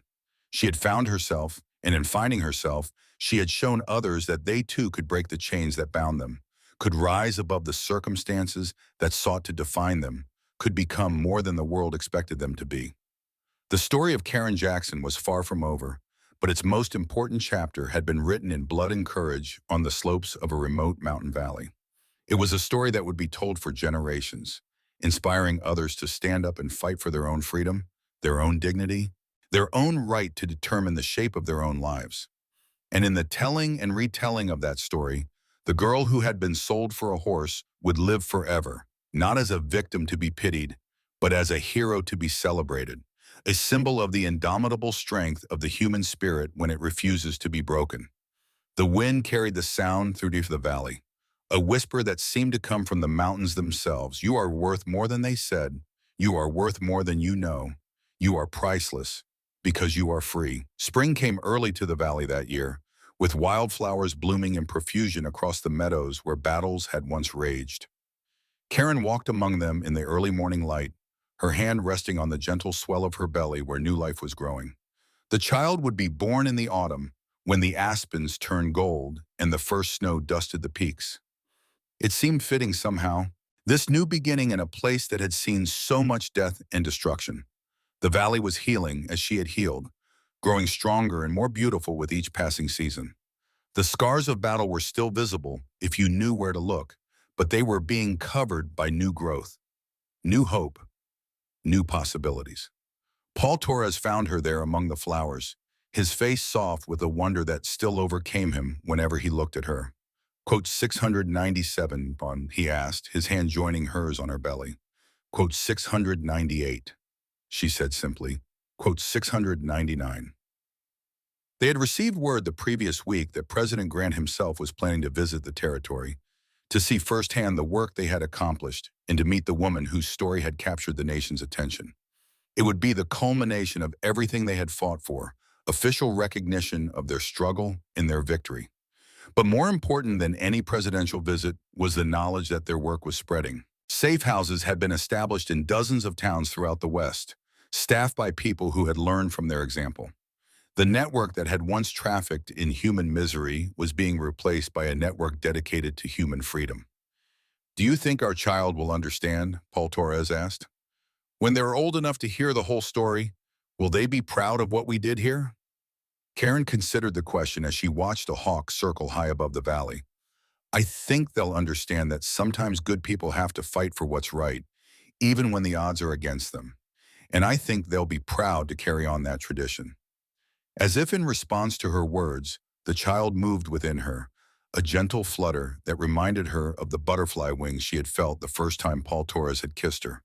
She had found herself, and in finding herself, she had shown others that they too could break the chains that bound them, could rise above the circumstances that sought to define them, could become more than the world expected them to be. The story of Karen Jackson was far from over, but its most important chapter had been written in blood and courage on the slopes of a remote mountain valley. It was a story that would be told for generations, inspiring others to stand up and fight for their own freedom, their own dignity, their own right to determine the shape of their own lives. And in the telling and retelling of that story, the girl who had been sold for a horse would live forever, not as a victim to be pitied, but as a hero to be celebrated, a symbol of the indomitable strength of the human spirit when it refuses to be broken. The wind carried the sound through the valley, a whisper that seemed to come from the mountains themselves. You are worth more than they said. You are worth more than you know. You are priceless because you are free. Spring came early to the valley that year, with wildflowers blooming in profusion across the meadows where battles had once raged. Karen walked among them in the early morning light, her hand resting on the gentle swell of her belly where new life was growing. The child would be born in the autumn, when the aspens turned gold and the first snow dusted the peaks. It seemed fitting somehow, this new beginning in a place that had seen so much death and destruction. The valley was healing as she had healed, growing stronger and more beautiful with each passing season. The scars of battle were still visible if you knew where to look, but they were being covered by new growth, new hope, new possibilities. Paul Torres found her there among the flowers, his face soft with a wonder that still overcame him whenever he looked at her. Quote 697, he asked, his hand joining hers on her belly. Quote 698, she said simply. Quote 699. They had received word the previous week that President Grant himself was planning to visit the territory, to see firsthand the work they had accomplished and to meet the woman whose story had captured the nation's attention. It would be the culmination of everything they had fought for, official recognition of their struggle and their victory. But more important than any presidential visit was the knowledge that their work was spreading. Safe houses had been established in dozens of towns throughout the West, staffed by people who had learned from their example. The network that had once trafficked in human misery was being replaced by a network dedicated to human freedom. "Do you think our child will understand?" Paul Torres asked. "When they're old enough to hear the whole story, will they be proud of what we did here?" Karen considered the question as she watched a hawk circle high above the valley. "I think they'll understand that sometimes good people have to fight for what's right, even when the odds are against them. And I think they'll be proud to carry on that tradition." As if in response to her words, the child moved within her, a gentle flutter that reminded her of the butterfly wings she had felt the first time Paul Torres had kissed her.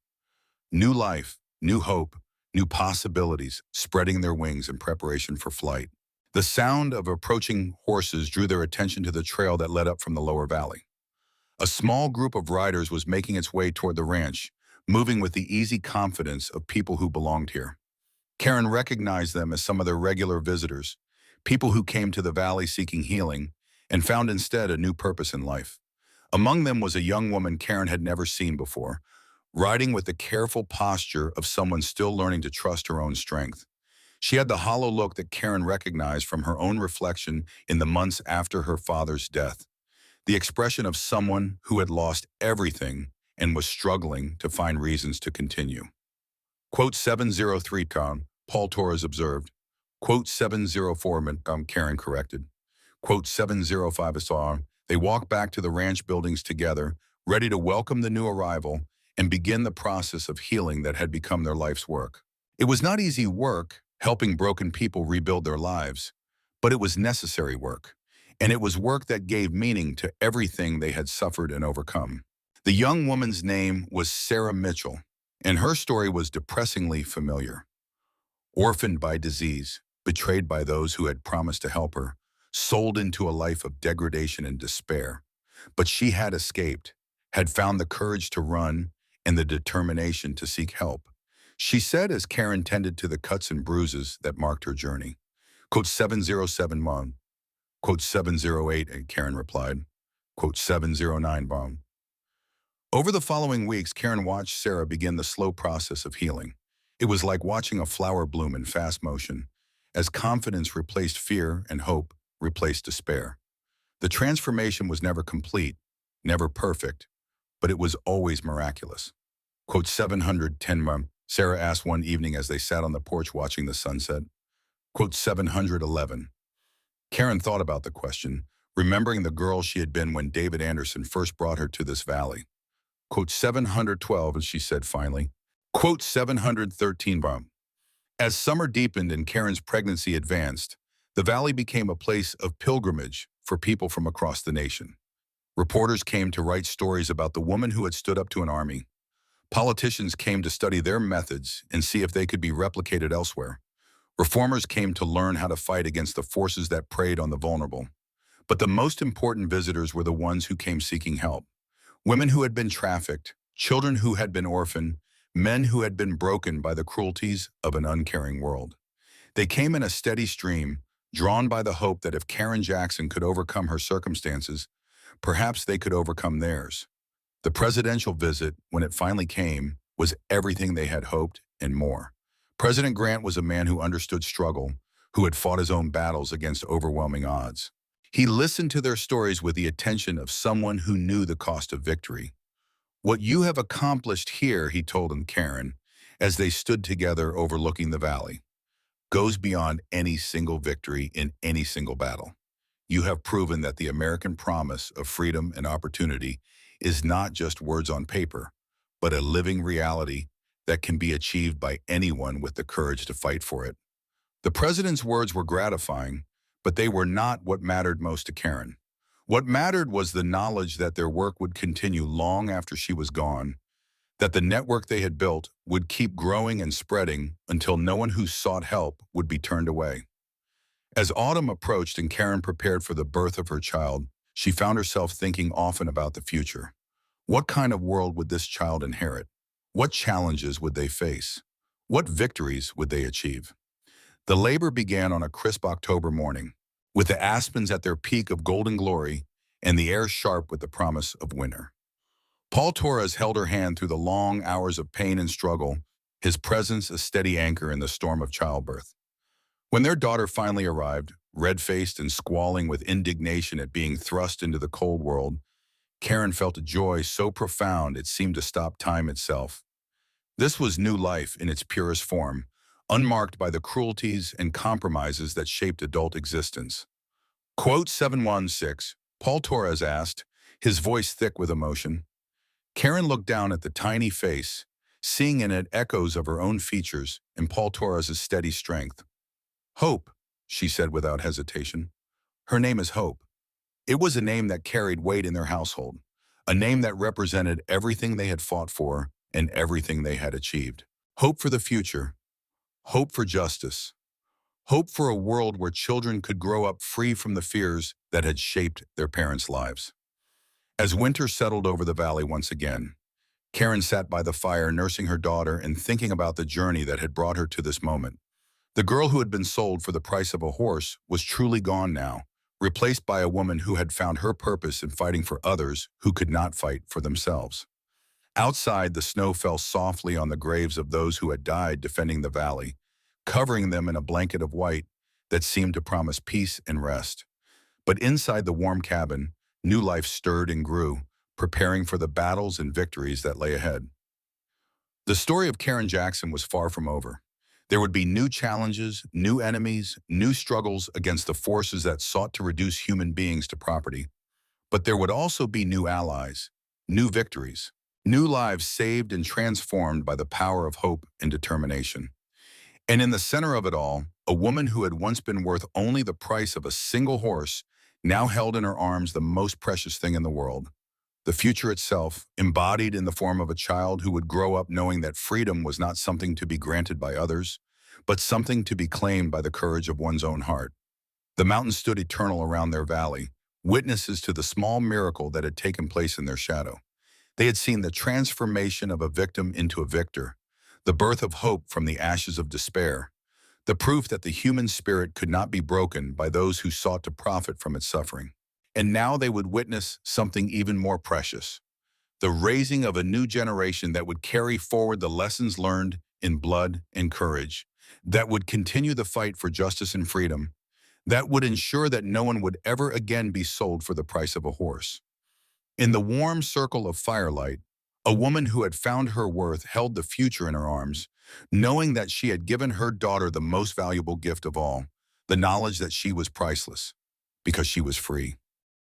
New life, new hope, new possibilities, spreading their wings in preparation for flight. The sound of approaching horses drew their attention to the trail that led up from the lower valley. A small group of riders was making its way toward the ranch, moving with the easy confidence of people who belonged here. Karen recognized them as some of their regular visitors, people who came to the valley seeking healing and found instead a new purpose in life. Among them was a young woman Karen had never seen before, riding with the careful posture of someone still learning to trust her own strength. She had the hollow look that Karen recognized from her own reflection in the months after her father's death. the expression of someone who had lost everything and was struggling to find reasons to continue. Quote 703 Paul Torres observed. Quote 704 Karen corrected. Quote 705 They walked back to the ranch buildings together, ready to welcome the new arrival and begin the process of healing that had become their life's work. It was not easy work, helping broken people rebuild their lives, but it was necessary work. And it was work that gave meaning to everything they had suffered and overcome. The young woman's name was Sarah Mitchell, and her story was depressingly familiar. Orphaned by disease, betrayed by those who had promised to help her, sold into a life of degradation and despair. But she had escaped, had found the courage to run and the determination to seek help. She said as Karen tended to the cuts and bruises that marked her journey. Quote 707 Mom. Quote 708 and Karen replied. Quote 709 Mom. Over the following weeks, Karen watched Sarah begin the slow process of healing. It was like watching a flower bloom in fast motion, as confidence replaced fear and hope replaced despair. The transformation was never complete, never perfect, but it was always miraculous. Quote 710 Mom. Sarah asked one evening as they sat on the porch watching the sunset. Quote 711. Karen thought about the question, remembering the girl she had been when David Anderson first brought her to this valley. Quote 712, and she said finally. Quote 713 Mom. As summer deepened and Karen's pregnancy advanced, the valley became a place of pilgrimage for people from across the nation. Reporters came to write stories about the woman who had stood up to an army. Politicians came to study their methods and see if they could be replicated elsewhere. Reformers came to learn how to fight against the forces that preyed on the vulnerable. But the most important visitors were the ones who came seeking help. Women who had been trafficked, children who had been orphaned, men who had been broken by the cruelties of an uncaring world. They came in a steady stream, drawn by the hope that if Karen Jackson could overcome her circumstances, perhaps they could overcome theirs. The presidential visit, when it finally came, was everything they had hoped and more. President Grant was a man who understood struggle, who had fought his own battles against overwhelming odds. He listened to their stories with the attention of someone who knew the cost of victory. What you have accomplished here, he told Karen, as they stood together overlooking the valley, goes beyond any single victory in any single battle. You have proven that the American promise of freedom and opportunity is not just words on paper, but a living reality that can be achieved by anyone with the courage to fight for it. The president's words were gratifying, but they were not what mattered most to Karen. What mattered was the knowledge that their work would continue long after she was gone, that the network they had built would keep growing and spreading until no one who sought help would be turned away. As autumn approached and Karen prepared for the birth of her child, she found herself thinking often about the future. What kind of world would this child inherit? What challenges would they face? What victories would they achieve? The labor began on a crisp October morning, with the aspens at their peak of golden glory and the air sharp with the promise of winter. Paul Torres held her hand through the long hours of pain and struggle, his presence a steady anchor in the storm of childbirth. When their daughter finally arrived, red-faced and squalling with indignation at being thrust into the cold world, Karen felt a joy so profound it seemed to stop time itself. This was new life in its purest form, unmarked by the cruelties and compromises that shaped adult existence. Quote 716, Paul Torres asked, his voice thick with emotion. Karen looked down at the tiny face, seeing in it echoes of her own features and Paul Torres' steady strength. Hope, she said without hesitation. Her name is Hope. It was a name that carried weight in their household, a name that represented everything they had fought for and everything they had achieved. Hope for the future. Hope for justice. Hope for a world where children could grow up free from the fears that had shaped their parents' lives. As winter settled over the valley once again, Karen sat by the fire nursing her daughter and thinking about the journey that had brought her to this moment. The girl who had been sold for the price of a horse was truly gone now, replaced by a woman who had found her purpose in fighting for others who could not fight for themselves. Outside, the snow fell softly on the graves of those who had died defending the valley, covering them in a blanket of white that seemed to promise peace and rest. But inside the warm cabin, New life stirred and grew, preparing for the battles and victories that lay ahead. The story of Karen Jackson was far from over. There would be new challenges, new enemies, new struggles against the forces that sought to reduce human beings to property. But there would also be new allies, new victories, new lives saved and transformed by the power of hope and determination. And in the center of it all, a woman who had once been worth only the price of a single horse now held in her arms the most precious thing in the world, the future itself, embodied in the form of a child who would grow up knowing that freedom was not something to be granted by others, but something to be claimed by the courage of one's own heart. The mountains stood eternal around their valley, witnesses to the small miracle that had taken place in their shadow. They had seen the transformation of a victim into a victor, the birth of hope from the ashes of despair, the proof that the human spirit could not be broken by those who sought to profit from its suffering. And now they would witness something even more precious, the raising of a new generation that would carry forward the lessons learned in blood and courage, that would continue the fight for justice and freedom, that would ensure that no one would ever again be sold for the price of a horse. In the warm circle of firelight, a woman who had found her worth held the future in her arms, knowing that she had given her daughter the most valuable gift of all, the knowledge that she was priceless, because she was free.